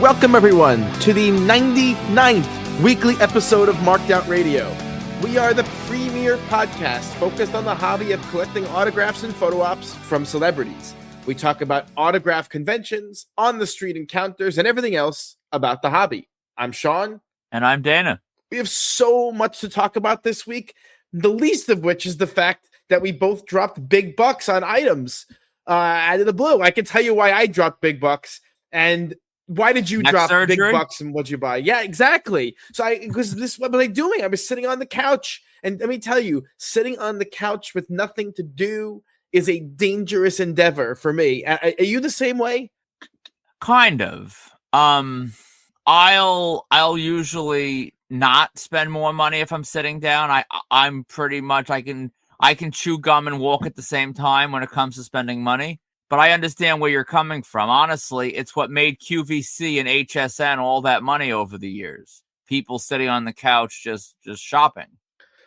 Welcome, everyone, to the 99th weekly episode of Marked Out Radio. We are the premier podcast focused on the hobby of collecting autographs and photo ops from celebrities. We talk about autograph conventions, on-the-street encounters, and everything else about the hobby. I'm Sean. And I'm Dana. We have so much to talk about this week, the least of which is the fact that we both dropped big bucks on items out of the blue. I can tell you why I dropped big bucks, and why did you drop big bucks and what'd you buy? Yeah, exactly. Because this, what was I doing? I was sitting on the couch, and let me tell you, sitting on the couch with nothing to do is a dangerous endeavor for me. Are you the same way? Kind of. I'll usually not spend more money if I'm sitting down. I'm pretty much I can chew gum and walk at the same time when it comes to spending money. But I understand where you're coming from. Honestly, it's what made QVC and HSN all that money over the years. People sitting on the couch just shopping.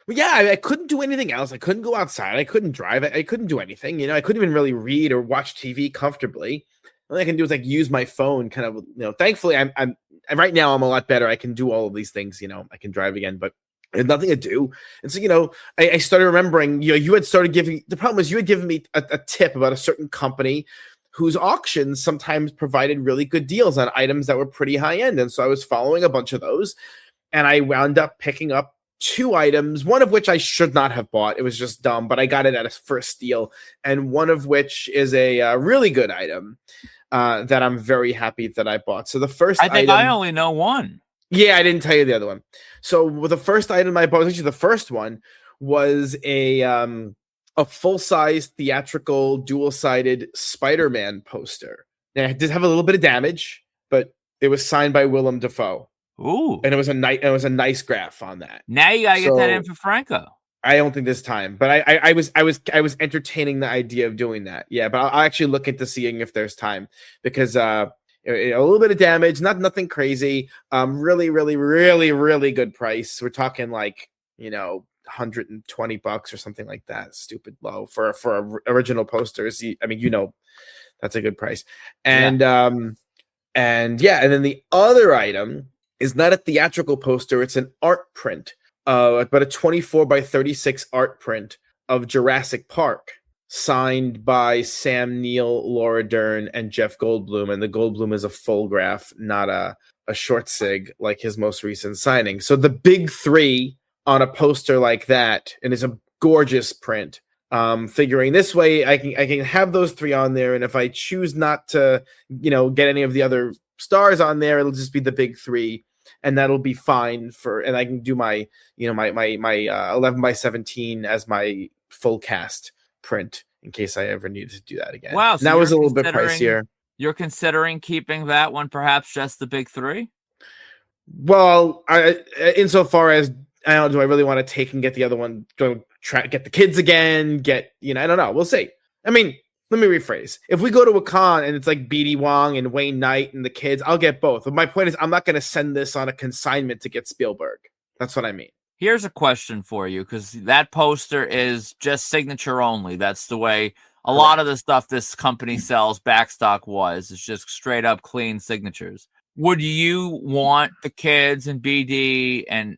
Well, yeah, I couldn't do anything else. I couldn't go outside. I couldn't drive. I couldn't do anything. I couldn't even really read or watch TV comfortably. All I can do is use my phone. Kind of, Thankfully, I'm right now. I'm a lot better. I can do all of these things. I can drive again, but I had nothing to do. And so, I started remembering, you had started giving, the problem was you had given me a tip about a certain company whose auctions sometimes provided really good deals on items that were pretty high end. And so I was following a bunch of those, and I wound up picking up 2 items, one of which I should not have bought. It was just dumb, but I got it at a first steal. And one of which is a really good item that I'm very happy that I bought. So the first item, I only know one. Yeah, I didn't tell you the other one. So the first item I bought, actually the first one, was a full-size theatrical dual-sided Spider-Man poster. Now, it did have a little bit of damage, but it was signed by Willem Dafoe. Ooh, and it was a nice graph on that. Now you gotta get that in for Franco. I don't think this time, but I was entertaining the idea of doing that. Yeah, but I'll actually look into seeing if there's time, because a little bit of damage, nothing crazy. Really, really, really, really good price. We're talking $120 or something like that. Stupid low for original posters. That's a good price. And and then the other item is not a theatrical poster. It's an art print, but a 24 by 36 art print of Jurassic Park, signed by Sam Neill, Laura Dern, and Jeff Goldblum. And the Goldblum is a full graph, not a short sig like his most recent signing. So the big 3 on a poster like that, and it's a gorgeous print. Figuring this way, I can have those 3 on there, and if I choose not to, get any of the other stars on there, it'll just be the big 3, and that'll be fine and I can do my 11 by 17 as my full cast print in case I ever needed to do that again. Wow, so that was a little bit pricier. You're considering keeping that one, perhaps just the big 3? Well, insofar as I don't know, do I really want to take and get the other one? Go try get the kids again? I don't know. We'll see. I mean, let me rephrase. If we go to a con and it's like BD Wong and Wayne Knight and the kids, I'll get both. But my point is, I'm not going to send this on a consignment to get Spielberg. That's what I mean. Here's a question for you, because that poster is just signature only. That's the way a lot of the stuff this company sells backstock was. It's just straight up clean signatures. Would you want the kids and BD and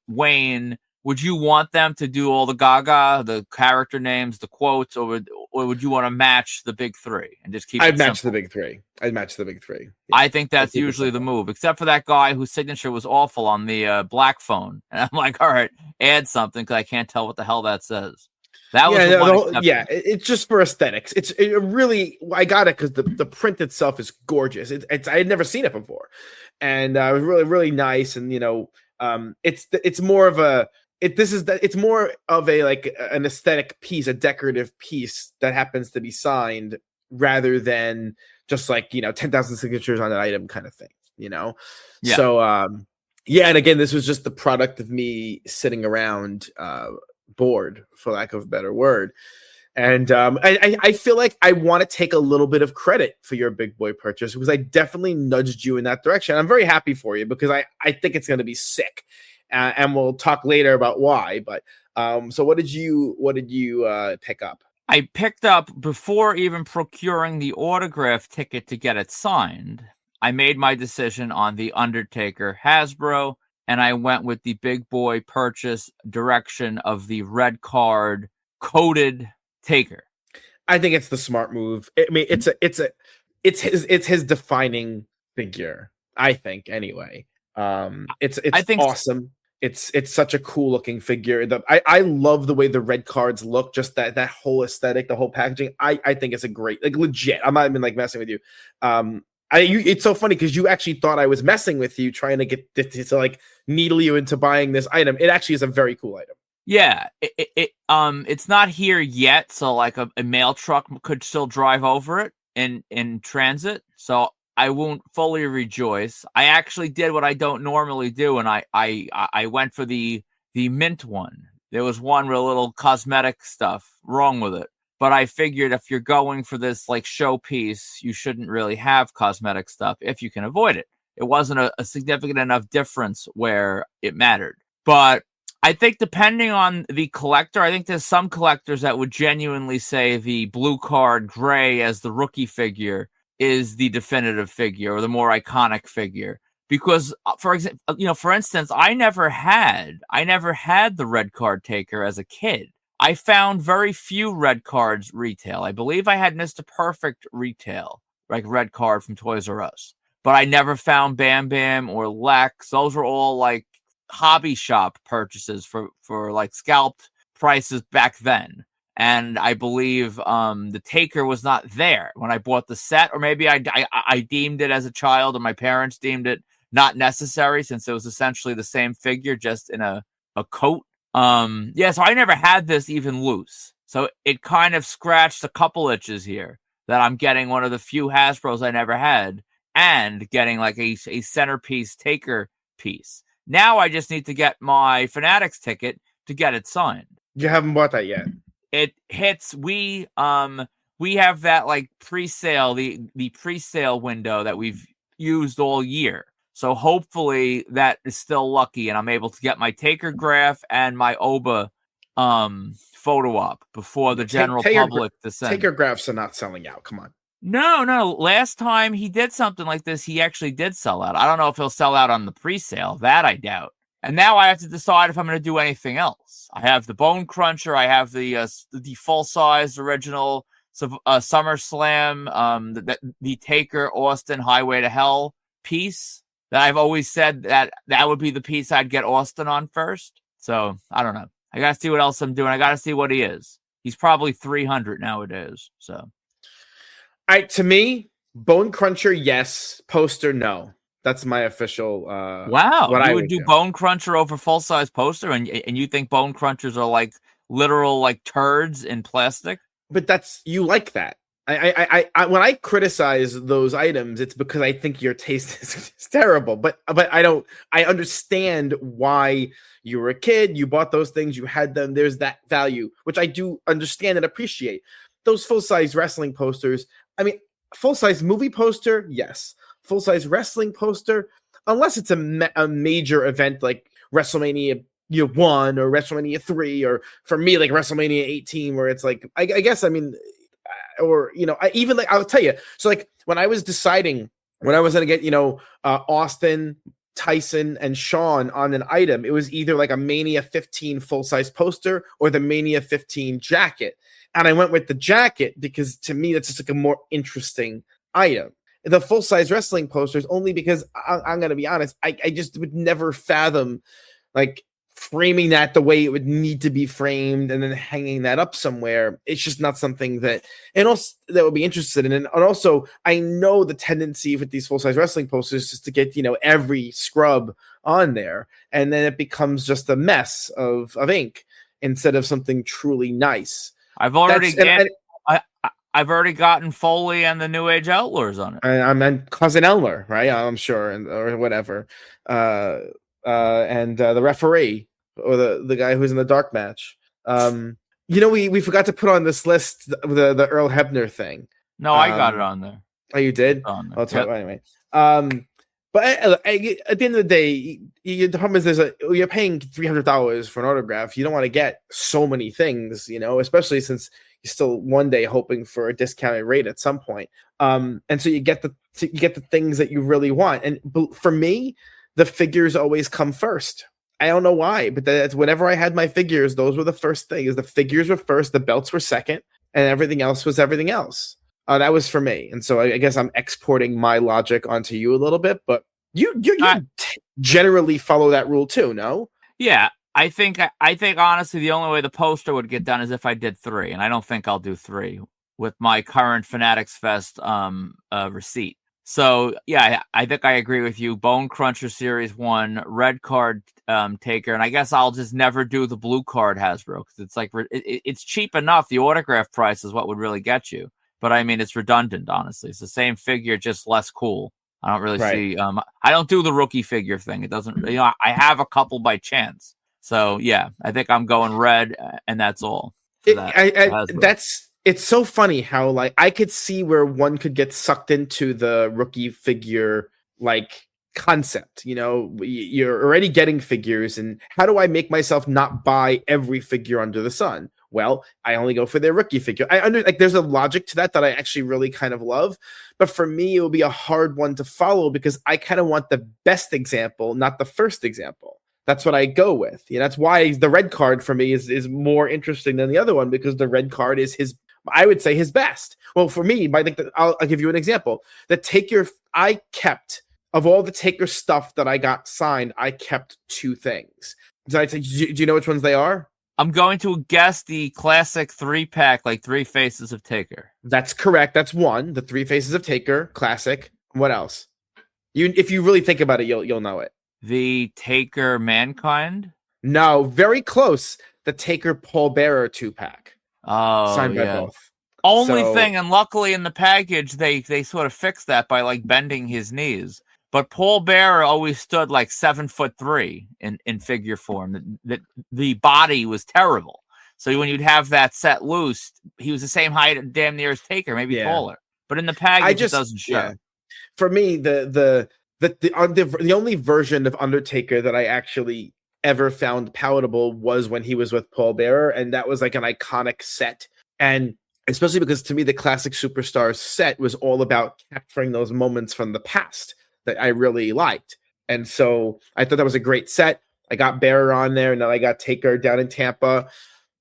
Wayne, would you want them to do all the gaga, the character names, the quotes, or would you want to match the big 3 and just keep I'd match the big 3. Yeah. I think that's usually the move, except for that guy whose signature was awful on the black phone. And I'm like, all right, add something, because I can't tell what the hell that says. That was it's just for aesthetics. It really, I got it because the print itself is gorgeous. I had never seen it before, and it was really, really nice. And it's more of a it's more of a an aesthetic piece, a decorative piece that happens to be signed, rather than just 10,000 signatures on an item kind of thing. Yeah. So and again, this was just the product of me sitting around bored, for lack of a better word. And I feel like I want to take a little bit of credit for your big boy purchase, because I definitely nudged you in that direction. I'm very happy for you, because I think it's going to be sick, and we'll talk later about why. But so what did you pick up? I picked up, before even procuring the autograph ticket to get it signed, I made my decision on the Undertaker Hasbro, and I went with the big boy purchase direction of the red card coated Taker. I think it's the smart move. I mean, it's his defining figure. I think anyway. It's I think awesome. It's such a cool looking figure. I love the way the red cards look. Just that whole aesthetic, the whole packaging. I think it's a great, like, legit. I'm not even like messing with you. It's so funny because you actually thought I was messing with you, trying to get to like needle you into buying this item. It actually is a very cool item. Yeah, it's not here yet, so like a mail truck could still drive over it in transit. So I won't fully rejoice. I actually did what I don't normally do, and I went for the mint one. There was one real little cosmetic stuff wrong with it. But I figured if you're going for this like showpiece, you shouldn't really have cosmetic stuff if you can avoid it. It wasn't a significant enough difference where it mattered. But I think depending on the collector, I think there's some collectors that would genuinely say the blue card gray as the rookie figure is the definitive figure or the more iconic figure. Because, for instance, I never had the red card Taker as a kid. I found very few red cards retail. I believe I had Mr. Perfect retail, like red card from Toys R Us. But I never found Bam Bam or Lex. Those were all like hobby shop purchases for like scalped prices back then. And I believe the Taker was not there when I bought the set. Or maybe I deemed it as a child, and my parents deemed it not necessary since it was essentially the same figure, just in a coat. So I never had this even loose. So it kind of scratched a couple itches here that I'm getting one of the few Hasbros I never had and getting like a centerpiece Taker piece. Now I just need to get my Fanatics ticket to get it signed. You haven't bought that yet. It hits. We have that like pre-sale, the pre-sale window that we've used all year. So hopefully that is still lucky, and I'm able to get my Taker graph and my Oba photo op before the general public descends. Taker graphs are not selling out. Come on. No. Last time he did something like this, he actually did sell out. I don't know if he'll sell out on the pre-sale. That I doubt. And now I have to decide if I'm going to do anything else. I have the Bone Cruncher. I have the full-size original SummerSlam, the Taker Austin Highway to Hell piece. That I've always said that would be the piece I'd get Austin on first. So, I don't know. I got to see what else I'm doing. I got to see what he is. He's probably 300 nowadays. So, all right, to me, Bone Cruncher, yes. Poster, no. That's my official. Wow. What you would do Bone Cruncher over full-size poster, and you think Bone Crunchers are like literal like turds in plastic? But you like that. I when I criticize those items, it's because I think your taste is terrible. But I understand why you were a kid, you bought those things, you had them. There's that value, which I do understand and appreciate. Those full-size wrestling posters. I mean, full-size movie poster, yes. Full-size wrestling poster, unless it's a major event like WrestleMania 1 or WrestleMania 3, or for me like WrestleMania 18, where it's like I guess I mean. Or I'll tell you. So like when I was deciding when I was gonna get Austin, Tyson, and Shawn on an item, it was either like a Mania 15 full-size poster or the Mania 15 jacket, and I went with the jacket because to me that's just like a more interesting item. The full-size wrestling posters only because I'm gonna be honest, I just would never fathom like framing that the way it would need to be framed and then hanging that up somewhere. It's just not something that would be interested in. And also I know the tendency with these full-size wrestling posters is to get, every scrub on there. And then it becomes just a mess of ink instead of something truly nice. I've already gotten Foley and the New Age Outlaws on it. I meant Cousin Elmer, right? I'm sure, or whatever. And the referee or the guy who's in the dark match. We forgot to put on this list the Earl Hebner thing. No, I got it on there. Oh, you did? I'll tell you anyway. But at the end of the day, the problem is you're paying $300 for an autograph. You don't want to get so many things, especially since you're still one day hoping for a discounted rate at some point. And so you get the things that you really want. And for me, the figures always come first. I don't know why, but that's whenever I had my figures, those were the first things. The figures were first, the belts were second, and everything else was everything else. That was for me. And so I guess I'm exporting my logic onto you a little bit, but you generally follow that rule too, no? Yeah, I think honestly the only way the poster would get done is if I did 3, and I don't think I'll do 3 with my current Fanatics Fest receipt. So yeah, I think I agree with you. Bone Cruncher Series 1, red card Taker, and I guess I'll just never do the blue card Hasbro because it's like it's cheap enough. The autograph price is what would really get you, but I mean it's redundant. Honestly, it's the same figure, just less cool. I don't really see. I don't do the rookie figure thing. It doesn't. I have a couple by chance. So yeah, I think I'm going red, and that's all. It's so funny how like I could see where one could get sucked into the rookie figure like concept. You're already getting figures, and how do I make myself not buy every figure under the sun? Well, I only go for their rookie figure. There's a logic to that I actually really kind of love, but for me it will be a hard one to follow because I kind of want the best example, not the first example. That's what I go with. That's why the red card for me is more interesting than the other one, because the red card is I would say his best. Well, for me, I'll give you an example. The Taker, I kept, of all the Taker stuff that I got signed, I kept 2 things. Do you know which ones they are? I'm going to guess the classic 3-pack, like 3 Faces of Taker. That's correct. That's one. The 3 Faces of Taker, classic. What else? If you really think about it, you'll know it. The Taker Mankind? No, very close. The Taker Paul Bearer 2-pack. Oh, signed by both. Only thing, and luckily in the package they sort of fixed that by like bending his knees. But Paul Bearer always stood like 7'3" in figure form. The body was terrible. So when you'd have that set loose, he was the same height, damn near as Taker, maybe taller. But in the package, it doesn't show. Yeah. For me, the only version of Undertaker that I actually ever found palatable was when he was with Paul Bearer, and that was like an iconic set. And especially because to me the Classic Superstars set was all about capturing those moments from the past that I really liked. And so I thought that was a great set. I got Bearer on there, and then I got Taker down in Tampa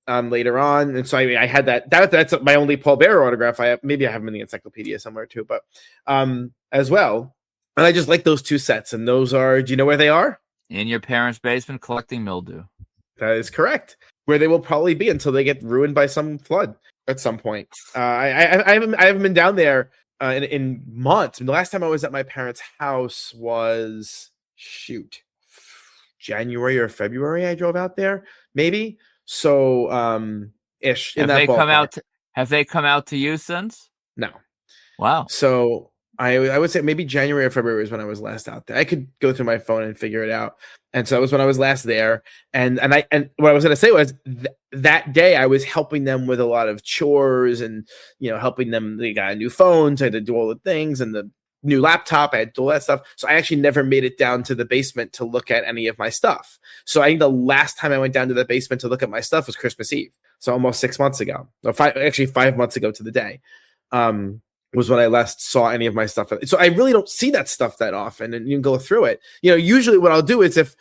later on. And so I had that's my only Paul Bearer autograph. Maybe I have him in the encyclopedia somewhere too, but as well. And I just like those 2 sets, and those are, do you know where they are? In your parents' basement collecting mildew. That is correct. Where they will probably be until they get ruined by some flood at some point. I haven't been down there in months. And the last time I was at my parents' house was January or February. I drove out there, maybe. So ish. Have they come out to you since? No. Wow. So I would say maybe January or February was when I was last out there. I could go through my phone and figure it out. And so that was when I was last there. And what I was going to say was that day I was helping them with a lot of chores and, helping them. They got a new phone. So I had to do all the things, and the new laptop. I had to do all that stuff. So I actually never made it down to the basement to look at any of my stuff. So I think the last time I went down to the basement to look at my stuff was Christmas Eve. So almost 6 months ago, or 5 months ago to the day. Was when I last saw any of my stuff. So I really don't see that stuff that often, and you can go through it. Usually what I'll do is if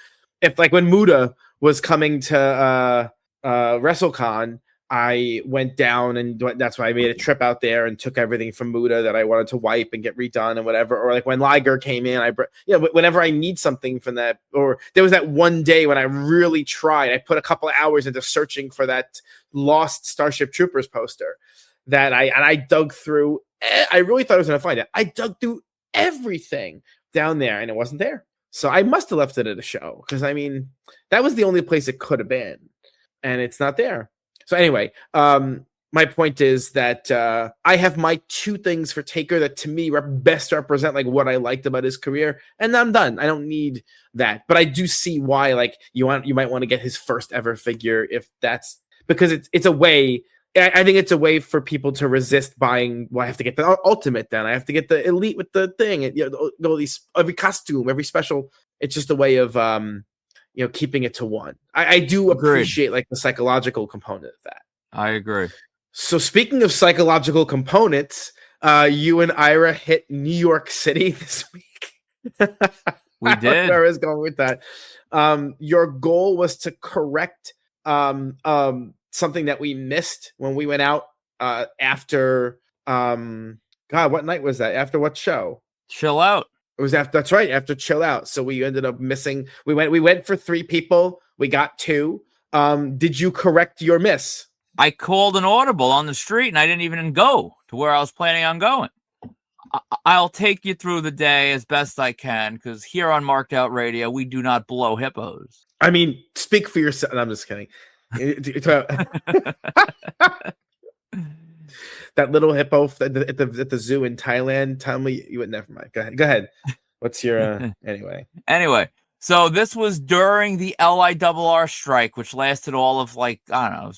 like when Muda was coming to WrestleCon, I went down, and that's why I made a trip out there and took everything from Muda that I wanted to wipe and get redone and whatever. Or like when Liger came in, whenever I need something from that, or there was that one day when I really tried, I put a couple of hours into searching for that lost Starship Troopers poster that I dug through. I really thought I was going to find it. I dug through everything down there, and it wasn't there. So I must have left it at a show, because that was the only place it could have been, and it's not there. So anyway, my point is that I have my 2 things for Taker that to me best represent like what I liked about his career, and I'm done. I don't need that, but I do see why you might want to get his first ever figure, if that's because it's a way. I think it's a way for people to resist buying. Well, I have to get the Ultimate, then I have to get the Elite with the thing. All these, every costume, every special. It's just a way of keeping it to one. I do appreciate like the psychological component of that. I agree. So speaking of psychological components, You and Ira hit New York City this week. We did. Where I was going with that. Your goal was to correct something that we missed when we went out after God, what night was that? After what show? Chill Out. It was after, that's right, after Chill Out. So we ended up missing. We went for 3 people. We got 2. Did you correct your miss? I called an audible on the street and I didn't even go to where I was planning on going. I'll take you through the day as best I can, because here on Marked Out Radio, we do not blow hippos. I mean, speak for yourself. I'm just kidding. That little hippo at the zoo in Thailand. Tell me you would never mind. Go ahead. What's your anyway? Anyway, so this was during the LIRR strike, which lasted all of, like, I don't know,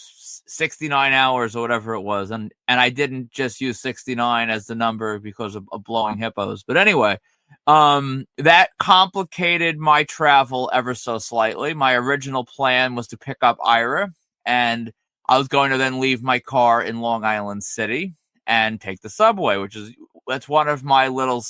69 hours or whatever it was, and I didn't just use 69 as the number because of blowing hippos. But anyway, that complicated my travel ever so slightly. My original plan was to pick up Ira, and I was going to then leave my car in Long Island City and take the subway, that's one of my little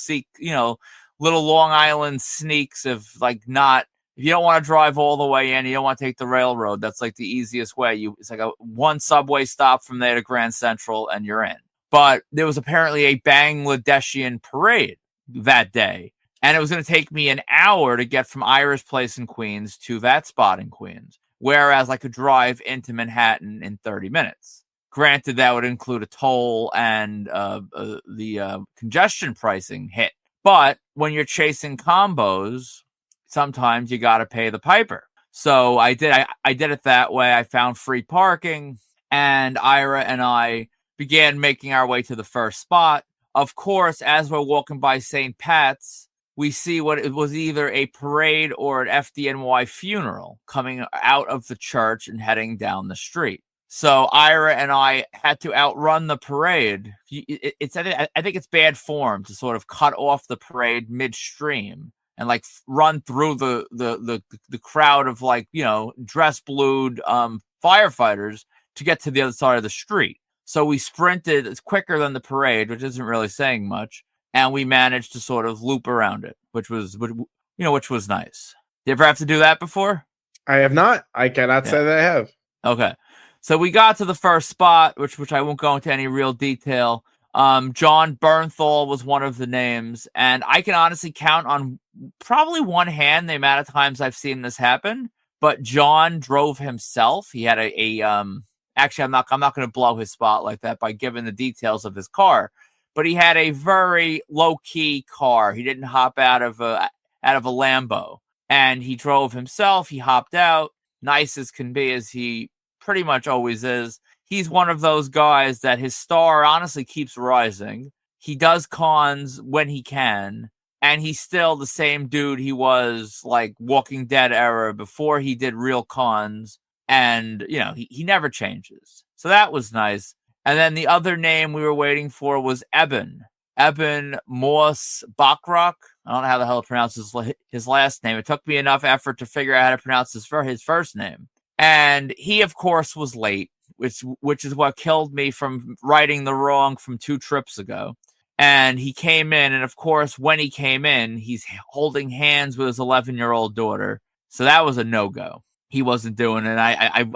little Long Island sneaks of, like, not, if you don't want to drive all the way in, you don't want to take the railroad, that's like the easiest way. It's like a 1 subway stop from there to Grand Central and you're in. But there was apparently a Bangladeshian parade that day, and it was going to take me an hour to get from Ira's place in Queens to that spot in Queens, whereas I could drive into Manhattan in 30 minutes. Granted, that would include a toll and the congestion pricing hit. But when you're chasing combos, sometimes you got to pay the piper. So I did it that way. I found free parking, and Ira and I began making our way to the first spot. Of course, as we're walking by St. Pat's, we see what it was, either a parade or an FDNY funeral coming out of the church and heading down the street. So Ira and I had to outrun the parade. I think it's bad form to sort of cut off the parade midstream and, like, run through the crowd of, like, dress blued firefighters to get to the other side of the street. So we sprinted. It's quicker than the parade, which isn't really saying much, and we managed to sort of loop around it, which was nice. Did you ever have to do that before? I have not. I cannot say that I have. Okay. So we got to the first spot, which I won't go into any real detail. John Bernthal was one of the names, and I can honestly count on probably one hand the amount of times I've seen this happen. But John drove himself. He had actually, I'm not going to blow his spot like that by giving the details of his car, but he had a very low key car. He didn't hop out of a Lambo, and he drove himself. He hopped out, nice as can be, as he pretty much always is. He's one of those guys that his star honestly keeps rising. He does cons when he can, and he's still the same dude he was, like, Walking Dead era before he did real cons, and he never changes. So that was nice. And then the other name we were waiting for was Eben Morse Bachrock. I don't know how the hell to pronounce his last name. It took me enough effort to figure out how to pronounce his first name. And he, of course, was late, which is what killed me from righting the wrong from 2 trips ago. And he came in, and of course, when he came in, he's holding hands with his 11-year-old daughter. So that was a no-go. He wasn't doing it. I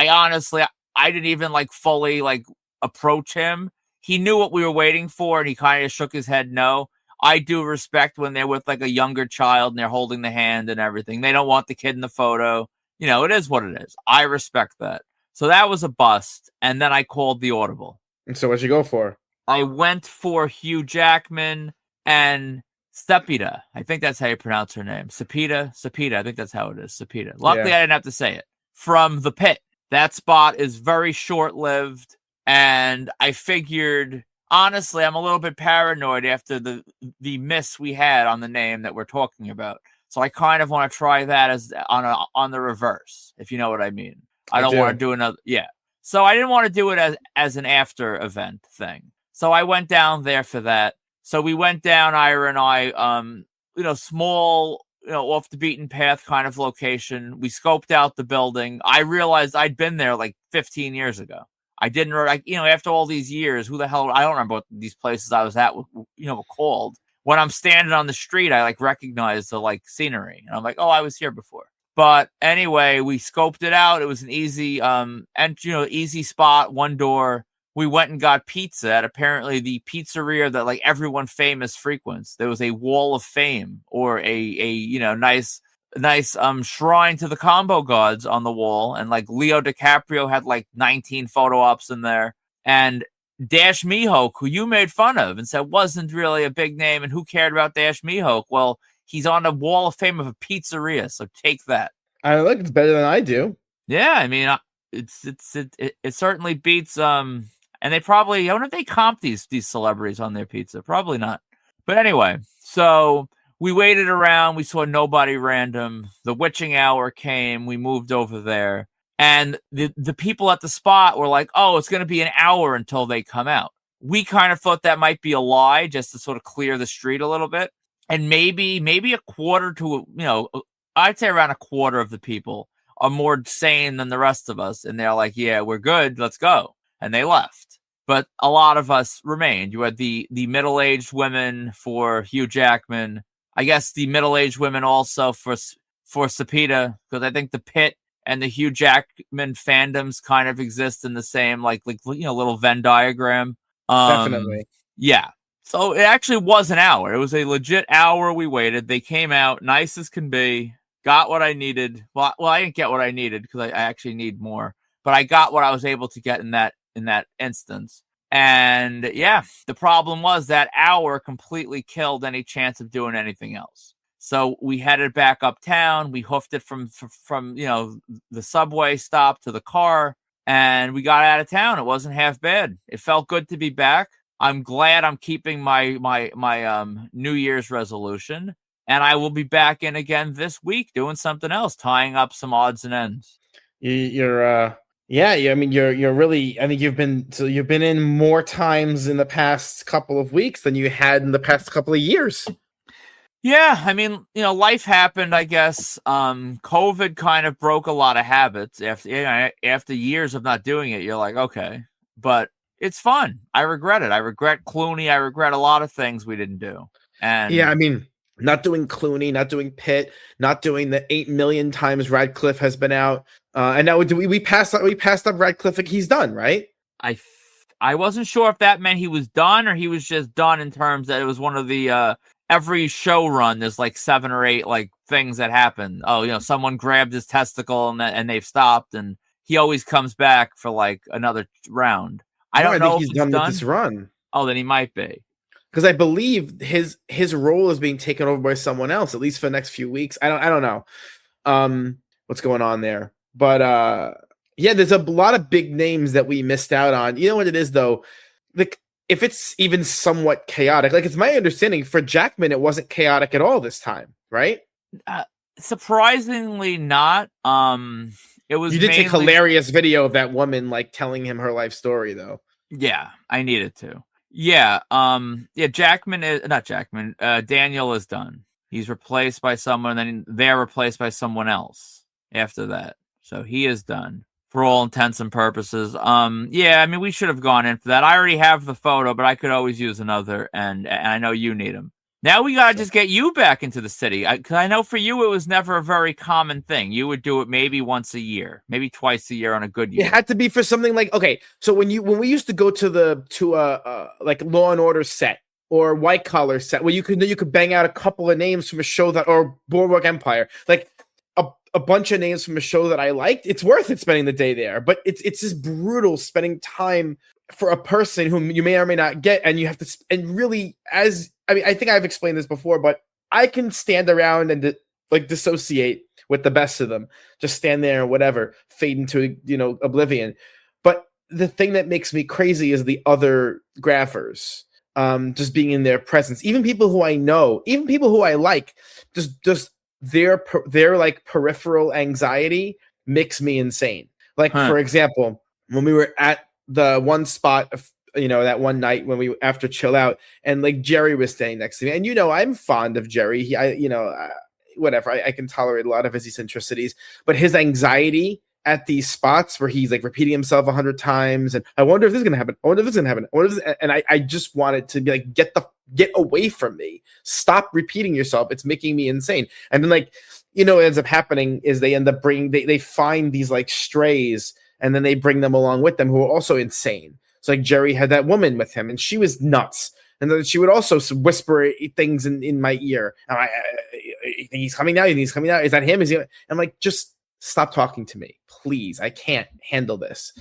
honestly, I didn't even, like, fully, like, approach him. He knew what we were waiting for, and he kind of shook his head no. I do respect when they're with, like, a younger child and they're holding the hand and everything. They don't want the kid in the photo. It is what it is. I respect that. So that was a bust. And then I called the audible. And so what'd you go for? I went for Hugh Jackman and Sepida. I think that's how you pronounce her name. Sepida. I think that's how it is. Sepida. Luckily, I didn't have to say it. From the Pit. That spot is very short-lived. And I figured, honestly, I'm a little bit paranoid after the miss we had on the name that we're talking about. So I kind of want to try that as on the reverse, if you know what I mean. I don't want to do another. Yeah. So I didn't want to do it as an after event thing. So I went down there for that. So we went down, Ira and I, small, off the beaten path kind of location. We scoped out the building. I realized I'd been there like 15 years ago. I didn't, after all these years, who the hell, I don't remember what these places I was at, were called. When I'm standing on the street, I recognize the scenery, and I'm like, oh, I was here before. But anyway, we scoped it out. It was an easy, easy spot, one door. We went and got pizza at apparently the pizzeria that everyone famous frequents. There was a wall of fame, or a nice shrine to the combo gods on the wall, and Leo DiCaprio had 19 photo ops in there, and Dash Mihok, who you made fun of and said wasn't really a big name, and who cared about Dash Mihok? Well, he's on the wall of fame of a pizzeria, so take that. I look, it's better than I do. Yeah, I mean, it certainly beats and they probably, I wonder if they comp these celebrities on their pizza. Probably not. But anyway, so we waited around. We saw nobody random. The witching hour came. We moved over there. And the people at the spot were like, oh, it's going to be an hour until they come out. We kind of thought that might be a lie, just to sort of clear the street a little bit. And maybe a quarter to, I'd say around a quarter of the people are more sane than the rest of us. And they're like, yeah, we're good. Let's go. And they left. But a lot of us remained. You had the middle-aged women for Hugh Jackman. I guess the middle-aged women also for Sepita, because I think the Pit and the Hugh Jackman fandoms kind of exist in the same little Venn diagram. Definitely. Yeah. So it actually was an hour. It was a legit hour we waited. They came out nice as can be. Got what I needed. Well, I didn't get what I needed because I actually need more. But I got what I was able to get in that instance. And yeah, the problem was that hour completely killed any chance of doing anything else. So we headed back uptown. We hoofed it from the subway stop to the car, and we got out of town. It wasn't half bad. It felt good to be back. I'm glad I'm keeping my New Year's resolution, and I will be back in again this week doing something else, tying up some odds and ends. You're I mean, you're really, I think you've been in more times in the past couple of weeks than you had in the past couple of years. Yeah, I mean, life happened, I guess. COVID kind of broke a lot of habits after years of not doing it. You're like, okay, but it's fun. I regret it. I regret Clooney. I regret a lot of things we didn't do. And yeah, I mean, not doing Clooney, not doing Pitt, not doing the 8 million times Radcliffe has been out. And now we passed up Radcliffe. He's done, right? I wasn't sure if that meant he was done or he was just done in terms that it was one of the every show run. There's 7 or 8 things that happen. Oh, someone grabbed his testicle and they've stopped, and he always comes back for another round. I don't know if he's done with this run. Oh, then he might be. Because I believe his role is being taken over by someone else, at least for the next few weeks. I don't know what's going on there. But yeah, there's a lot of big names that we missed out on. You know what it is, though? If it's even somewhat chaotic, it's my understanding for Jackman, it wasn't chaotic at all this time, right? Surprisingly not. It was. You did take hilarious video of that woman telling him her life story, though. Yeah, I needed to. Yeah, Jackman is not Jackman. Daniel is done. He's replaced by someone, and then they're replaced by someone else after that. So he is done for all intents and purposes. Yeah, I mean, we should have gone in for that. I already have the photo, but I could always use another, and I know you need them. Now we gotta just get you back into the city. Because I know for you it was never a very common thing. You would do it maybe once a year, maybe twice a year on a good year. It had to be for something okay. So when we used to go to a Law and Order set or White Collar set, where you could bang out a couple of names from a show or Boardwalk Empire, a bunch of names from a show that I liked. It's worth it spending the day there, but it's just brutal spending time for a person whom you may or may not get, and you have to and really I think I've explained this before, but I can stand around and dissociate with the best of them. Just stand there and whatever, fade into oblivion. But the thing that makes me crazy is the other graphers, just being in their presence. Even people who I know, even people who I like, just their peripheral anxiety makes me insane. For example, when we were at the one spot, that one night when we after chill out, and Jerry was standing next to me, and I'm fond of Jerry. I can tolerate a lot of his eccentricities, but his anxiety at these spots where he's like repeating himself 100 times, and I wonder if this is gonna happen. I wonder if this is gonna happen. And I just wanted to be like, get away from me. Stop repeating yourself. It's making me insane. And then like, what ends up happening is they end up bringing they find these like strays, and then they bring them along with them who are also insane. So like Jerry had that woman with him, and she was nuts. And then she would also whisper things in my ear. And he's coming now. He's coming out. Is that him? I'm like, just stop talking to me, please. I can't handle this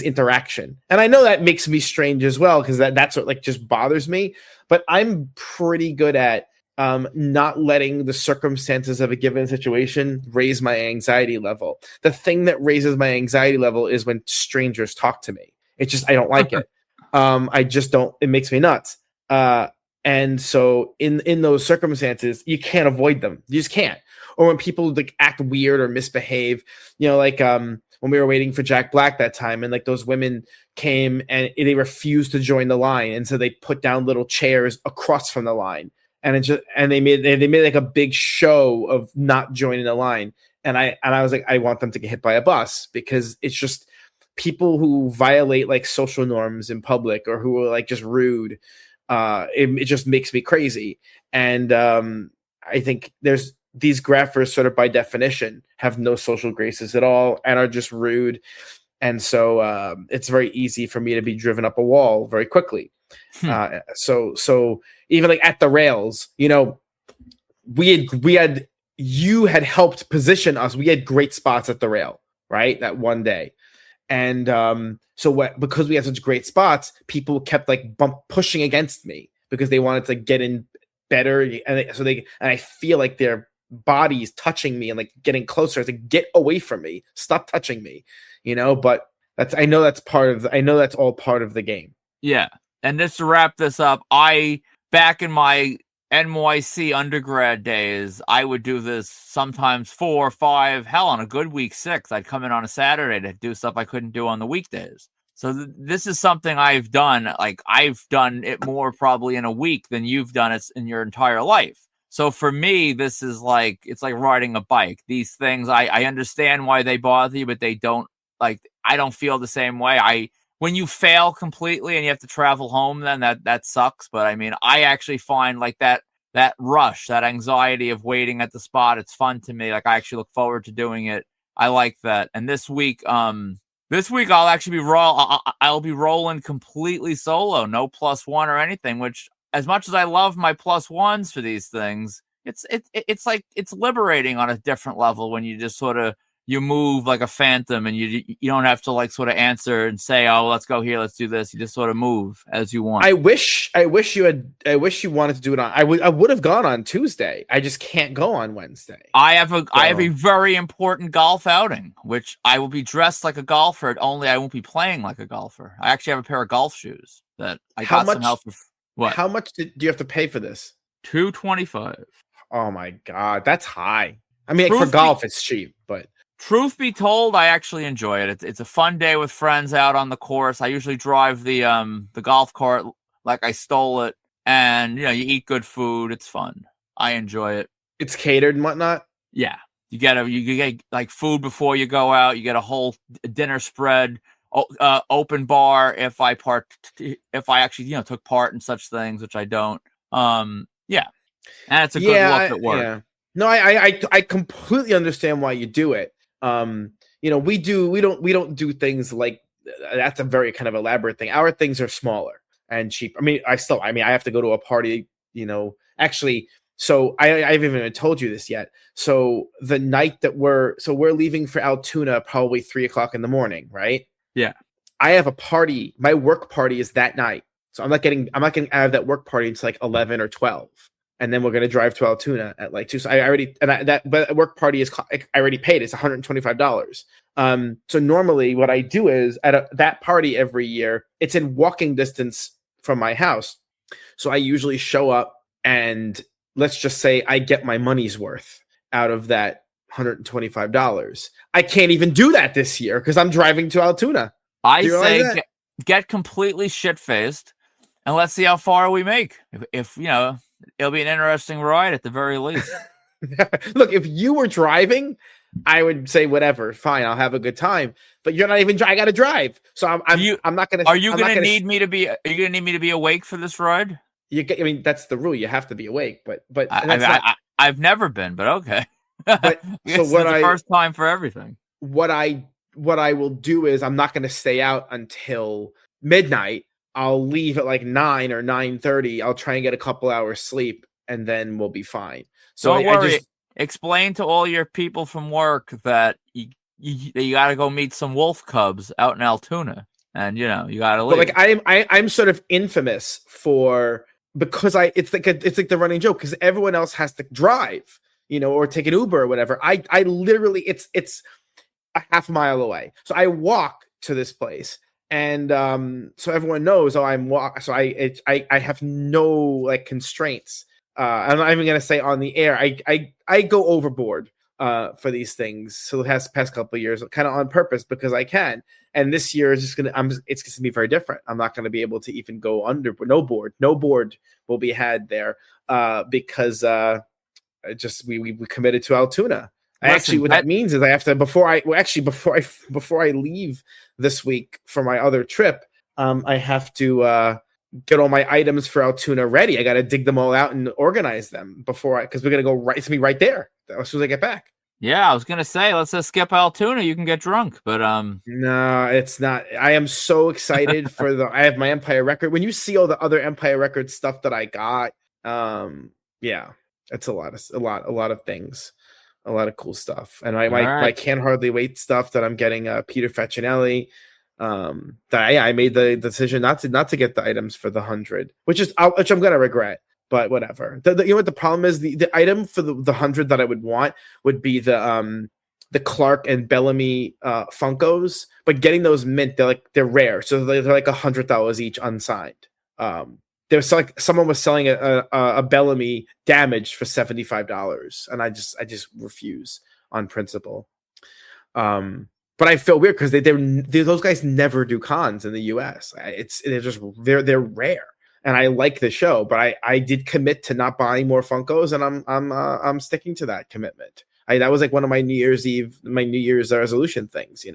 interaction. And I know that makes me strange as well, because that's what like just bothers me. But I'm pretty good at not letting the circumstances of a given situation raise my anxiety level. The thing that raises my anxiety level is when strangers talk to me. It's just, I don't like it. I just don't. It makes me nuts. And so in those circumstances, you can't avoid them. You just can't. Or when people like act weird or misbehave, like when we were waiting for Jack Black that time, and like those women came and they refused to join the line, and so they put down little chairs across from the line, and they made like a big show of not joining the line. And I was like, I want them to get hit by a bus, because it's just people who violate like social norms in public, or who are like just rude. It just makes me crazy. And I think these graphers sort of by definition have no social graces at all and are just rude. And so it's very easy for me to be driven up a wall very quickly. So even like at the rails, you had helped position us. We had great spots at the rail, right? That one day. And because we had such great spots, people kept like pushing against me because they wanted to get in better. And I feel like their bodies touching me and like getting closer to get away from me. Stop touching me, but I know that's all part of the game. Yeah. And just to wrap this up, back in my NYC undergrad days, I would do this sometimes 4 or 5, hell, on a good week 6. I'd come in on a Saturday to do stuff I couldn't do on the weekdays. So this is something I've done. Like, I've done it more probably in a week than you've done it in your entire life. So for me, this is like, it's like riding a bike. These things, I understand why they bother you, but they don't, like, I don't feel the same way. When you fail completely and you have to travel home, then that sucks. But I mean, I actually find like that rush, that anxiety of waiting at the spot, it's fun to me. Like, I actually look forward to doing it. I like that. And this week I'll actually I'll be rolling completely solo, no +1 or anything, which, as much as I love my +1s for these things, it's like, it's liberating on a different level when you just sort of, you move like a phantom, and you don't have to like sort of answer and say, oh, let's go here, let's do this. You just sort of move as you want. I wish you wanted to do it on. I would have gone on Tuesday. I just can't go on Wednesday. I have a very important golf outing, which I will be dressed like a golfer. Only I won't be playing like a golfer. I actually have a pair of golf shoes that I got some help with. What? How much do you have to pay for this? $225. Oh my God, that's high. I mean, for golf, it's cheap, but. Truth be told, I actually enjoy it. It's a fun day with friends out on the course. I usually drive the golf cart like I stole it, and you eat good food. It's fun. I enjoy it. It's catered and whatnot. Yeah, you get like food before you go out. You get a whole dinner spread, open bar if I actually took part in such things, which I don't. Yeah, and it's a good look at work. Yeah. No, I completely understand why you do it. We don't do things like that's a very kind of elaborate thing. Our things are smaller and cheap. I mean, I have to go to a party, actually. So I haven't even told you this yet. So the night that we're leaving for Altoona, probably 3:00 in the morning, right? Yeah. I have a party. My work party is that night. So I'm not getting out of that work party until like 11 or 12. And then we're going to drive to Altoona at like 2. So that work party I already paid. It's $125. So normally what I do is at that party every year, it's in walking distance from my house. So I usually show up, and let's just say I get my money's worth out of that $125. I can't even do that this year because I'm driving to Altoona. I say get completely shit-faced, and let's see how far we make. If it'll be an interesting ride at the very least. Look, if you were driving, I would say whatever, fine, I'll have a good time. But you're not even. I got to drive, so I'm not gonna. Are you going to need me to be? Are you gonna need me to be awake for this ride? I mean, that's the rule. You have to be awake, but that's not. I've never been, but okay. But so what the first time for everything. What I will do is I'm not going to stay out until midnight. I'll leave at like 9 or 9:30. I'll try and get a couple hours sleep, and then we'll be fine. So don't worry. Explain to all your people from work that you got to go meet some wolf cubs out in Altoona, and you got to leave. But like I'm sort of infamous for because it's like the running joke because everyone else has to drive, or take an Uber or whatever. I literally it's a half mile away, so I walk to this place. And so everyone knows, so I have no like constraints. I'm not even gonna say on the air. I go overboard for these things. So the past couple of years, kind of on purpose because I can. And this year is just it's gonna be very different. I'm not gonna be able to even go under. No board will be had there because we committed to Altoona. Actually, what that means is I have to before I leave this week for my other trip, I have to get all my items for Altoona ready. I got to dig them all out and organize them because we're gonna go right. It's gonna be right there as soon as I get back. Yeah, I was gonna say let's just skip Altoona. You can get drunk, but no, it's not. I am so excited for I have my Empire Record. When you see all the other Empire Record stuff that I got, yeah, it's a lot of things. A lot of cool stuff, and I can't hardly wait stuff that I'm getting. Peter Facinelli, I made the decision not to get the items for the 100, which I'm gonna regret, but whatever. You know what the problem is? The item for the 100 that I would want would be the Clark and Bellamy Funkos, but getting those mint, they're rare, so they're like $100 each unsigned. There's like someone was selling a Bellamy damaged for $75, and I just refuse on principle. But I feel weird because those guys never do cons in the U.S. They're rare, and I like the show, but I did commit to not buying more Funkos, and I'm sticking to that commitment. That was like one of my New Year's resolution things.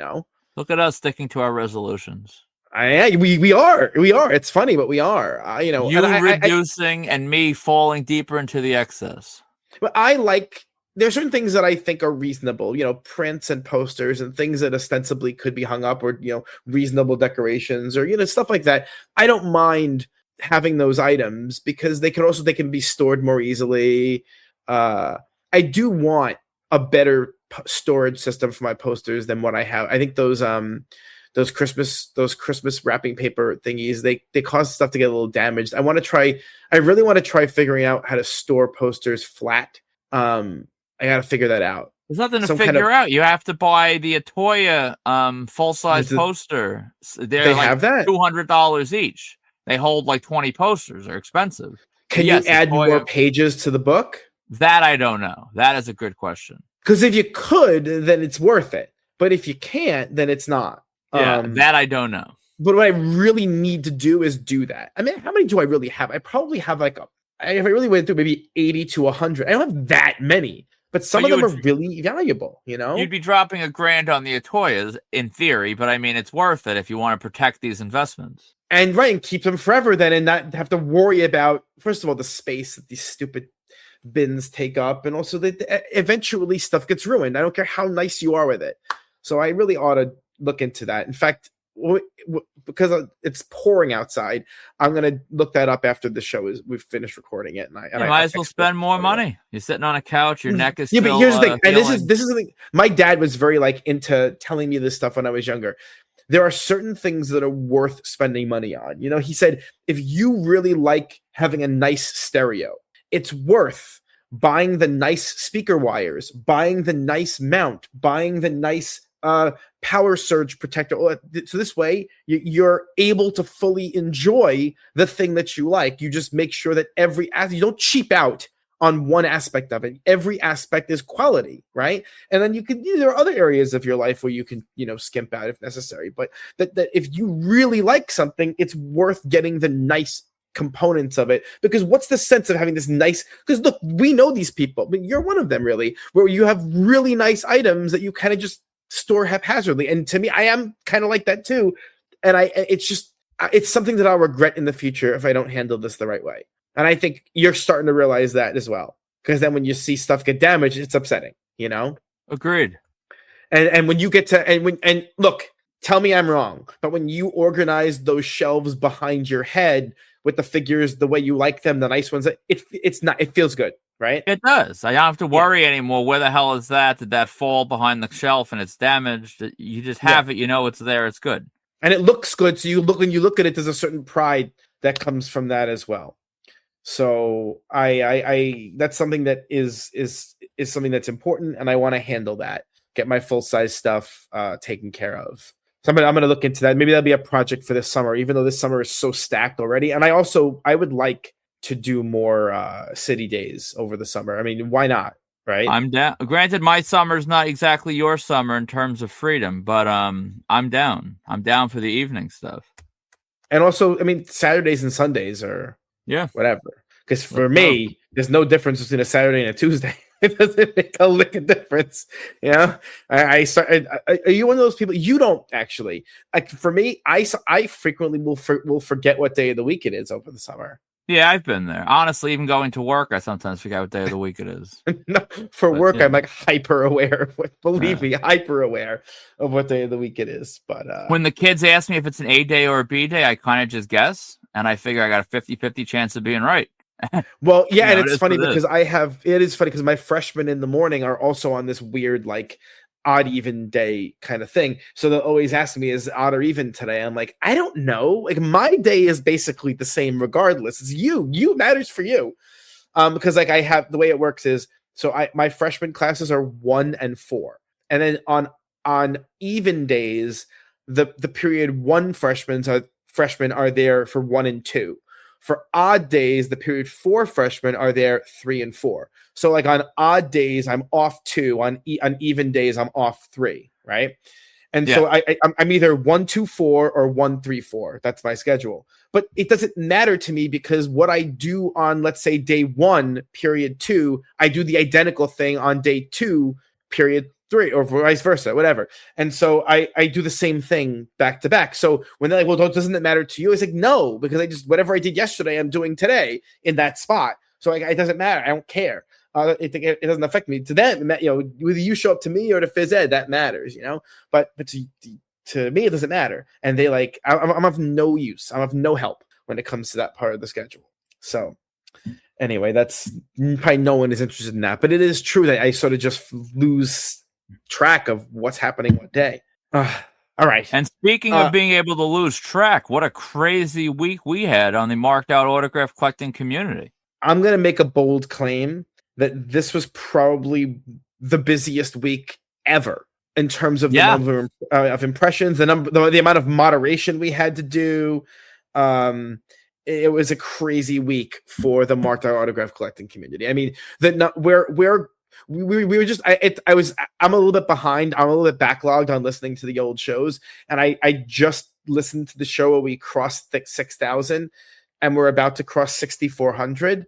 Look at us sticking to our resolutions. We are. It's funny, but we are. You reducing and me falling deeper into the excess. But there's certain things that I think are reasonable. Prints and posters and things that ostensibly could be hung up, or reasonable decorations, or stuff like that. I don't mind having those items because they can be stored more easily. I do want a better storage system for my posters than what I have. I think those Christmas wrapping paper thingies, they cause stuff to get a little damaged. I really want to try figuring out how to store posters flat. I got to figure that out. There's nothing to figure out. You have to buy the Atoya full-size poster. They like have that $200 each. They hold like 20 posters. They're expensive. Can you add more pages to the book? That I don't know. That is a good question. Because if you could, then it's worth it. But if you can't, then it's not. Yeah, that I don't know. But what I really need to do is do that. I mean, how many do I really have? I probably have if I really went through maybe 80 to 100. I don't have that many, but some of them are really valuable, You'd be dropping $1,000 on the Atoyas in theory, but I mean, it's worth it if you want to protect these investments. And keep them forever then and not have to worry about, first of all, the space that these stupid bins take up, and also that eventually stuff gets ruined. I don't care how nice you are with it. So I really ought to look into that. In fact, because it's pouring outside, I'm going to look that up after the show we've finished recording it. And I might as well spend more money. You're sitting on a couch, your neck is still, but here's the thing, and this is the thing. My dad was very into telling me this stuff when I was younger. There are certain things that are worth spending money on. He said, if you really like having a nice stereo, it's worth buying the nice speaker wires, buying the nice mount, buying the nice power surge protector. So this way you're able to fully enjoy the thing that you like. You just make sure that you don't cheap out on one aspect of it. Every aspect is quality, right? And then there are other areas of your life where you can, skimp out if necessary. But that if you really like something, it's worth getting the nice components of it, because what's the sense of having this nice, because look, we know these people, I mean, you're one of them really, where you have really nice items that you kind of just store haphazardly. And to me, I am kind of like that too. And it's something that I'll regret in the future if I don't handle this the right way. And I think you're starting to realize that as well, because then when you see stuff get damaged, it's upsetting, Agreed. And when you get to, and look, tell me I'm wrong, but when you organize those shelves behind your head with the figures the way you like them, the nice ones, it feels good, right? It does. I don't have to worry anymore. Where the hell is that? Did that fall behind the shelf and it's damaged? You just have it. It's there. It's good. And it looks good. So when you look at it, there's a certain pride that comes from that as well. So I that's something that is something that's important, and I want to handle that. Get my full size stuff taken care of. So I'm gonna look into that. Maybe that'll be a project for this summer, even though this summer is so stacked already. And I would like to do more city days over the summer. I mean, why not? Right? I'm down. Granted, my summer's not exactly your summer in terms of freedom, but I'm down. I'm down for the evening stuff. And also, I mean, Saturdays and Sundays are whatever. Because for me, there's no difference between a Saturday and a Tuesday. It doesn't make a lick of difference. Are you one of those people? You don't actually. Like for me, I frequently will forget what day of the week it is over the summer. Yeah, I've been there. Honestly, even going to work, I sometimes forget what day of the week it is. No, work, I'm like hyper aware. Believe me, hyper aware of what day of the week it is. But when the kids ask me if it's an A day or a B day, I kind of just guess, and I figure I got a 50-50 chance of being right. Well, yeah, and it's funny because it is funny because my freshmen in the morning are also on this weird like odd even day kind of thing. So they'll always ask me, is odd or even today? I'm like, I don't know. Like my day is basically the same regardless. It's you matters for you. Because like I have the way it works is my freshman classes are 1 and 4. And then on even days, the period 1 freshmen are there for 1 and 2. For odd days, the period 4 freshmen are there 3 and 4. So like on odd days, I'm off 2. On even days, I'm off 3. Right. And so I'm either 1, 2, 4 or 1, 3, 4. That's my schedule. But it doesn't matter to me because what I do on, let's say, day 1, period 2, I do the identical thing on day 2, period 3, or vice versa, whatever. And so I do the same thing back to back. So when they're like, well, doesn't it matter to you? It's like, no, because whatever I did yesterday, I'm doing today in that spot. So it doesn't matter. I don't care. It doesn't affect me. To them, whether you show up to me or to phys ed, that matters, but to me, it doesn't matter. And they like, I'm of no use. I'm of no help when it comes to that part of the schedule. So anyway, that's probably no one is interested in that, but it is true that I sort of just lose track of what's happening what day. All right. And speaking of being able to lose track, what a crazy week we had on the marked out autograph collecting community. I'm going to make a bold claim that this was probably the busiest week ever in terms of the number of impressions, the amount of moderation we had to do. It was a crazy week for the marked out autograph collecting community. I mean, we were just I'm a little bit behind. I'm a little bit backlogged on listening to the old shows, and I just listened to the show where we crossed 6,000, and we're about to cross 6,400.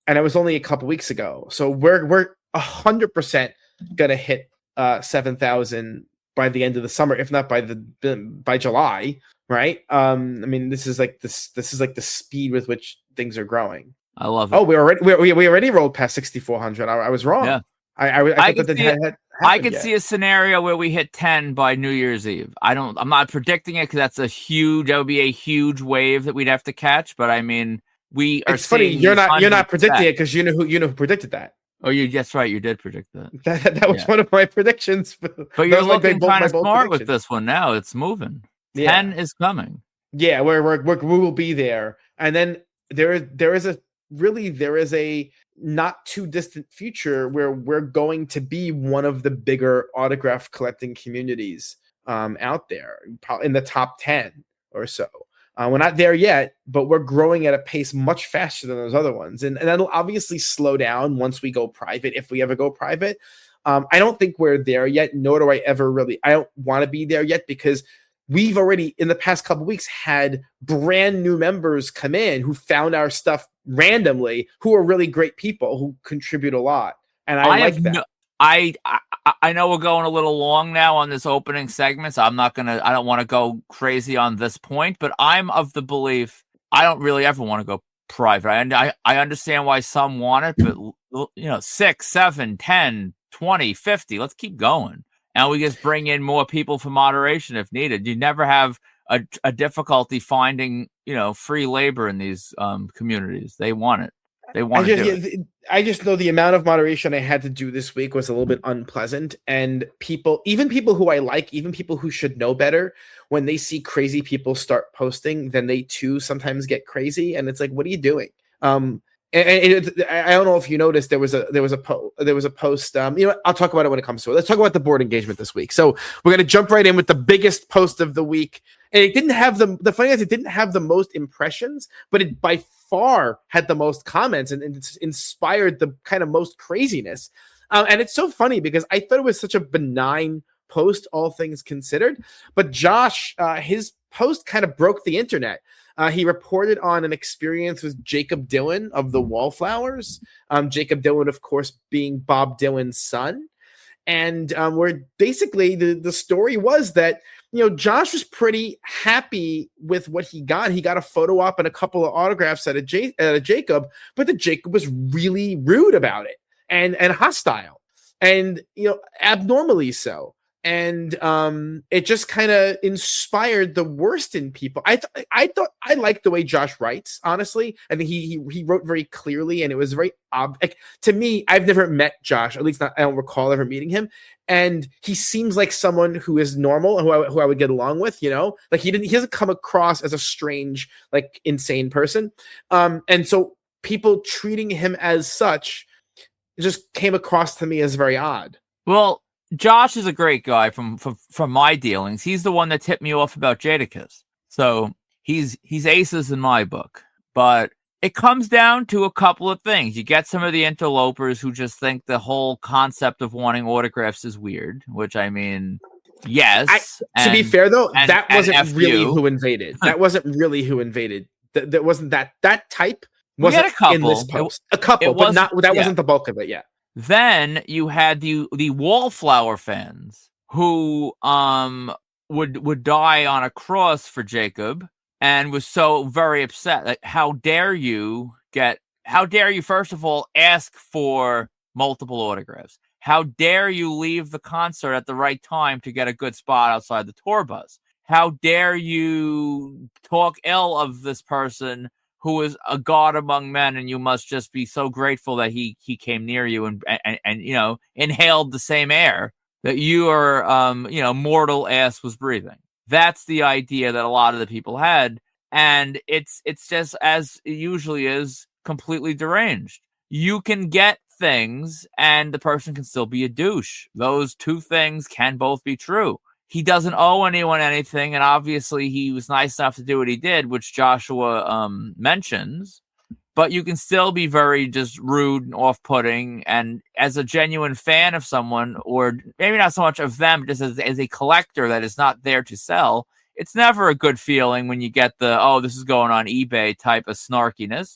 And it was only a couple weeks ago, so we're 100% gonna hit 7,000 by the end of the summer, if not by July, right? I mean, this is like the speed with which things are growing. I love it. Oh, we already rolled past 6,400. I was wrong. Yeah. I could see a scenario where we hit 10 by New Year's Eve. I'm not predicting it because that would be a huge wave that we'd have to catch. But I mean, it's funny you're not predicting it because you know who predicted that. Oh, that's right. You did predict that. That was one of my predictions. But you're looking kind of smart with this one now. It's moving. 10 is coming. Yeah, we will be there, and then there is a not too distant future where we're going to be one of the bigger autograph collecting communities out there, probably in the top 10 or so. We're not there yet, but we're growing at a pace much faster than those other ones. And that'll obviously slow down once we go private, if we ever go private. I don't think we're there yet, nor do I don't want to be there yet, because we've already in the past couple of weeks had brand new members come in who found our stuff randomly, who are really great people who contribute a lot. And I like that. I know we're going a little long now on this opening segment, so I don't want to go crazy on this point, but I'm of the belief I don't really ever want to go private. I understand why some want it, but 6, 7, 10, 20, 50, let's keep going. And we just bring in more people for moderation if needed. You never have a difficulty finding, free labor in these communities. They want it. They want to do it. I just know the amount of moderation I had to do this week was a little bit unpleasant. And even people who I like, even people who should know better, when they see crazy people start posting, then they too sometimes get crazy. And it's like, what are you doing? I don't know if you noticed there was a post. I'll talk about it when it comes to it. Let's talk about the board engagement this week. So we're gonna jump right in with the biggest post of the week, and it didn't have the funny is it didn't have the most impressions, but it by far had the most comments and it's inspired the kind of most craziness. And it's so funny because I thought it was such a benign post, all things considered, but Josh, his post kind of broke the internet. He reported on an experience with Jakob Dhillon of the Wallflowers. Jakob Dhillon, of course, being Bob Dylan's son. And where basically the story was that, Josh was pretty happy with what he got. He got a photo op and a couple of autographs at a Jakob, but the Jakob was really rude about it and hostile and, abnormally so. And it just kind of inspired the worst in people. I thought I liked the way Josh writes, honestly. I think he wrote very clearly, and it was very to me. I've never met Josh, at least I don't recall ever meeting him. And he seems like someone who is normal and who I would get along with. Like he doesn't come across as a strange, like insane person. And so people treating him as such just came across to me as very odd. Well, Josh is a great guy from my dealings. He's the one that tipped me off about Jadakiss. So he's aces in my book. But it comes down to a couple of things. You get some of the interlopers who just think the whole concept of wanting autographs is weird, which I mean, yes. To be fair, though, that wasn't really who invaded. That wasn't really who invaded. That wasn't that type wasn't in this post. A couple, but that wasn't the bulk of it, yeah. Then you had the Wallflower fans who would die on a cross for Jakob and was so very upset. Like, how dare you first of all ask for multiple autographs? How dare you leave the concert at the right time to get a good spot outside the tour bus? How dare you talk ill of this person who is a god among men, and you must just be so grateful that he came near you and inhaled the same air that your mortal ass was breathing. That's the idea that a lot of the people had, and it's just, as it usually is, completely deranged. You can get things, and the person can still be a douche. Those two things can both be true. He doesn't owe anyone anything, and obviously he was nice enough to do what he did, which Joshua mentions. But you can still be very just rude and off-putting, and as a genuine fan of someone, or maybe not so much of them, just as a collector that is not there to sell, it's never a good feeling when you get the, oh, this is going on eBay type of snarkiness.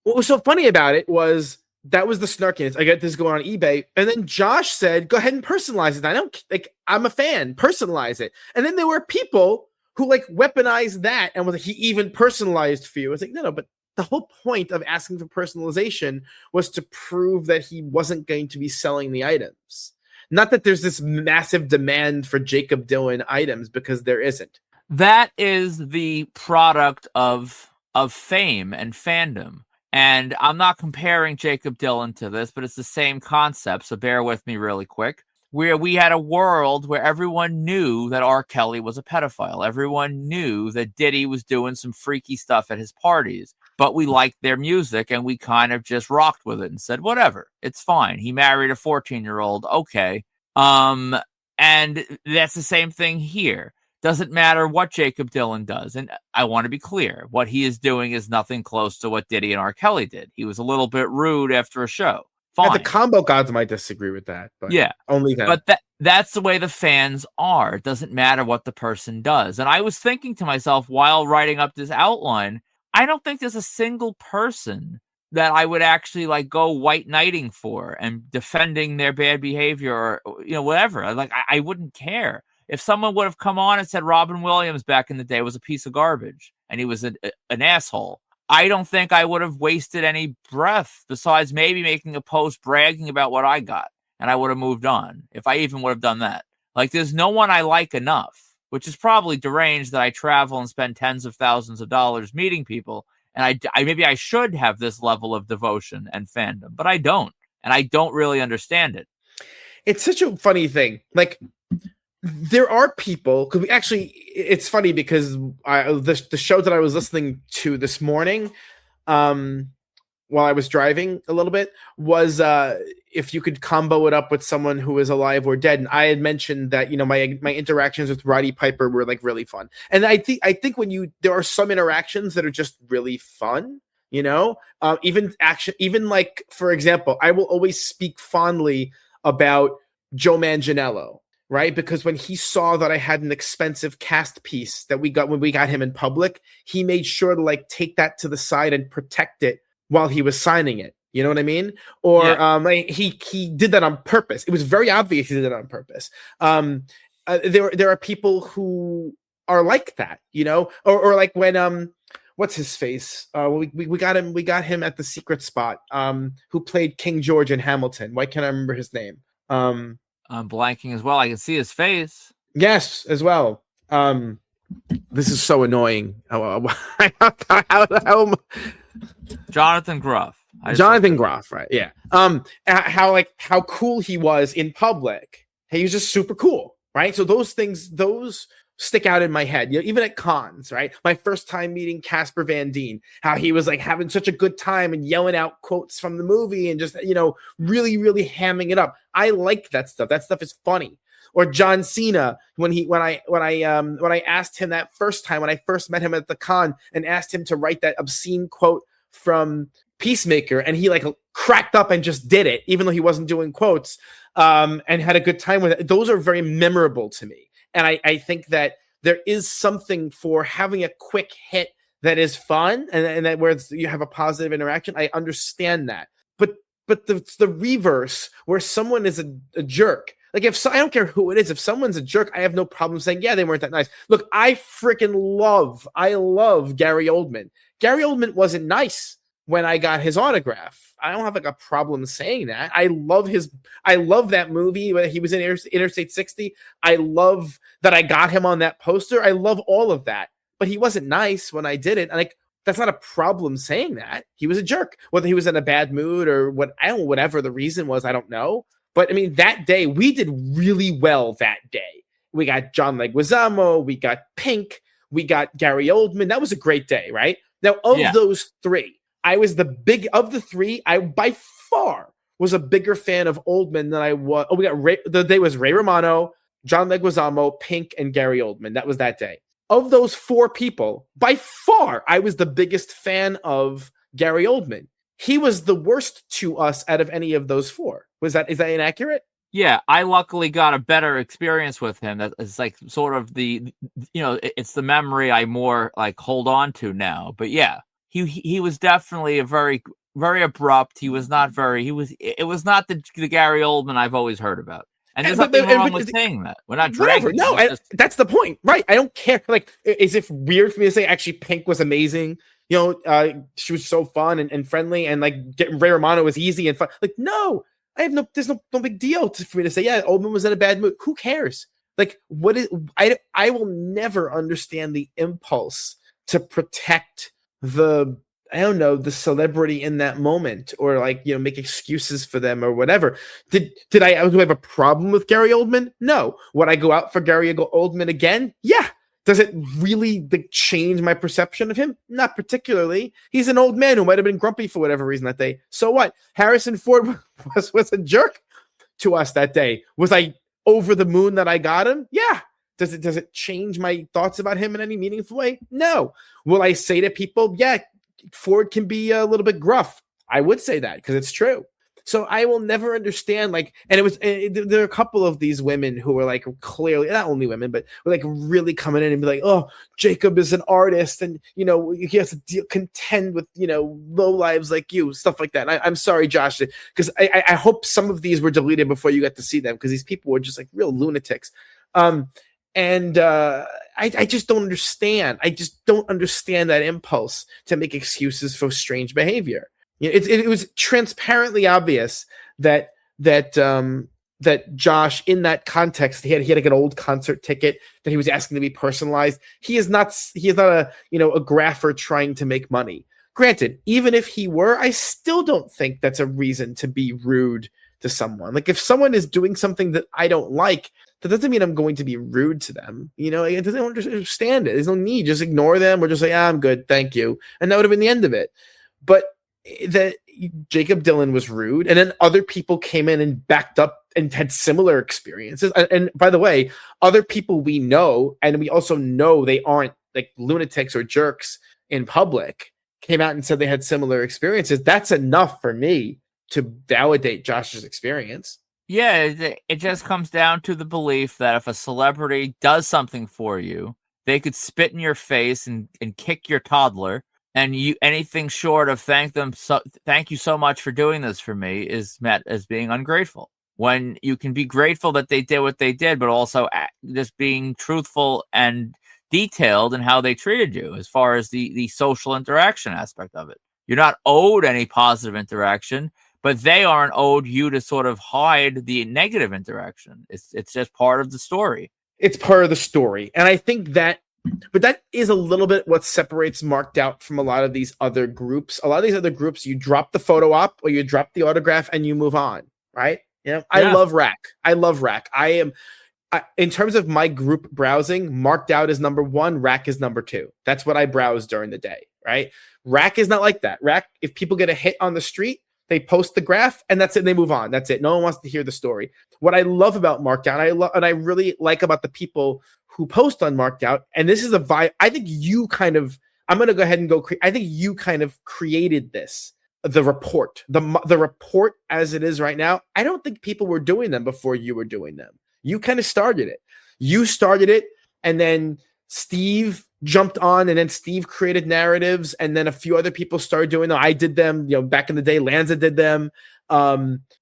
What was so funny about it was that was the snarkiness. I get this going on eBay. And then Josh said, go ahead and personalize it. I'm a fan, personalize it. And then there were people who weaponized that and was like, he even personalized for you. It's like, no, but the whole point of asking for personalization was to prove that he wasn't going to be selling the items. Not that there's this massive demand for Jakob Dhillon items, because there isn't. That is the product of fame and fandom. And I'm not comparing Jakob Dhillon to this, but it's the same concept. So bear with me really quick. Where we had a world where everyone knew that R. Kelly was a pedophile. Everyone knew that Diddy was doing some freaky stuff at his parties. But we liked their music, and we kind of just rocked with it and said, whatever, it's fine. He married a 14-year-old. Okay. And that's the same thing here. Doesn't matter what Jakob Dhillon does. And I want to be clear. What he is doing is nothing close to what Diddy and R. Kelly did. He was a little bit rude after a show. Fine. The combo gods might disagree with that. But yeah. Only that. that's the way the fans are. It doesn't matter what the person does. And I was thinking to myself while writing up this outline, I don't think there's a single person that I would actually like go white knighting for and defending their bad behavior or, whatever. Like, I wouldn't care. If someone would have come on and said Robin Williams back in the day was a piece of garbage and he was an asshole, I don't think I would have wasted any breath besides maybe making a post bragging about what I got. And I would have moved on if I even would have done that. Like, there's no one I like enough, which is probably deranged that I travel and spend tens of thousands of dollars meeting people. And I maybe I should have this level of devotion and fandom, but I don't. And I don't really understand it. It's such a funny thing. Like, there are people, because it's funny because the show that I was listening to this morning, while I was driving a little bit, was if you could combo it up with someone who is alive or dead. And I had mentioned that, my interactions with Roddy Piper were like really fun. And I think there are some interactions that are just really fun, even like, for example, I will always speak fondly about Joe Manganiello, right? Because when he saw that I had an expensive cast piece that we got when we got him in public, he made sure to like take that to the side and protect it while he was signing it. You know what I mean? Or he did that on purpose. It was very obvious he did it on purpose. There are people who are like that, or like when what's his face? We got him at the secret spot. Who played King George in Hamilton? Why can't I remember his name? I'm blanking as well. I can see his face. Yes, as well. This is so annoying. How Jonathan Groff. Jonathan Groff, right? Yeah. How cool he was in public. He was just super cool, right? So those stick out in my head. Even at cons, right? My first time meeting Casper Van Dien, how he was like having such a good time and yelling out quotes from the movie and just really, really hamming it up. I like that stuff. That stuff is funny. Or John Cena, when I asked him that first time when I first met him at the con and asked him to write that obscene quote from Peacemaker, and he like cracked up and just did it, even though he wasn't doing quotes, and had a good time with it. Those are very memorable to me. And I think that there is something for having a quick hit that is fun and that where you have a positive interaction. I understand that. But the reverse, where someone is a jerk, like I don't care who it is, if someone's a jerk, I have no problem saying, yeah, they weren't that nice. Look, I love Gary Oldman. Gary Oldman wasn't nice when I got his autograph. I don't have like a problem saying that. I love that movie when he was in Interstate 60. I love that I got him on that poster. I love all of that. But he wasn't nice when I did it. And that's not a problem saying that. He was a jerk. Whether he was in a bad mood or whatever the reason was, I don't know. But I mean, that day we did really well that day. We got John Leguizamo, we got Pink, we got Gary Oldman. That was a great day, right? Now, those three, I was of the three, I by far was a bigger fan of Oldman than I was. Oh, we got the day was Ray Romano, John Leguizamo, Pink, and Gary Oldman. That was that day. Of those four people, by far, I was the biggest fan of Gary Oldman. He was the worst to us out of any of those four. Is that inaccurate? Yeah, I luckily got a better experience with him. That is like sort of it's the memory I more like hold on to now. But yeah, he was definitely a very, very abrupt. It was not the Gary Oldman I've always heard about. And there's nothing wrong with saying that. We're not dragging. No, that's the point, right? I don't care. Like, is it weird for me to say actually Pink was amazing? She was so fun and friendly, and like getting Ray Romano was easy and fun. Like, no, there's no big deal for me to say, yeah, Oldman was in a bad mood. Who cares? Like, I will never understand the impulse to protect the celebrity in that moment, or like, make excuses for them or whatever. Do I have a problem with Gary Oldman? No. Would I go out for Gary Oldman again? Yeah. Does it really change my perception of him? Not particularly. He's an old man who might have been grumpy for whatever reason that day. So what? Harrison Ford was a jerk to us that day. Was I over the moon that I got him? Yeah. Does it change my thoughts about him in any meaningful way? No. Will I say to people, yeah, Ford can be a little bit gruff? I would say that because it's true. So I will never understand, like, and there are a couple of these women who were like clearly, not only women, but were like really coming in and be like, oh, Jacob is an artist and, you know, he has to contend with, you know, low lives like you, stuff like that. And I'm sorry, Josh, because I hope some of these were deleted before you got to see them, because these people were just like real lunatics. I just don't understand. I just don't understand that impulse to make excuses for strange behavior. It was transparently obvious that Josh, in that context, he had like an old concert ticket that he was asking to be personalized. He is not a, you know, a grapher trying to make money. Granted, even if he were, I still don't think that's a reason to be rude to someone. Like, if someone is doing something that I don't like, that doesn't mean I'm going to be rude to them. You know, it doesn't understand it. There's no need. Just ignore them or just say, I'm good, thank you. And that would have been the end of it. But that Jakob Dhillon was rude, and then other people came in and backed up and had similar experiences. And by the way, other people we know, and we also know they aren't like lunatics or jerks in public, came out and said they had similar experiences. That's enough for me to validate Josh's experience. Yeah, it just comes down to the belief that if a celebrity does something for you, they could spit in your face and kick your toddler, and you anything short of thank you so much for doing this for me is met as being ungrateful. When you can be grateful that they did what they did, but also just being truthful and detailed in how they treated you as far as the social interaction aspect of it. You're not owed any positive interaction, but they aren't owed you to sort of hide the negative interaction. It's just part of the story. It's part of the story. And I think that, but that is a little bit what separates Marked Out from a lot of these other groups. A lot of these other groups, you drop the photo op or you drop the autograph and you move on, right? You know, yeah. I love Rack. In terms of my group browsing, Marked Out is number 1, Rack is number 2. That's what I browse during the day, right? Rack is not like that. Rack, if people get a hit on the street, they post the graph and that's it. And they move on. That's it. No one wants to hear the story. What I love about Marked Out, and I really like about the people who post on Marked Out, and this is a vibe. I think you kind of, I'm going to go ahead and go. I think you kind of created this, the report, the report as it is right now. I don't think people were doing them before you were doing them. You kind of started it. You started it, and then Steve jumped on, and then Steve created narratives, and then a few other people started doing them. I did them, you know, back in the day. Lanza did them.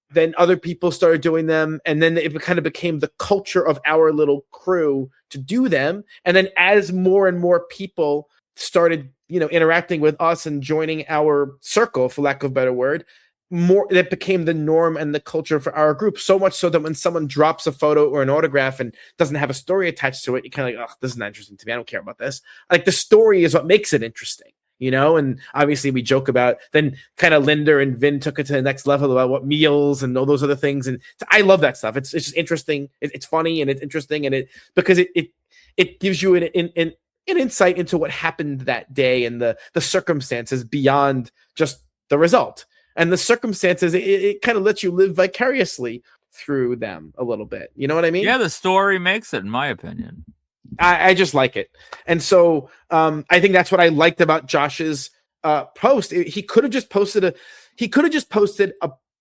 Then other people started doing them, and then it kind of became the culture of our little crew to do them. And then as more and more people started, you know, interacting with us and joining our circle, for lack of a better word, more that became the norm and the culture for our group. So much so that when someone drops a photo or an autograph and doesn't have a story attached to it, you kind of like, oh, this is not interesting to me. I don't care about this. Like, the story is what makes it interesting, you know? And obviously we joke about, then kind of Linda and Vin took it to the next level about what meals and all those other things. And I love that stuff. It's just interesting. It's funny and it's interesting. And because it gives you an insight into what happened that day and the circumstances beyond just the result. And the circumstances, it kind of lets you live vicariously through them a little bit. You know what I mean? Yeah, the story makes it, in my opinion. I just like it. And so I think that's what I liked about Josh's post. He could have just posted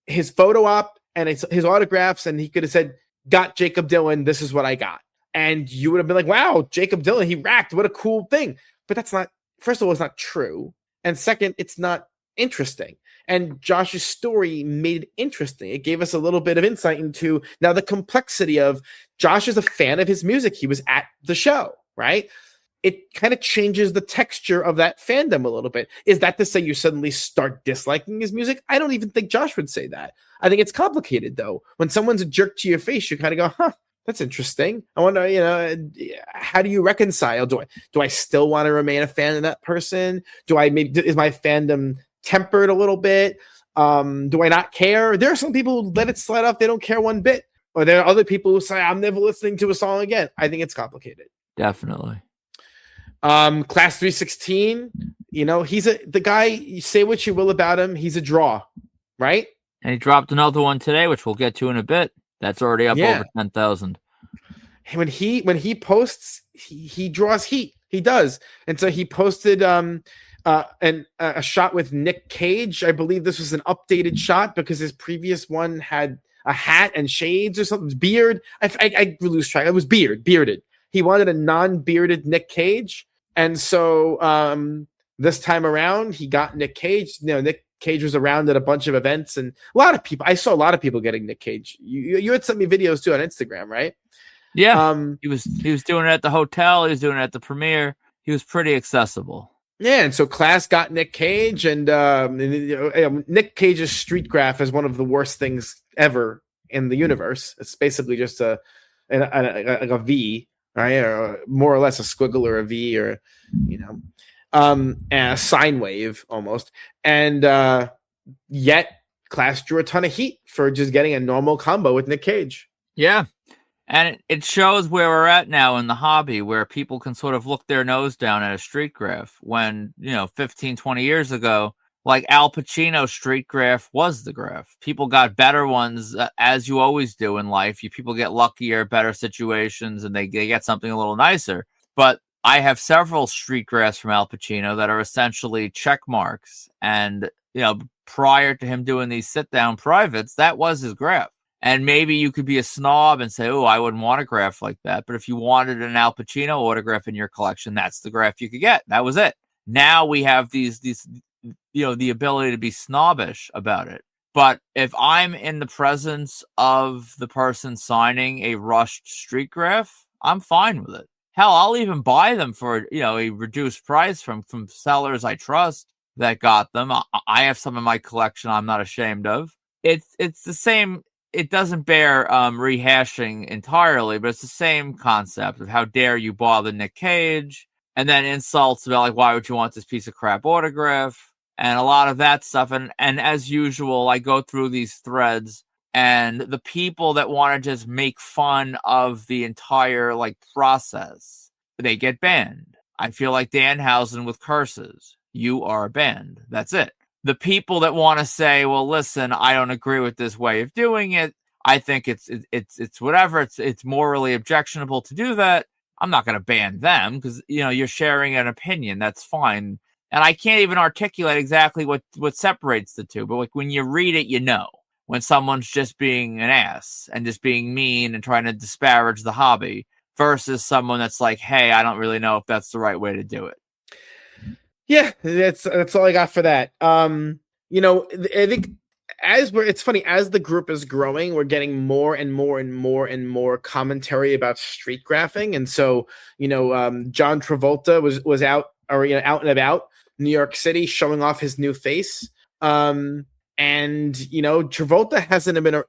his photo op and his autographs, and he could have said, got Jakob Dhillon, this is what I got. And you would have been like, wow, Jakob Dhillon, he racked. What a cool thing. But that's not, first of all, it's not true. And second, it's not interesting. And Josh's story made it interesting. It gave us a little bit of insight into now the complexity of Josh is a fan of his music. He was at the show, right? It kind of changes the texture of that fandom a little bit. Is that to say you suddenly start disliking his music? I don't even think Josh would say that. I think it's complicated, though. When someone's a jerk to your face, you kind of go, huh, that's interesting. I wonder, you know, how do you reconcile? Do I still want to remain a fan of that person? Is my fandom tempered a little bit? Do I not care? There are some people who let it slide off. They don't care one bit. Or there are other people who say, I'm never listening to a song again. I think it's complicated. Definitely. Class 316, you know, the guy, you say what you will about him. He's a draw, right? And he dropped another one today, which we'll get to in a bit. That's already up over 10,000. When he posts, he draws heat. He does. And so he posted and a shot with Nick Cage. I believe this was an updated shot because his previous one had a hat and shades or something. Beard. I lose track. It was bearded. He wanted a non-bearded Nick Cage, and so this time around he got Nick Cage. Nick Cage was around at a bunch of events, and a lot of people. I saw a lot of people getting Nick Cage. You had sent me videos too on Instagram, right? Yeah, he was doing it at the hotel. He was doing it at the premiere. He was pretty accessible. Yeah, and so Class got Nick Cage, and Nick Cage's street graph is one of the worst things ever in the universe. It's basically just a V, right, or more or less a squiggle or a V, or and a sine wave almost. And yet Class drew a ton of heat for just getting a normal combo with Nick Cage. Yeah. And it shows where we're at now in the hobby, where people can sort of look their nose down at a street graph when, 15, 20 years ago, like Al Pacino's street graph was the graph. People got better ones, as you always do in life. People get luckier, better situations, and they get something a little nicer. But I have several street graphs from Al Pacino that are essentially check marks. And, prior to him doing these sit-down privates, that was his graph. And maybe you could be a snob and say, oh, I wouldn't want a graph like that. But if you wanted an Al Pacino autograph in your collection, that's the graph you could get. That was it. Now we have these the ability to be snobbish about it. But if I'm in the presence of the person signing a rushed street graph, I'm fine with it. Hell, I'll even buy them for, a reduced price from sellers I trust that got them. I have some in my collection I'm not ashamed of. It's the same. It doesn't bear rehashing entirely, but it's the same concept of how dare you bother Nick Cage, and then insults about why would you want this piece of crap autograph, and a lot of that stuff. And as usual, I go through these threads, and the people that want to just make fun of the entire process, they get banned. I feel like Danhausen with curses. You are banned. That's it. The people that want to say, well, listen, I don't agree with this way of doing it. I think it's whatever. It's morally objectionable to do that. I'm not going to ban them because, you're sharing an opinion. That's fine. And I can't even articulate exactly what separates the two. But when you read it, when someone's just being an ass and just being mean and trying to disparage the hobby versus someone that's like, hey, I don't really know if that's the right way to do it. Yeah, that's all I got for that. I think it's funny, as the group is growing, we're getting more and more and more and more commentary about street graphing. And so, John Travolta was out and about New York City showing off his new face. And Travolta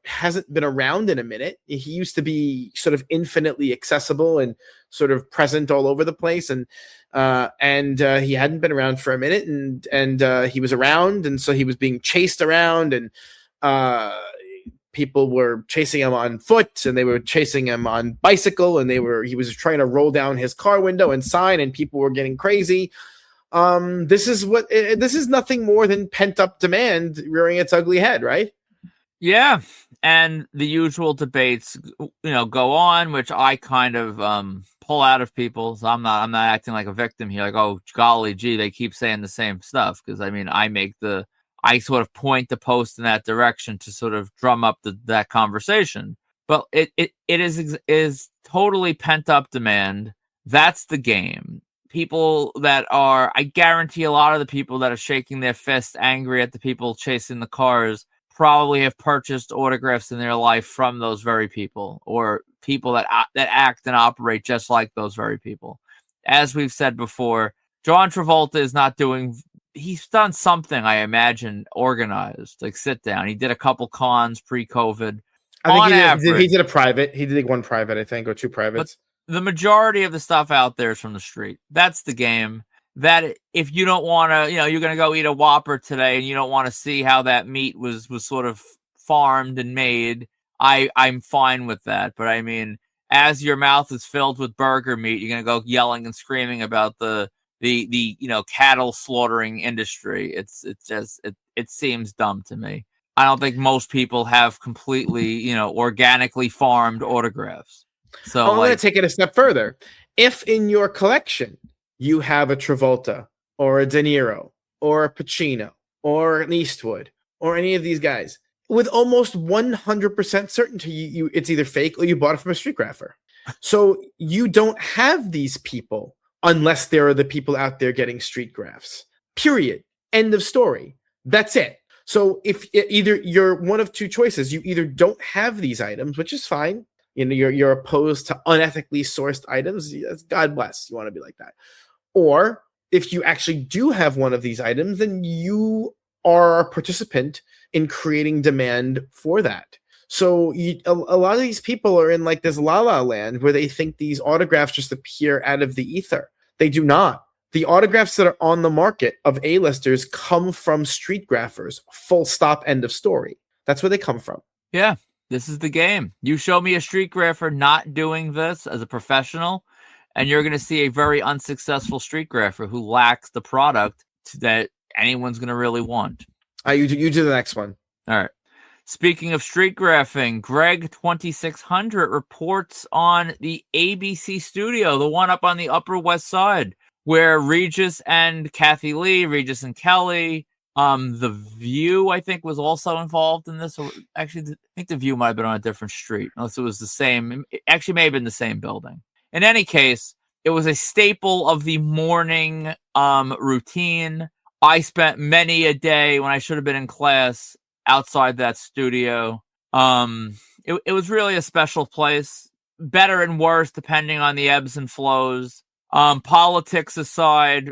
hasn't been around in a minute. He used to be sort of infinitely accessible and sort of present all over the place, and he hadn't been around for a minute, and he was around, and so he was being chased around, and people were chasing him on foot, and they were chasing him on bicycle, and he was trying to roll down his car window and sign, and people were getting crazy. This is nothing more than pent up demand rearing its ugly head, right? Yeah. And the usual debates, go on, which I kind of pull out of people. So I'm not acting like a victim here. Like, oh, golly gee, they keep saying the same stuff. Because I sort of point the post in that direction to sort of drum up that conversation. But it is totally pent up demand. That's the game. People I guarantee a lot of the people that are shaking their fists angry at the people chasing the cars probably have purchased autographs in their life from those very people, or people that act and operate just like those very people. As we've said before, John Travolta is not he's done something, I imagine, organized, like sit down. He did a couple cons pre-COVID. I think he did a private. He did one private, I think, or two privates. The majority of the stuff out there is from the street. That's the game. That if you don't want to, you're going to go eat a Whopper today and you don't want to see how that meat was sort of farmed and made, I'm fine with that. But I mean, as your mouth is filled with burger meat, you're going to go yelling and screaming about the cattle slaughtering industry. It seems dumb to me. I don't think most people have completely, organically farmed autographs. So I'm going to take it a step further. If in your collection you have a Travolta or a De Niro or a Pacino or an Eastwood or any of these guys, with almost 100% certainty, it's either fake or you bought it from a street grapher. So you don't have these people unless there are the people out there getting street graphs. Period. End of story. That's it. So if either you're one of two choices, you either don't have these items, which is fine. You're opposed to unethically sourced items. God bless. You want to be like that. Or if you actually do have one of these items, then you are a participant in creating demand for that. So a lot of these people are in like this la-la land where they think these autographs just appear out of the ether. They do not. The autographs that are on the market of A-listers come from street graphers. Full stop, end of story. That's where they come from. Yeah, this is the game. You show me a street grapher not doing this as a professional, and you're going to see a very unsuccessful street grapher who lacks the product that anyone's going to really want. You do the next one. All right. Speaking of street graphing, Greg 2600 reports on the ABC studio, the one up on the Upper West Side, where Regis and Kathy Lee, Regis and Kelly, The View, I think, was also involved in this. Or actually, I think The View might have been on a different street, unless it was the same. It actually may have been the same building. In any case, it was a staple of the morning routine. I spent many a day when I should have been in class outside that studio. It was really a special place, better and worse depending on the ebbs and flows. Politics aside,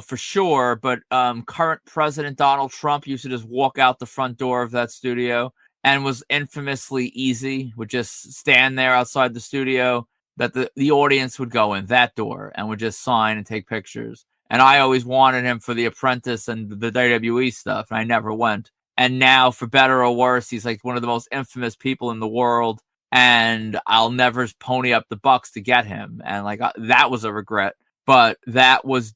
for sure, but current President Donald Trump used to just walk out the front door of that studio and was infamously easy, would just stand there outside the studio, that the audience would go in that door and would just sign and take pictures. And I always wanted him for The Apprentice and the WWE stuff, and I never went. And now, for better or worse, he's like one of the most infamous people in the world, and I'll never pony up the bucks to get him. And like that was a regret, but that was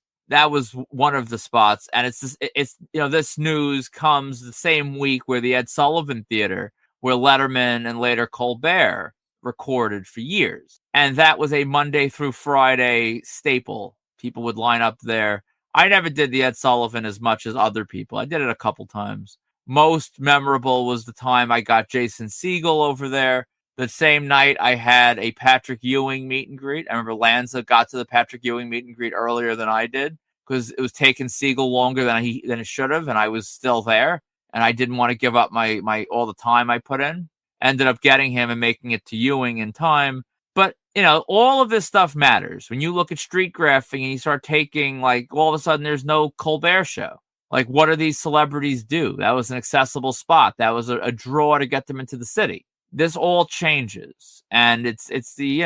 one of the spots. And it's this news comes the same week where the Ed Sullivan Theater, where Letterman and later Colbert recorded for years, and that was a Monday through Friday staple. People would line up there. I never did the Ed Sullivan as much as other people. I did it a couple times. Most memorable was the time I got Jason Segel over there. The same night I had a Patrick Ewing meet and greet. I remember Lanza got to the Patrick Ewing meet and greet earlier than I did because it was taking Segel longer than it should have, and I was still there, and I didn't want to give up my all the time I put in. Ended up getting him and making it to Ewing in time. But, all of this stuff matters. When you look at street graphing and you start taking, like, all of a sudden there's no Colbert show. Like, what do these celebrities do? That was an accessible spot. That was a draw to get them into the city. This all changes. And it's the,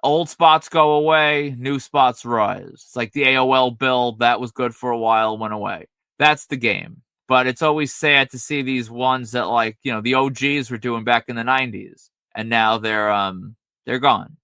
old spots go away, new spots rise. It's like the AOL build that was good for a while, went away. That's the game. But it's always sad to see these ones that, like, the OGs were doing back in the 90s. And now they're gone.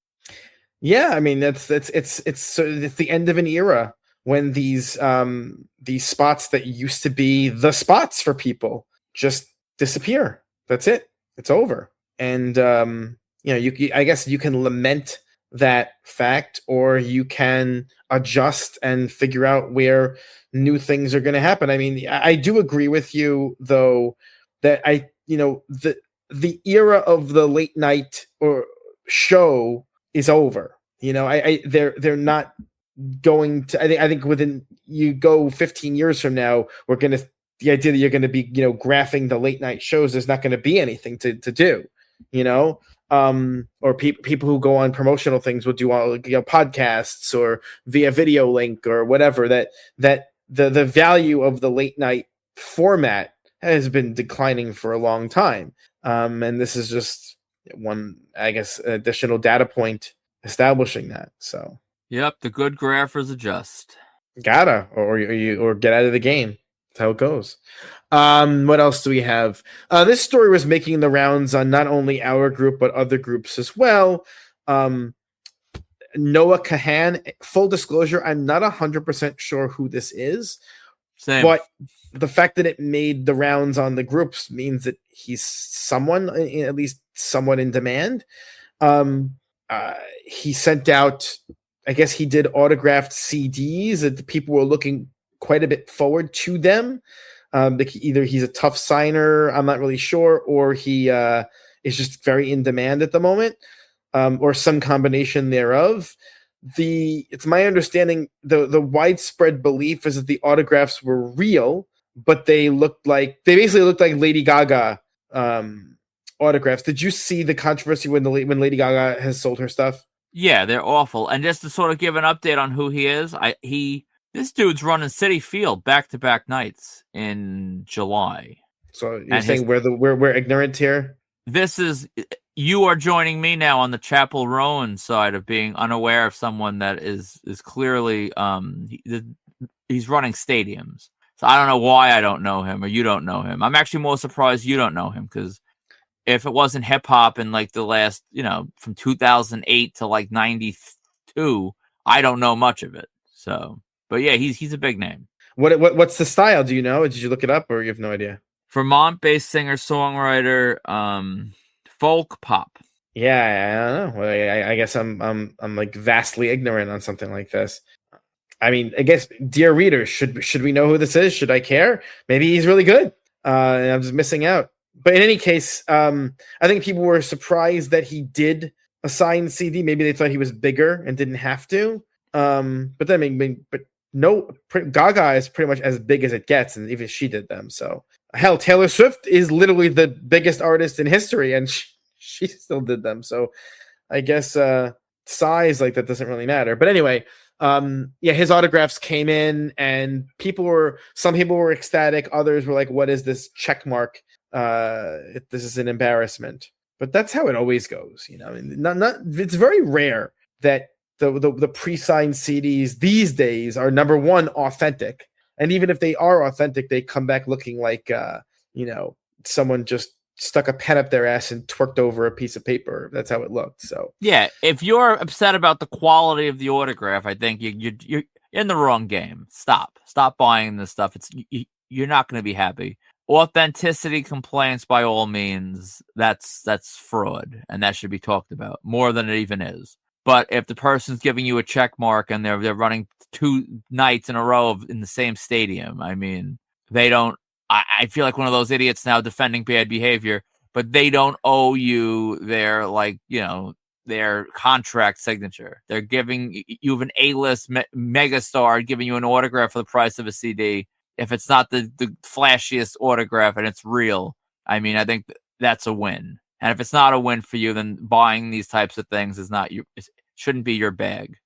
Yeah, I mean, it's the end of an era when these spots that used to be the spots for people just disappear. That's it. It's over. And I guess you can lament that fact, or you can adjust and figure out where new things are going to happen. I mean, I do agree with you though that the era of the late night or show is over. They're not going to. I think within you go 15 years from now, the idea that you're gonna be graphing the late night shows. There's not going to be anything to do. Or people who go on promotional things will do all podcasts or via video link or whatever. That the value of the late night format has been declining for a long time. And this is just one, I guess, additional data point establishing that. So, yep, the good graphers adjust. Gotta, or get out of the game. That's how it goes. What else do we have? This story was making the rounds on not only our group but other groups as well. Noah Kahan. Full disclosure, I'm not 100% sure who this is. Same. But the fact that it made the rounds on the groups means that he's someone, at least somewhat in demand. He sent out, I guess he did autographed CDs that the people were looking quite a bit forward to them. Either he's a tough signer, I'm not really sure, or he is just very in demand at the moment, or some combination thereof. It's my understanding the widespread belief is that the autographs were real, but they basically looked like Lady Gaga autographs. Did you see the controversy when Lady Gaga has sold her stuff? Yeah, they're awful. And just to sort of give an update on who he is, this dude's running Citi Field back-to-back nights in July. So you're saying we're ignorant here? You are joining me now on the Chapel Rowan side of being unaware of someone that is clearly he's running stadiums. So I don't know why I don't know him or you don't know him. I'm actually more surprised you don't know him, because if it wasn't hip hop in like the last, from 2008 to like 92, I don't know much of it. So, but yeah, he's a big name. What's the style? Do you know? Did you look it up, or you have no idea? Vermont-based singer-songwriter, folk pop. Yeah, I don't know. I guess I'm like vastly ignorant on something like this. I mean, I guess, dear readers, should we know who this is? Should I care? Maybe he's really good, and I'm just missing out. But in any case, I think people were surprised that he did a signed CD. Maybe they thought he was bigger and didn't have to. But then, Gaga is pretty much as big as it gets, and even she did them. So hell, Taylor Swift is literally the biggest artist in history, and she still did them. So I guess size like that doesn't really matter. But anyway, his autographs came in, and some people were ecstatic. Others were like, "What is this check mark? This is an embarrassment." But that's how it always goes, it's very rare that the pre-signed CDs these days are, number one, authentic, and even if they are authentic, they come back looking like someone just stuck a pen up their ass and twerked over a piece of paper. That's how it looked. So yeah, if you're upset about the quality of the autograph, I think you're in the wrong game. Stop buying this stuff. You're not going to be happy. Authenticity complaints, by all means, that's fraud, and that should be talked about more than it even is. But if the person's giving you a check mark and they're running 2 nights in a row in the same stadium, I mean, they don't. I feel like one of those idiots now defending bad behavior, but they don't owe you their their contract signature. They're giving you an A-list megastar giving you an autograph for the price of a CD. If it's not the flashiest autograph and it's real, I mean, I think that's a win. And if it's not a win for you, then buying these types of things shouldn't be your bag.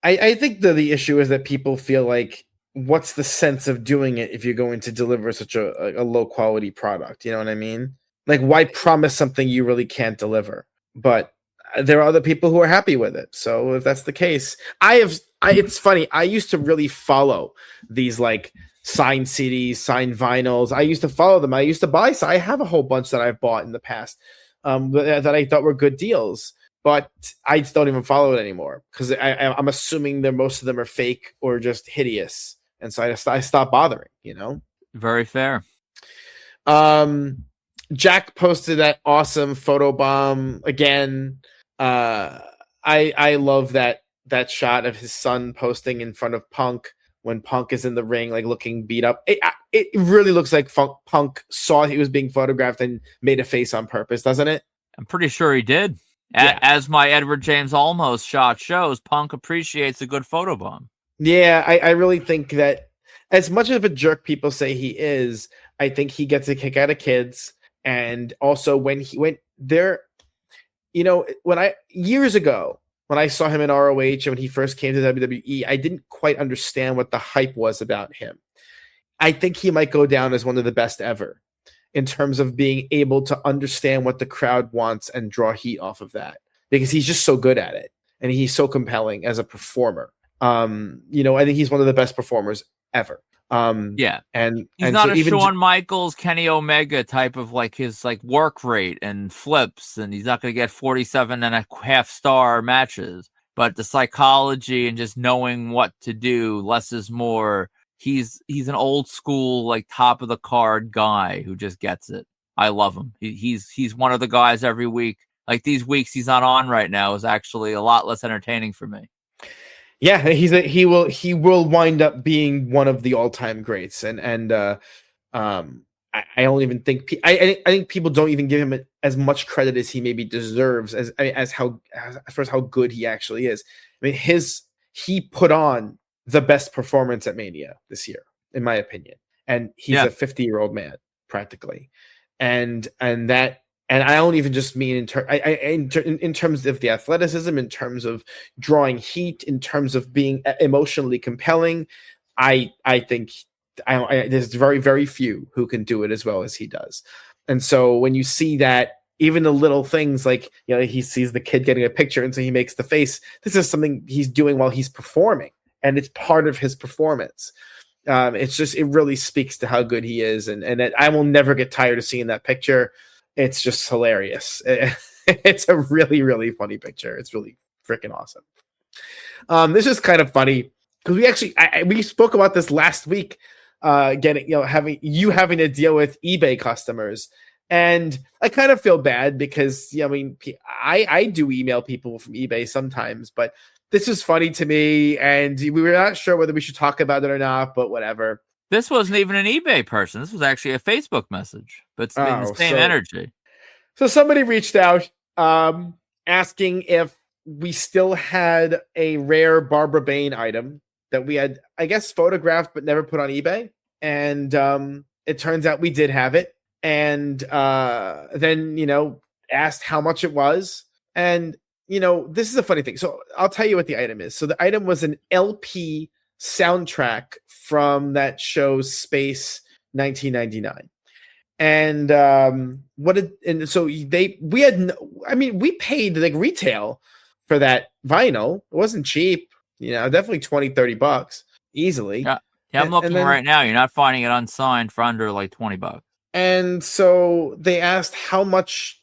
I think the issue is that people feel like, what's the sense of doing it if you're going to deliver such a low quality product? You know what I mean? Like, why promise something you really can't deliver? But there are other people who are happy with it. So if that's the case, it's funny. I used to really follow these like signed CDs, signed vinyls. I used to follow them. I used to buy. So I have a whole bunch that I've bought in the past that I thought were good deals. But I just don't even follow it anymore because I'm assuming that most of them are fake or just hideous. And so I stopped bothering, Very fair. Jack posted that awesome photo bomb again. I love that shot of his son posting in front of Punk when Punk is in the ring, like looking beat up. It really looks like Punk saw he was being photographed and made a face on purpose, doesn't it? I'm pretty sure he did. Yeah. As my Edward James Olmos shot shows, Punk appreciates a good photobomb. Yeah, I really think that as much of a jerk people say he is, I think he gets a kick out of kids. And also when he went there, years ago, when I saw him in ROH and when he first came to WWE, I didn't quite understand what the hype was about him. I think he might go down as one of the best ever in terms of being able to understand what the crowd wants and draw heat off of that, because he's just so good at it and he's so compelling as a performer. I think he's one of the best performers ever. And he's not a Shawn Michaels, Kenny Omega type of like his like work rate and flips, and he's not going to get 47.5 star matches, but the psychology and just knowing what to do, less is more. He's an old school, like top of the card guy who just gets it. I love him. He's one of the guys every week. Like these weeks he's not on right now is actually a lot less entertaining for me. Yeah, he will wind up being one of the all-time greats, I don't even think I think people don't even give him as much credit as he maybe deserves as far as how good he actually is. I mean, he put on the best performance at Mania this year, in my opinion, and he's Yeah. a 50-year-old man practically, and that. And I don't even just mean in terms of the athleticism, in terms of drawing heat, in terms of being emotionally compelling. I think there's very, very few who can do it as well as he does. And so when you see that, even the little things like, he sees the kid getting a picture and so he makes the face, this is something he's doing while he's performing, and it's part of his performance. It really speaks to how good he is. And I will never get tired of seeing that picture. It's just hilarious. It's a really, really funny picture. It's really freaking awesome. This is kind of funny because we spoke about this last week, having to deal with eBay customers. And I kind of feel bad because, I do email people from eBay sometimes, but this is funny to me, and we were not sure whether we should talk about it or not, but whatever. This wasn't even an eBay person. This was actually a Facebook message, but it's the same energy. So somebody reached out asking if we still had a rare Barbara Bain item that we had, I guess, photographed but never put on eBay. And it turns out we did have it. And then, asked how much it was. And, this is a funny thing. So I'll tell you what the item is. So the item was an LP soundtrack from that show Space 1999. And we paid like retail for that vinyl. It wasn't cheap, definitely $20-$30 easily. Yeah, I'm looking right now. You're not finding it unsigned for under like $20. And so they asked how much